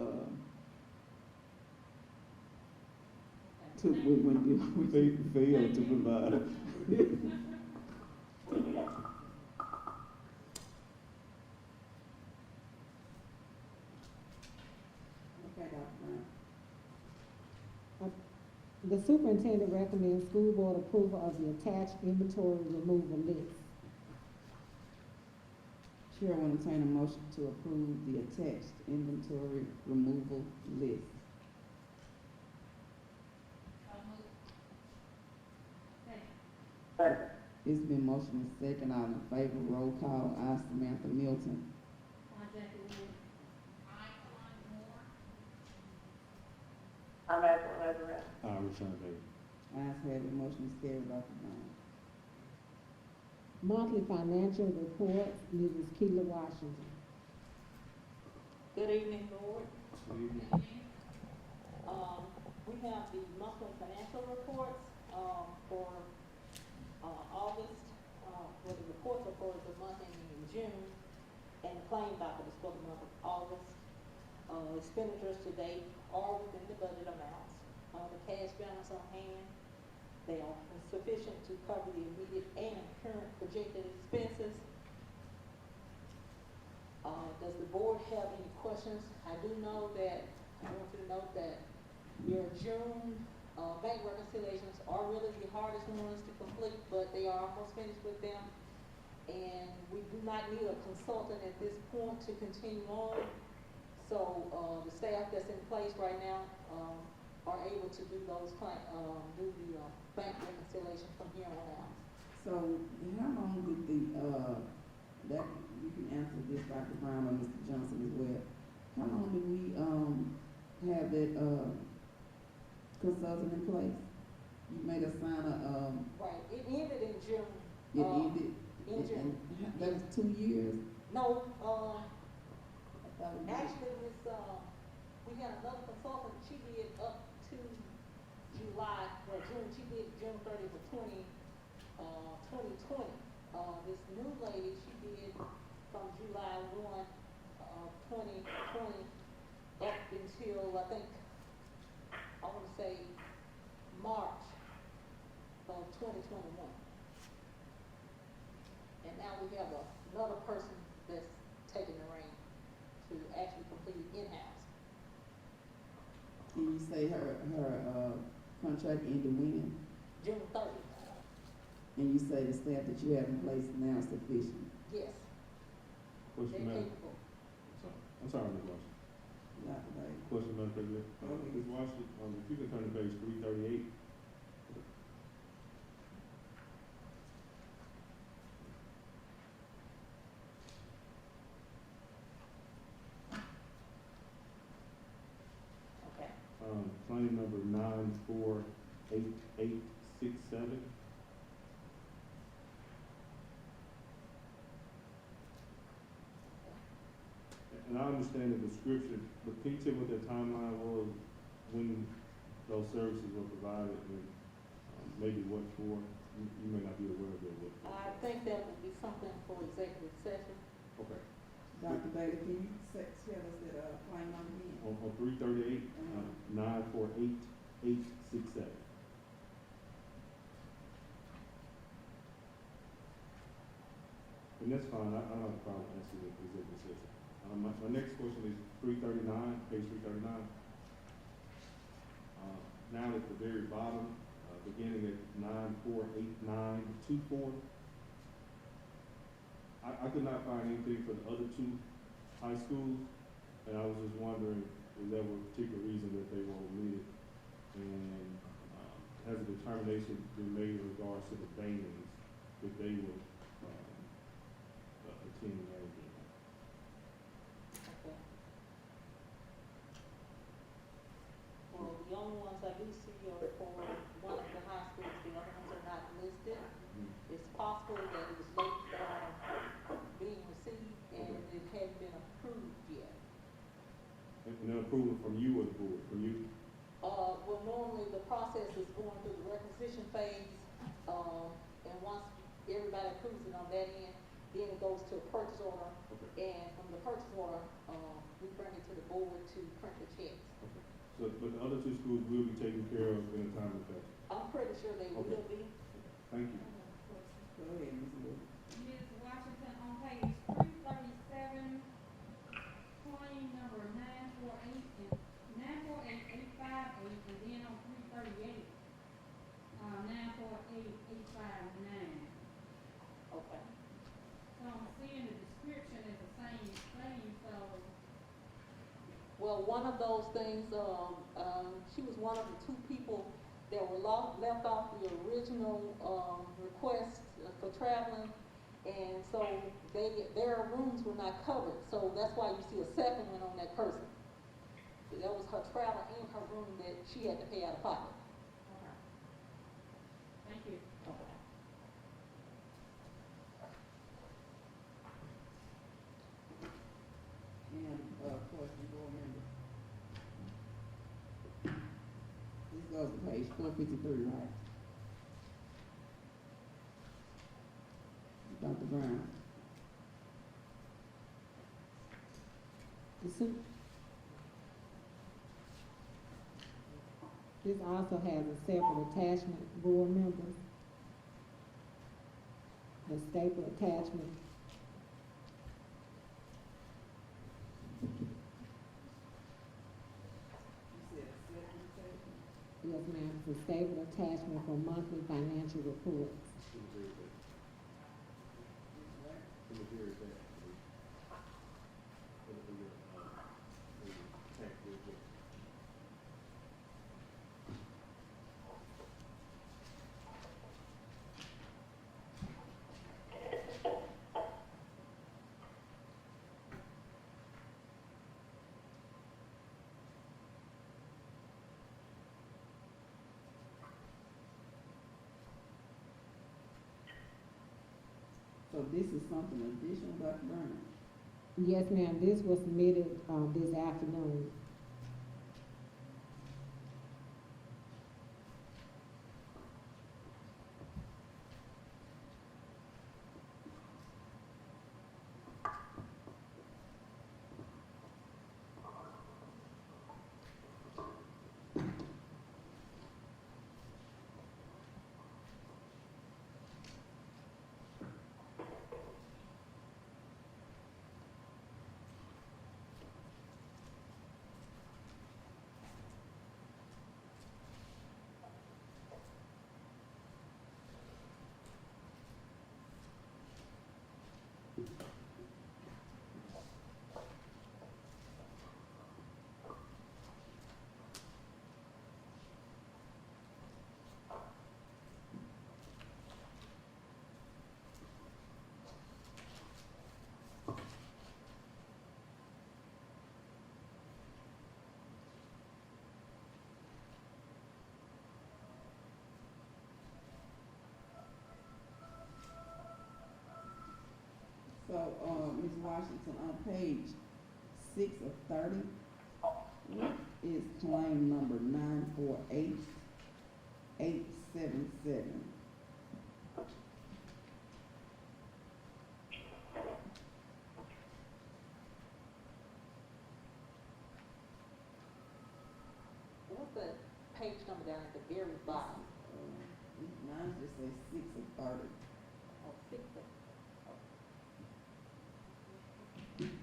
took when dealing with failed to provide. Okay, Dr. Brown. The superintendent recommends school board approval of the attached inventory removal list. Chair will entertain a motion to approve the attached inventory removal list. It's been motion and second, all in favor, roll call, I, Samantha Milton. I'm Angela Leverett. Return date. Ayes have it, motion is carried, Dr. Brown. Monthly financial reports, Mrs. Keela Washington. Good evening, Board. Good evening. We have the monthly financial reports, for, August, the reports are for the month ending in June, and the claim docket is for the month of August. Expenditures to date are within the budget amounts. The cash balance on hand, they are sufficient to cover the immediate and current projected expenses. Does the board have any questions? I do know that, I want you to note that your June, bank reconciliations are really the hardest ones to complete, but they are almost finished with them. And we do not need a consultant at this point to continue on. So, the staff that's in place right now, are able to do those do the bank reconciliation from here on out. So, how long did that, you can answer this, Dr. Brown or Mr. Johnson as well. How long did we, have that, consultant in place? You made us sign a, Right, it ended in June. it ended? In June. And that was 2 years? No, That was- actually, we had another consultant, she did up to July, or June, she did June 30th of 2020. This new lady, she did from July 1 of 2020 up until, I think, I want to say March of 2021. And now we have another person that's taking the reign to actually complete it in-house. Can you say her contract ended when? June 30th. And you say the staff that you have in place now is sufficient? Yes. Question, They're Madam. capable. I'm sorry, Ms. Washington. Not today. Question, Madam President. Ms. Washington, if you can turn to page 338. Okay. Claim number 948867. And I understand the description, but can you tell me what that timeline was when those services were provided and maybe what for? You may not be aware of that. What for. I think that would be something for executive session. Okay. Dr. Bailey, can you tell us that, claim number again? On 338, 948867. And that's fine, I don't have a problem answering the executive session. My next question is 339, page 339. Now at the very bottom, beginning at 948924. I could not find anything for the other two high schools, and I was just wondering if there were a particular reason that they were omitted, and has a determination been made in regards to the Banings that they were attending that event? Okay. Well, the only ones I do see are for one of the high schools, the other ones are not listed. It's possible possible that it was late, being received, and it hadn't been approved yet. And an approval from you or the board, from you? Well, normally the process is going through the requisition phase, and once everybody approves it on that end, then it goes to a purchase order, and from the purchase order, we bring it to the board to print the checks. Okay. So, but the other two schools will be taken care of in a timely fashion? I'm pretty sure they will be. Thank you. Go ahead, Ms. Wood. Ms. Washington, on page 337, claim number 948 and 948858, and then on 338, 948859. Okay. So I'm seeing the description is the same thing, so. Well, one of those things, she was one of the two people that were left off the original, request for traveling. And so their rooms were not covered, so that's why you see a second one on that person. That was her travel and her room that she had to pay out of pocket. Okay. Thank you. Okay. And, question, board member. This goes to page 453, right? Dr. Brown. This also has a separate attachment, board members. The staple attachment. Yes, ma'am, it's a stable attachment for monthly financial reports. So this is something additional, Dr. Brown? Yes, ma'am, this was submitted, this afternoon. So, Ms. Washington, on page 6 of 30, what is claim number 948877? What's the page number down at the very bottom? Mine just says 6 of 30. Oh, 6 of. Just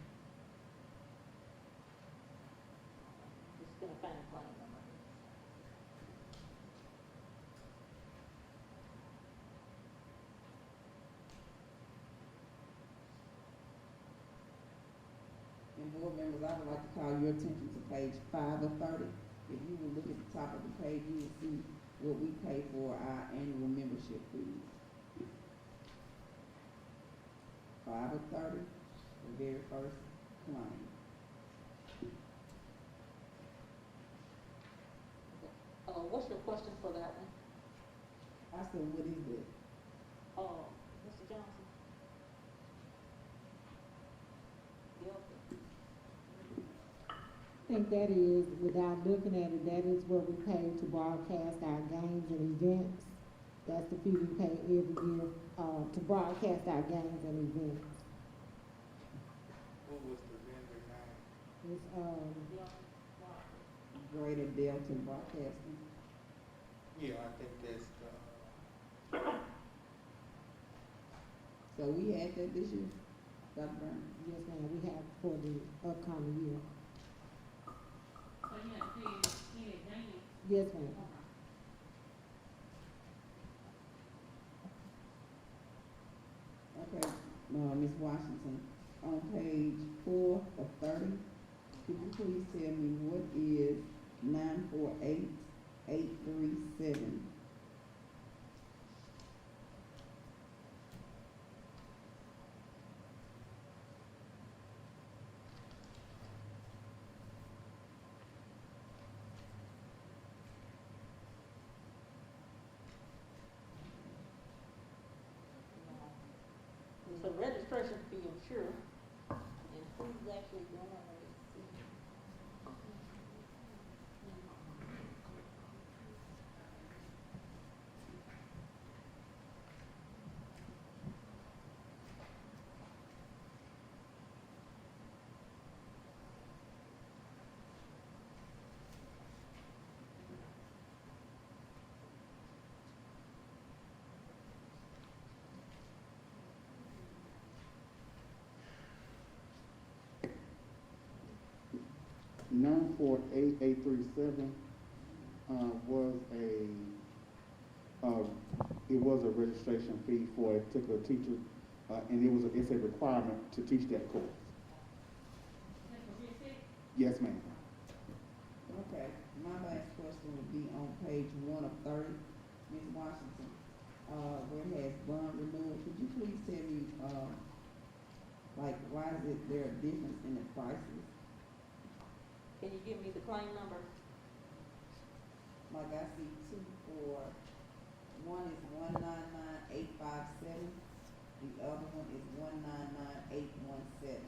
gonna find a claim number. And board members, I would like to call your attention to page 5 of 30. If you will look at the top of the page, you will see what we pay for our annual membership fees. 5 of 30, the very first claim. What's your question for that one? I said, what is it? think that is, without looking at it, that is what we pay to broadcast our games and events. That's the fee we pay every year, to broadcast our games and events. What was the vendor name? It's, Greater Delta Broadcasting. Yeah, I think that's the, So we had that this year, Dr. Brown? yes, ma'am, we have for the upcoming year. So you have to pay in advance. Yes, ma'am. Okay, Ms. Washington, on page 4 of 30, could you please tell me what is 948837? It's a registration fee, I'm sure, and who's actually doing it. $948,837 was a registration fee for a particular teacher, and it's a requirement to teach that course. Yes, ma'am. Okay, my last question would be on page 1 of 30, Ms. Washington, where it has bond renewal. Could you please tell me, why is there a difference in the prices? Can you give me the claim number? Like I see two for, one is 199,857, the other one is 199,817.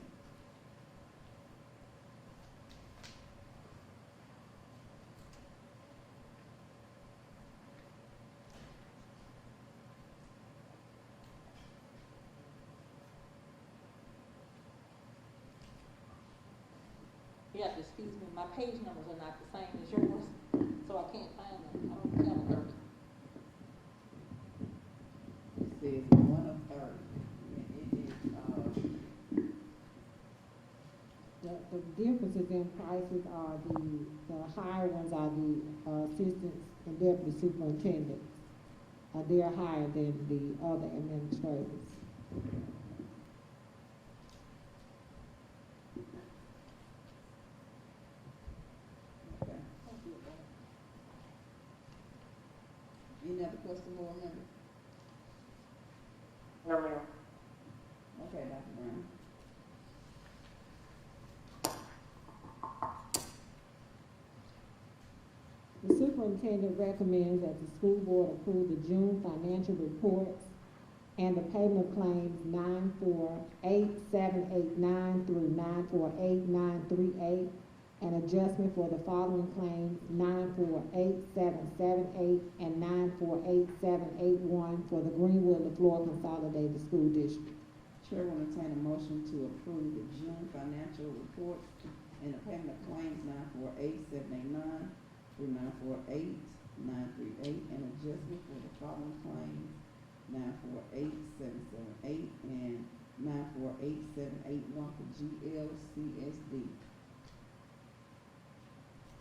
You have to excuse me, my page numbers are not the same as yours, so I can't find them. I don't have a 30. It says 1 of 30, and it is, The differences in prices are the higher ones are the assistants and deputy superintendents. They're higher than the other administrators. okay. Any other question, board member? No, ma'am. Okay, Dr. Brown. The superintendent recommends that the school board approve the June financial reports and the payment of claims 948789 through 948938, an adjustment for the following claims 948778 and 948781 for the Greenwood Leflore Consolidated School District. Chair will entertain a motion to approve the June financial reports and the payment of claims 948789 through 948938, and adjustment for the following claims 948778 and 948781 for GLCSD.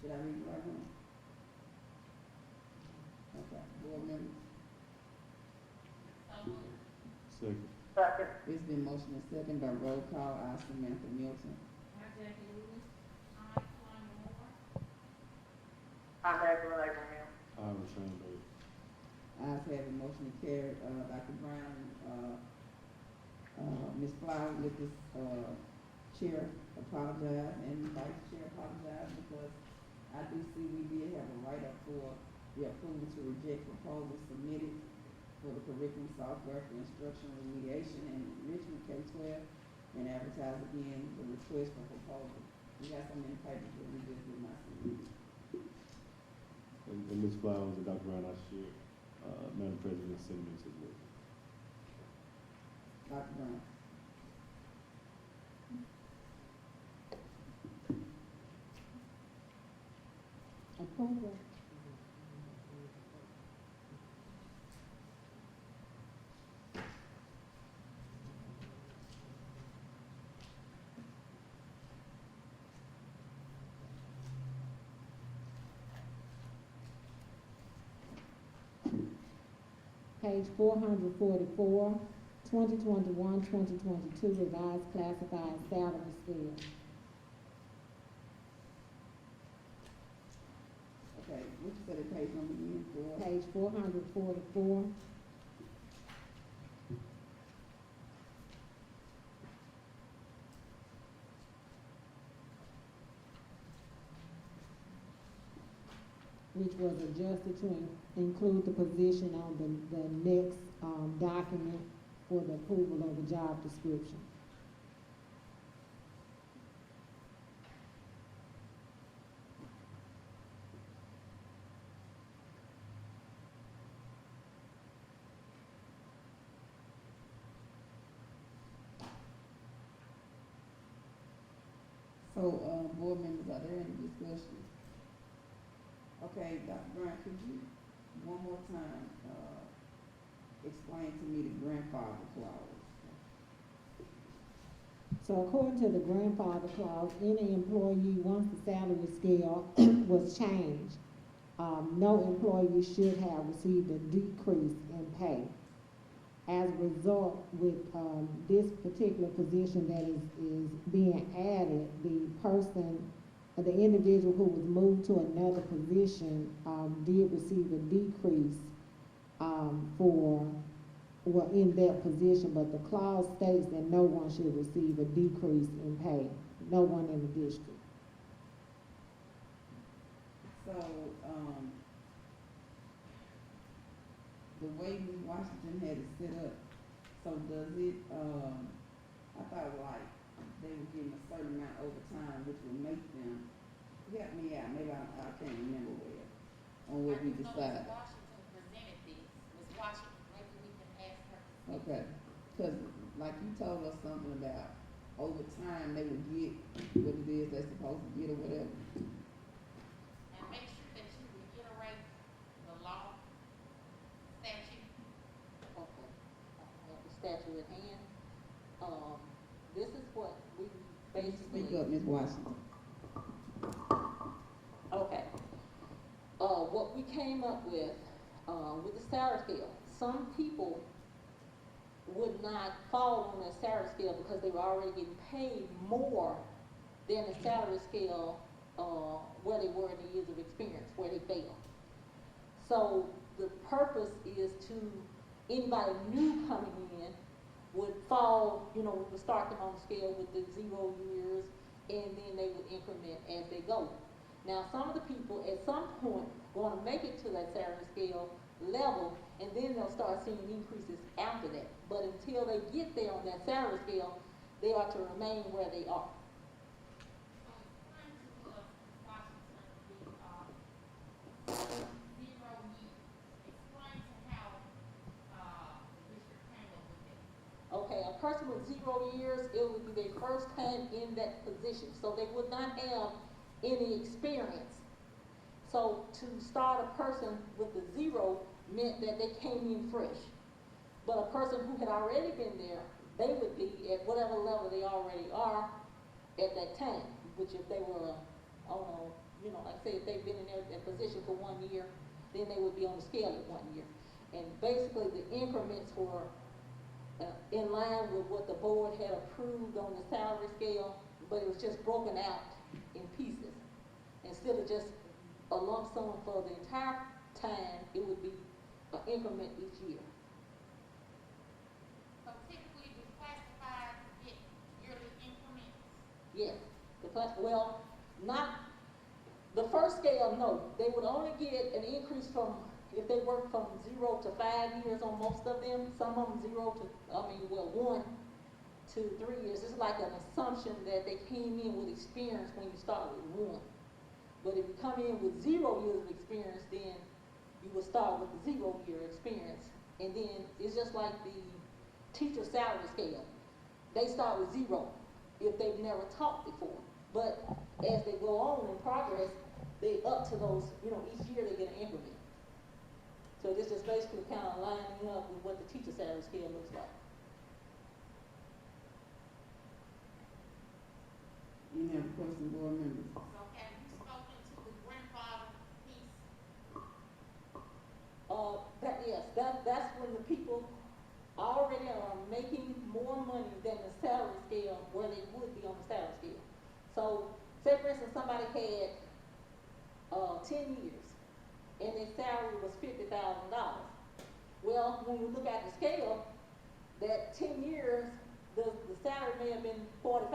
Did I read the right one? Okay, board members? Second. Second. It's been motion and second by roll call, I, Samantha Milton. I'm Angela Abraham. Shane Bailey. Ayes have it, motion carried. Dr. Brown, Ms. Floyd with this, chair apologize and vice chair apologize because I do see we did have a write-up for the approval to reject proposals submitted for the curriculum software for instructional remediation and enrichment K-12 and advertise again the request for proposal. We got so many papers that we just did not see. And Ms. Flowers and Dr. Brown, I share, Madam President's sentiments as well. Dr. Brown. Approval. Page 444, 2021-2022 revised classified salary scale. Okay, what you said the page number again for? Page 444. Which was adjusted to include the position on the next document for the approval of the job description. So, board members, are there any discussions? Okay, Dr. Brown, could you, one more time, explain to me the grandfather clause? So according to the grandfather clause, any employee, once the salary scale was changed, no employee should have received a decrease in pay. As a result, with this particular position that is being added, the individual who was moved to another position did receive a decrease in that position, but the clause states that no one should receive a decrease in pay, no one in the district. So, the way Ms. Washington had it set up, so does it, I thought like they were getting a certain amount over time, which would make them, help me out, maybe I can't remember well, on what we decided. Ms. Washington presented this. Ms. Washington, maybe we can ask her. Okay, cause like you told us something about over time they would get what it is they're supposed to get or whatever. And make sure that you reiterate the law statute. Okay, I have the statute at hand. This is what we basically. Speak up, Ms. Washington. Okay. What we came up with the salary scale, some people would not fall on the salary scale because they were already getting paid more than the salary scale where they were in the years of experience, where they failed. So the purpose is to, anybody new coming in would fall, we would start them on the scale with the 0 years, and then they would increment as they go. Now, some of the people at some point going to make it to that salary scale level, and then they'll start seeing increases after that. But until they get there on that salary scale, they are to remain where they are. Okay, a person with 0 years, it would be their first time in that position, so they would not have any experience. So to start a person with a 0 meant that they came in fresh. But a person who had already been there, they would be at whatever level they already are at that time, which if they were, like say if they've been in that position for 1 year, then they would be on the scale at 1 year. And basically the increments were in line with what the board had approved on the salary scale, but it was just broken out in pieces. Instead of just a lump sum for the entire time, it would be an increment each year. So typically the classified get yearly increments? Yes, not the first scale, no. They would only get an increase from, if they work from 0 to 5 years on most of them, some of them 1 to to 3 years, it's like an assumption that they came in with experience when you start with 1. But if you come in with 0 years of experience, then you will start with the 0-year experience. And then it's just like the teacher salary scale. They start with 0 if they've never taught before. But as they go on in progress, they up to those, each year they get an increment. So this is basically kind of lining up with what the teacher salary scale looks like. Any other questions, board members? So have you spoken to the grandfather piece? That's when the people already are making more money than the salary scale where they would be on the salary scale. So, say for instance, somebody had 10 years and their salary was $50,000. Well, when we look at the scale, that 10 years, the salary may have been $45,000.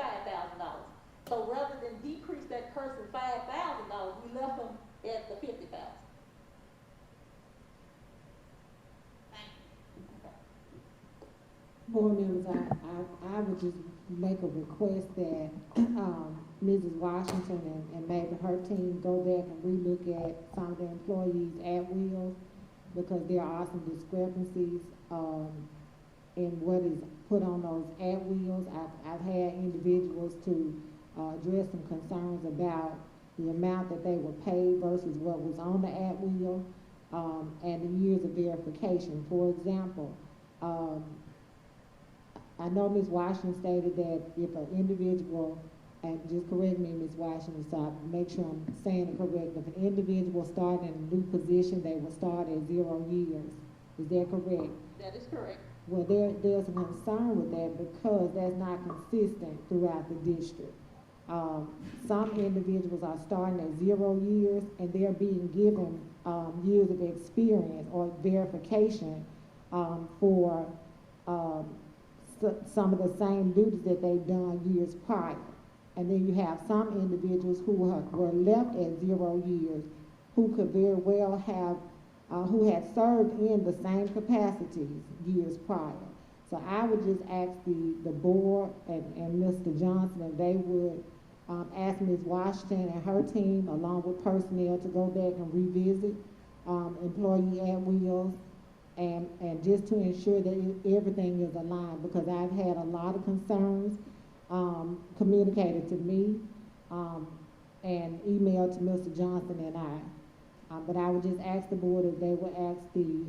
So rather than decrease that person $5,000, we left them at the $50,000. Board members, I would just make a request that Mrs. Washington and maybe her team go back and relook at some of the employees at will, because there are some discrepancies in what is put on those at wills. I've had individuals to address some concerns about the amount that they were paid versus what was on the at will, and the years of verification. For example, I know Ms. Washington stated that if an individual, and just correct me, Ms. Washington, so I make sure I'm saying it correct, if an individual started in a new position, they will start at 0 years. Is that correct? That is correct. Well, there's a concern with that because that's not consistent throughout the district. Some individuals are starting at 0 years and they're being given years of experience or verification for some of the same duties that they've done years prior. And then you have some individuals who were left at 0 years who could very well have, who had served in the same capacities years prior. So I would just ask the board and Mr. Johnson if they would ask Ms. Washington and her team along with personnel to go back and revisit employee at wills and just to ensure that everything is aligned, because I've had a lot of concerns communicated to me and emailed to Mr. Johnson and I. But I would just ask the board if they would ask the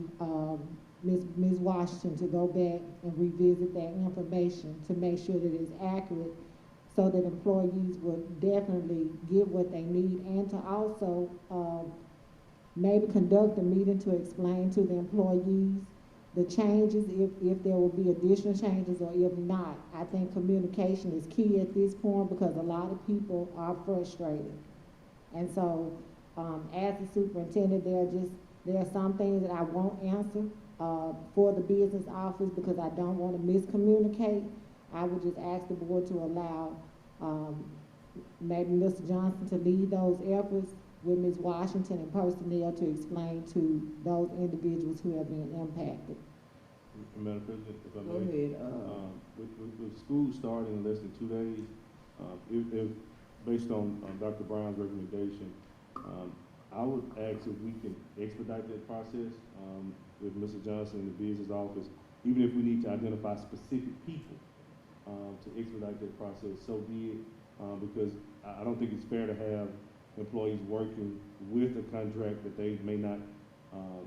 Ms. Washington to go back and revisit that information to make sure that it's accurate, so that employees will definitely get what they need, and to also maybe conduct a meeting to explain to the employees the changes, if there will be additional changes, or if not. I think communication is key at this point because a lot of people are frustrated. And so as the superintendent, there are some things that I won't answer for the business office because I don't want to miscommunicate. I would just ask the board to allow maybe Mr. Johnson to lead those efforts with Ms. Washington and personnel to explain to those individuals who have been impacted. Madam President, if I Go may. ahead. With school starting in less than 2 days, if based on Dr. Brown's recommendation, I would ask if we can expedite that process with Mr. Johnson in the business office, even if we need to identify specific people to expedite that process, so be it, because I don't think it's fair to have employees working with a contract that they may not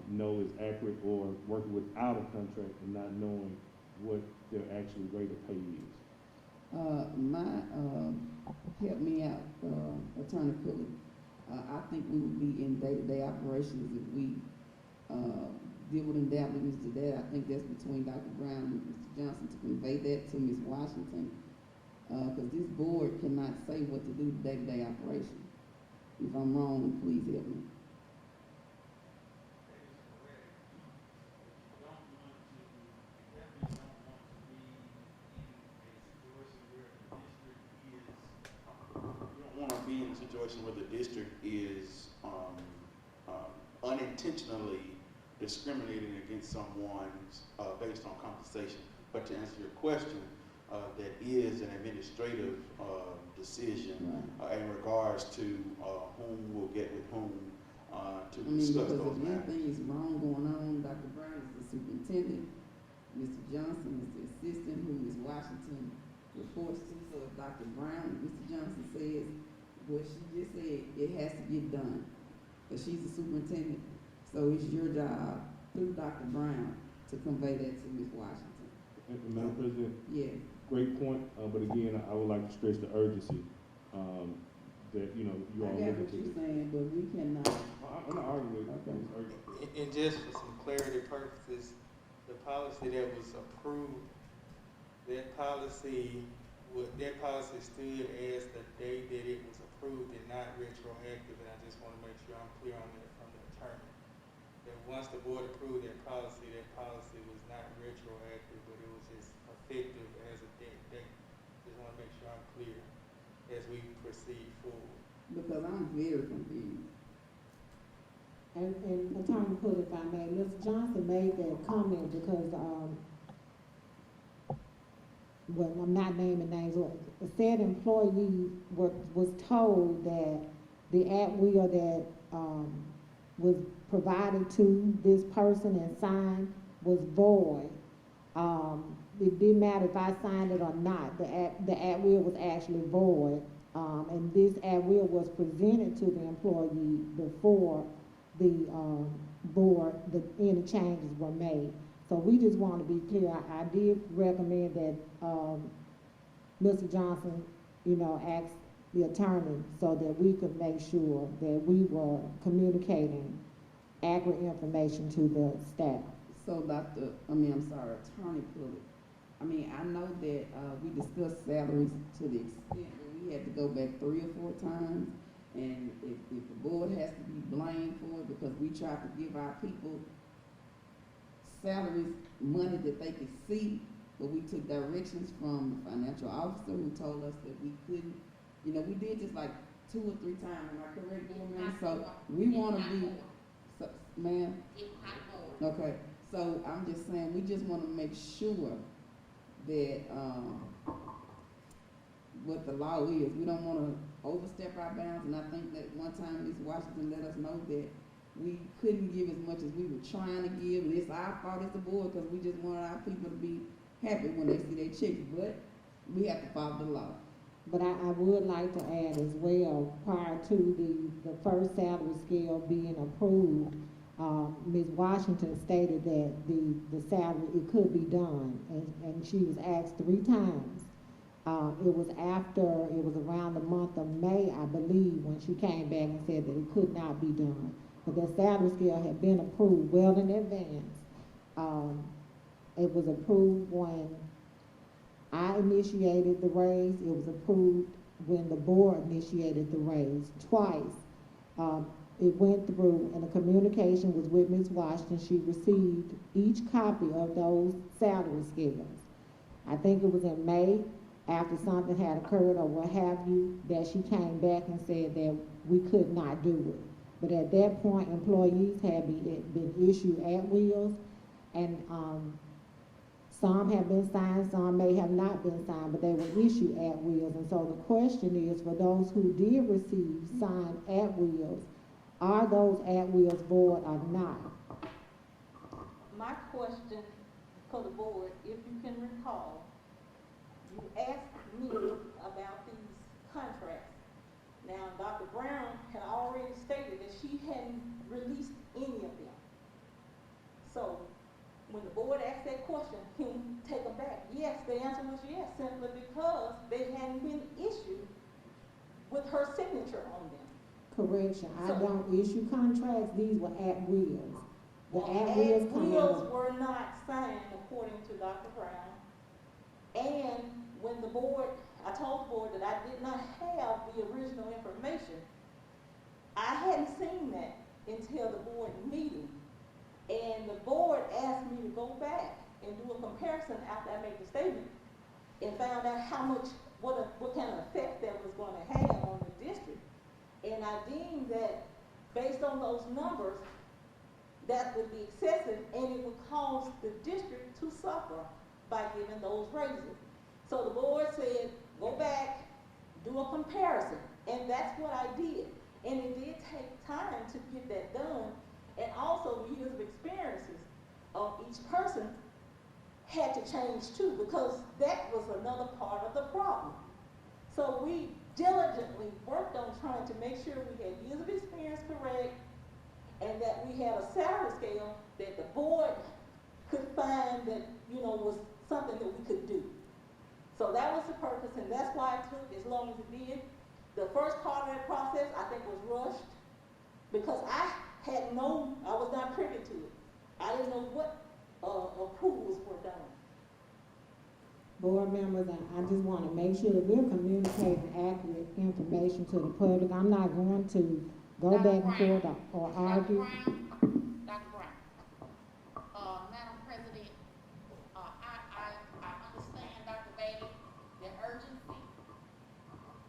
know is accurate, or working without a contract and not knowing what their actual rate of pay is. Help me out, Attorney Cooley. I think we would be in day-to-day operations if we dibble and dabble into that. I think that's between Dr. Brown and Mr. Johnson to convey that to Ms. Washington, because this board cannot say what to do day-to-day operation. If I'm wrong, please help me. Be in a situation where the district is unintentionally discriminating against someone based on compensation. But to answer your question, that is an administrative decision in regards to whom will get with whom to discuss because those if matters. anything is wrong going on, Dr. Brown is the superintendent, Mr. Johnson is the assistant, who Ms. Washington reports to. So if Dr. Brown, Mr. Johnson says what she just said, it has to get done. But she's the superintendent, so it's your job through Dr. Brown to convey that to Ms. Washington. And Madam President, Yeah. great point, but again, I would like to stress the urgency, that, you all I look get at what you're this. saying, but we cannot. I'm not arguing with you. Okay. It's urgent. And just for some clarity purposes, the policy that was approved, that policy stood as the day that it was approved and not retroactive, and I just want to make sure I'm clear on that from the attorney. That once the board approved that policy was not retroactive, but it was just effective as of that date. Just want to make sure I'm clear as we proceed forward. Because I'm very confused. And Attorney Pruitt, if I may, Mr. Johnson made that comment because, well, I'm not naming names, a said employee was told that the at-will that, was provided to this person and signed was void. It didn't matter if I signed it or not, the at-will was actually void. And this at-will was presented to the employee before the board, any changes were made. So we just want to be clear. I did recommend that Mr. Johnson, ask the attorney so that we could make sure that we were communicating accurate information to the staff. So Attorney Pruitt, I know that we discussed salaries to the extent that we had to go back 3 or 4 times. And if the board has to be blamed for it because we tried to give our people salaries, money that they could see, but we took directions from the financial officer who told us that we couldn't, we did this like 2 or 3 times, am I correct, ma'am? So we want to be, ma'am? Okay, so I'm just saying, we just want to make sure that, what the law is. We don't want to overstep our bounds, and I think that one time Ms. Washington let us know that we couldn't give as much as we were trying to give, and it's our fault as the board, because we just wanted our people to be happy when they see their checks, but we have to follow the law. But I would like to add as well, prior to the first salary scale being approved, Ms. Washington stated that the salary, it could be done, and she was asked 3 times. It was around the month of May, I believe, when she came back and said that it could not be done. But the salary scale had been approved well in advance. It was approved when I initiated the raise. It was approved when the board initiated the raise twice. It went through, and the communication was with Ms. Washington. She received each copy of those salary scales. I think it was in May, after something had occurred or what have you, that she came back and said that we could not do it. But at that point, employees had been issued at-wills, and some have been signed, some may have not been signed, but they were issued at-wills. And so the question is, for those who did receive signed at-wills, are those at-wills void or not? My question for the board, if you can recall, you asked me about these contracts. Now, Dr. Brown had already stated that she hadn't released any of them. So, when the board asked that question, can we take them back? Yes, the answer was yes, simply because they hadn't been issued with her signature on them. Correction, I don't issue contracts, these were at-wills. The Well, at-wills come at-wills out. were not signed according to Dr. Brown. And when the board, I told the board that I did not have the original information. I hadn't seen that until the board meeting. And the board asked me to go back and do a comparison after I made the statement and found out how much, what kind of effect that was going to have on the district. And I deemed that based on those numbers, that would be excessive and it would cause the district to suffer by giving those raises. So the board said, go back, do a comparison, and that's what I did. And it did take time to get that done, and also the years of experiences of each person had to change too, because that was another part of the problem. So we diligently worked on trying to make sure we had years of experience correct, and that we had a salary scale that the board could find that, you know, was something that we could do. So that was the purpose, and that's why it took as long as it did. The first part of that process, I think, was rushed, because I was not privy to it. I didn't know what approvals were done. Board members, I just want to make sure that we're communicating accurate information to the public. I'm not going to go back and forth or argue. Dr. Brown, Madam President, I understand, Dr. Bailey, the urgency,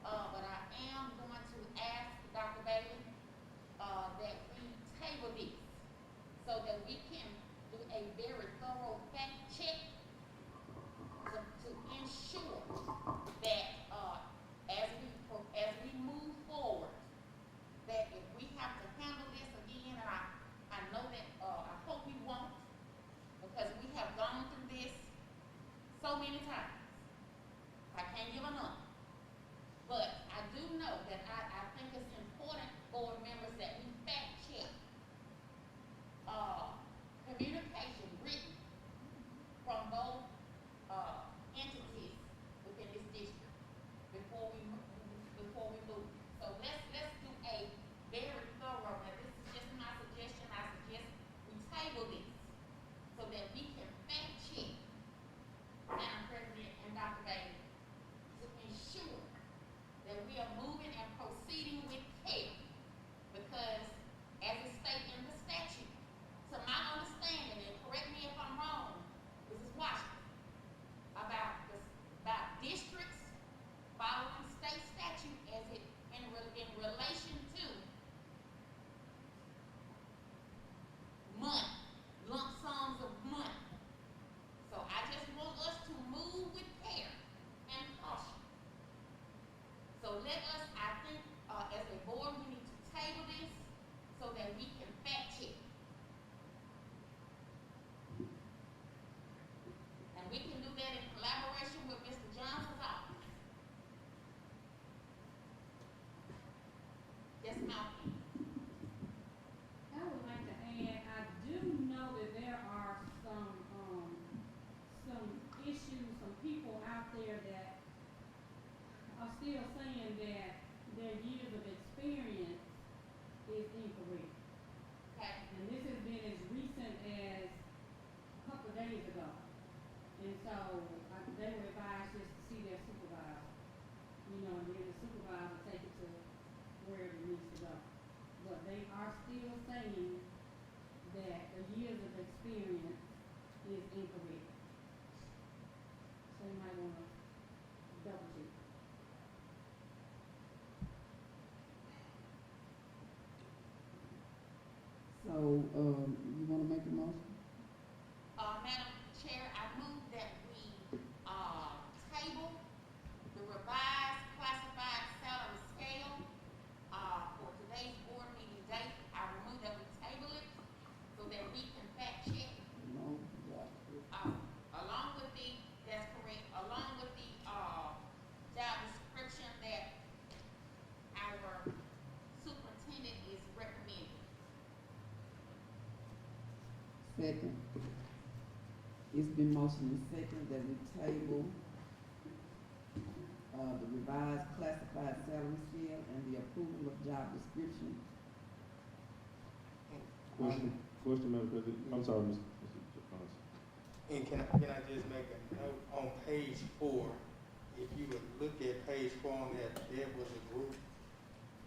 but I am going to ask Dr. Bailey, that we table this so that we can do a very thorough fact check to ensure that, as we move forward, that if we have to handle this again, and I know that, I hope we won't, because we have gone through this so many times. I can't give a number. But I do know that I think it's important, board members, that we fact check, communication written from both, entities within this district before we move. So let's do a very thorough, and this is just my suggestion, I suggest we table this so that we can fact check, Madam President and Dr. Bailey, to ensure that we are moving and proceeding with care. Because as it states in the statute, to my understanding, and correct me if I'm wrong, Mrs. Washington, about districts following state statute as it in relation to money, lump sums of money. So I just want us to move with care and caution. So let us, I think, as a board, we need to table this so that we can fact check. And we can do that in collaboration with Mr. Johnson's office. Yes, ma'am. I would like to add, I do know that there are some issues, some people out there that are still saying that their years of experience is incorrect. Okay. And this has been as recent as a couple of days ago. And so, they were advised just to see their supervisor, you know, and then the supervisor take it to wherever it needs to go. But they are still saying that the years of experience is incorrect. So you might wanna double check. So, you wanna make a motion? Madam Chair, I move that we, table the revised classified salary scale, for today's board meeting date. I move that we table it so that we can fact check, No, along with the, that's correct, along with the, job description that our superintendent is recommending. Second. It's been motioned and second that we table, the revised classified salary scale and the approval of job description. Question, Madam President. I'm sorry, Mr. Johnson. And can I just make a note on page 4? If you would look at page 4 on that, there was a group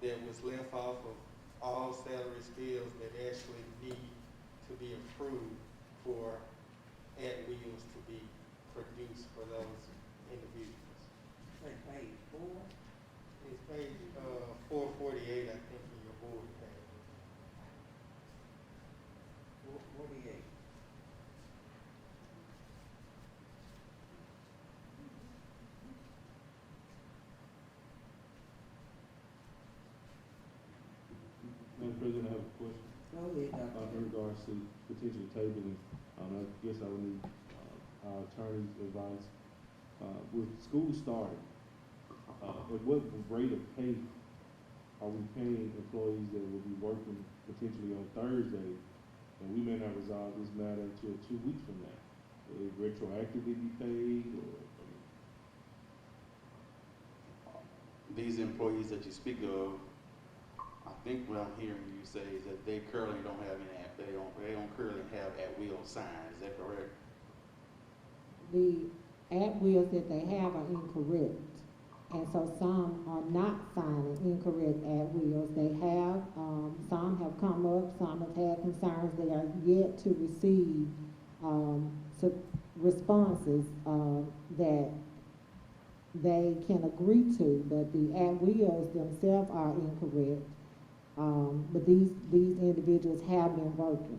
that was left off of all salary scales that actually need to be approved for at wheels to be produced for those individuals. Say page 4. It's page 448, I think, in your board packet. 48. question. Go ahead, Dr. In regards to potential tabling, I guess I would need, our attorney's advice. With school starting, at what rate of pay are we paying employees that will be working potentially on Thursday, and we may not resolve this matter until 2 weeks from now? Will it retroactively be paid, or? These employees that you speak of, I think what I'm hearing you say is that they currently don't have any, they don't currently have at-will signs, is that correct? The at-wills that they have are incorrect. And so some are not signing incorrect at-wills. They have, some have come up, some have had concerns. They are yet to receive responses that they can agree to, but the at-wills themselves are incorrect. But these individuals have been working.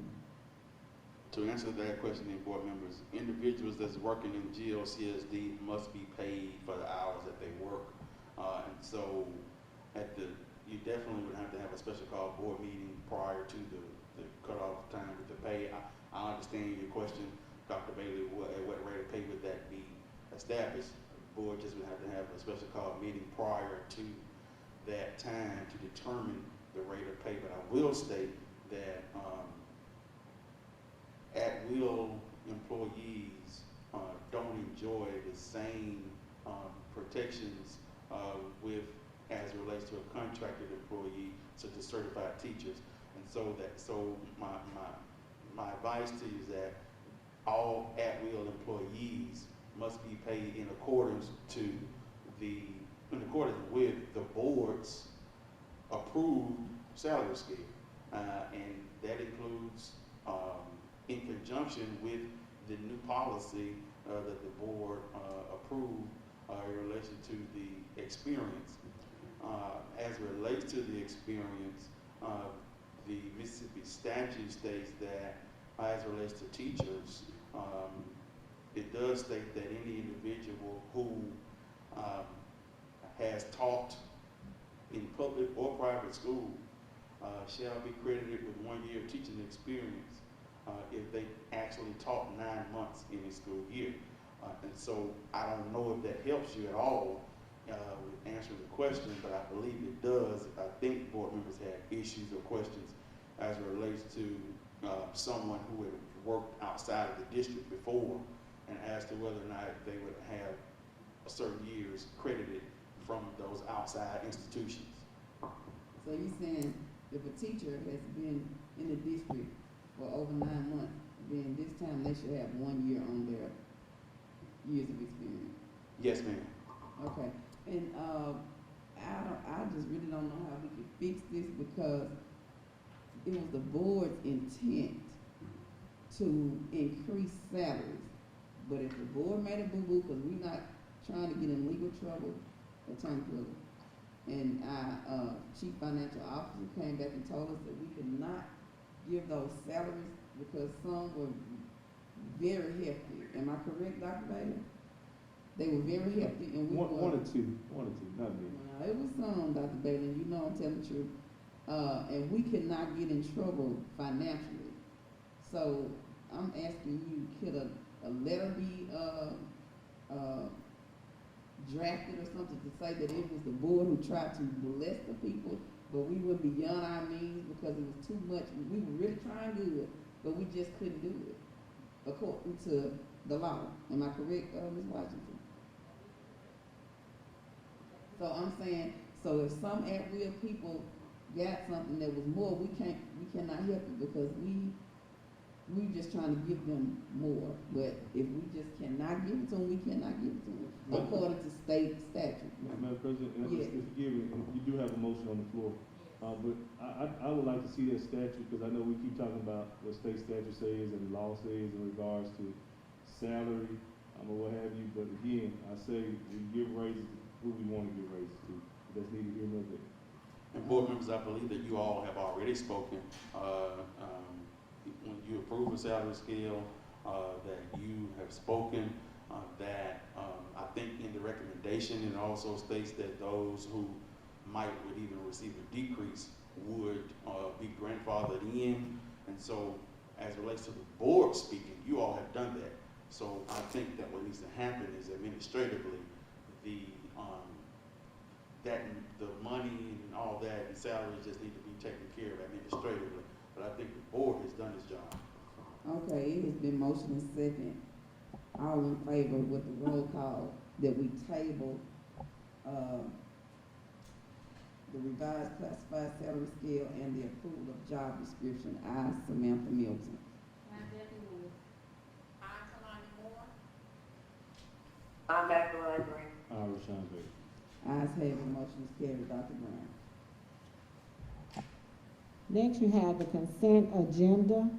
To answer that question, then, board members, individuals that's working in GLCSD must be paid for the hours that they work. And so you definitely would have to have a special call board meeting prior to the cutoff time with the pay. I understand your question, Dr. Bailey, at what rate of pay would that be established? The board just would have to have a special call meeting prior to that time to determine the rate of pay. But I will state that at-will employees don't enjoy the same protections as it relates to a contracted employee, such as certified teachers. And so my advice to you is that all at-will employees must be paid in accordance with the board's approved salary scale, and that includes in conjunction with the new policy that the board approved in relation to the experience. As it relates to the experience, the Mississippi statute states that as it relates to teachers, it does state that any individual who has taught in public or private school shall be credited with 1 year teaching experience if they actually taught 9 months in a school year. And so I don't know if that helps you at all with answering the question, but I believe it does. I think board members had issues or questions as it relates to someone who had worked outside of the district before, and as to whether or not they would have certain years credited from those outside institutions. So you're saying if a teacher has been in the district for over 9 months, then this time they should have 1 year on their years of experience? Yes, ma'am. Okay, and I just really don't know how we can fix this, because it was the board's intent to increase salaries. But if the board made a boo-boo, because we're not trying to get in legal trouble, Attorney Floyd, and our chief financial officer came back and told us that we could not give those salaries because some were very hefty. Am I correct, Dr. Bailey? They were very hefty, and we one or two, not me. It was some, Dr. Bailey, and you know I'm telling the truth. And we could not get in trouble financially. So I'm asking you, could a letter be drafted or something to say that it was the board who tried to bless the people, but we were beyond our means because it was too much. We were really trying good, but we just couldn't do it according to the law. Am I correct, Ms. Washington? So I'm saying, so if some at-will people got something that was more, we cannot help it because we just trying to give them more. But if we just cannot give it to them, we cannot give it to them according to state statute. Madam President, Yes. if you give me, you do have a motion on the floor. But I would like to see that statute, because I know we keep talking about what state statute says and the law says in regards to salary, or what have you. But again, I say we give raises to who we want to give raises to. That's neither here nor there. And board members, I believe that you all have already spoken. When you approve a salary scale, that you have spoken, that I think in the recommendation it also states that those who would even receive a decrease would be grandfathered in. And so, as it relates to the board speaking, you all have done that. So I think that what needs to happen is administratively, the money and all that and salaries just need to be taken care of administratively. But I think the board has done its job. Okay, it has been motion and second. All in favor with the roll call that we table, the revised classified salary scale and the approval of job description. I, Samantha Milton. I definitely will. I, Kalani Moore. I'm back to Green. Rashawn Bailey. Ayes have it, motion is carried. Dr. Brown. Next, you have the consent agenda,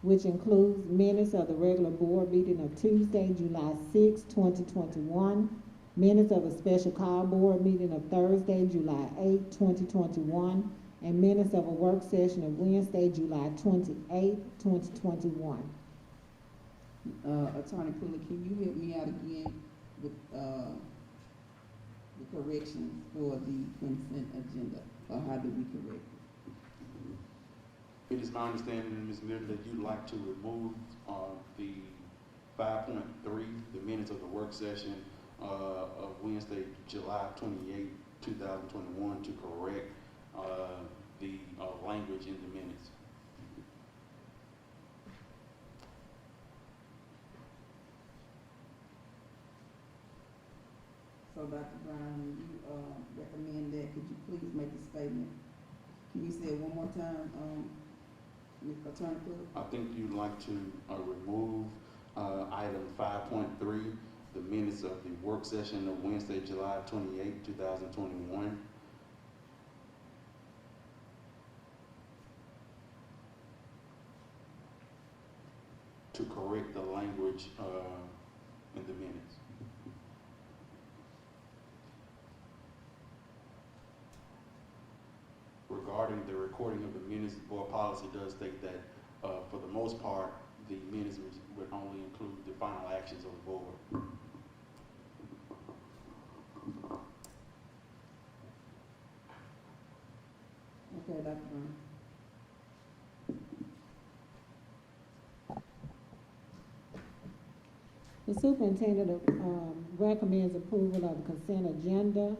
which includes minutes of the regular board meeting of Tuesday, July 6, 2021, minutes of a special call board meeting of Thursday, July 8, 2021, and minutes of a work session of Wednesday, July 28, 2021. Attorney Pulley, can you help me out again with, the corrections for the consent agenda, or how do we correct it? It is my understanding, Ms. Miller, that you'd like to remove the 5.3, the minutes of the work session of Wednesday, July 28, 2021, to correct the language in the minutes. So, Dr. Brown, when you recommend that, could you please make a statement? Can you say it one more time, Ms. Attorney Pulley? I think you'd like to remove item 5.3, the minutes of the work session of Wednesday, July 28, 2021. To correct the language in the minutes. Regarding the recording of the minutes, the board policy does state that for the most part, the minutes would only include the final actions of the board. Okay, Dr. Brown. The superintendent recommends approval of the consent agenda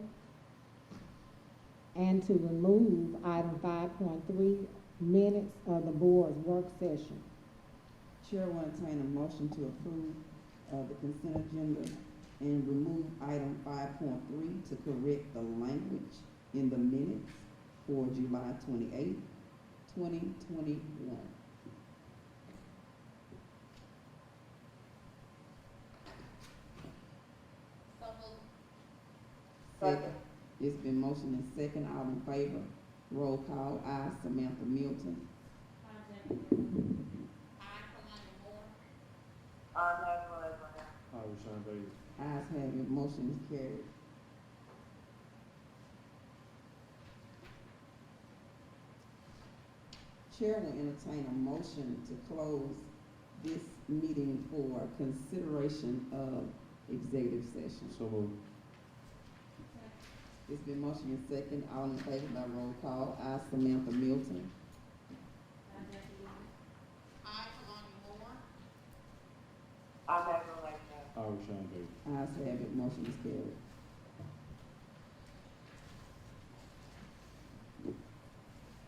and to remove item 5.3, minutes of the board's work session. Chair will entertain a motion to approve the consent agenda and remove item 5.3 to correct the language in the minutes for July 28, 2021. So moved. Second. It's been motioned and second. All in favor? Roll call. I, Samantha Milton. I definitely will. I, Kalani Moore. Rashawn Bailey. Ayes have it. Motion is carried. Chair will entertain a motion to close this meeting for consideration of executive session. So moved. It's been motioned and second. All in favor by roll call. I, Samantha Milton. I definitely will. I, Kalani Moore. Rashawn Bailey. Ayes have it. Motion is carried.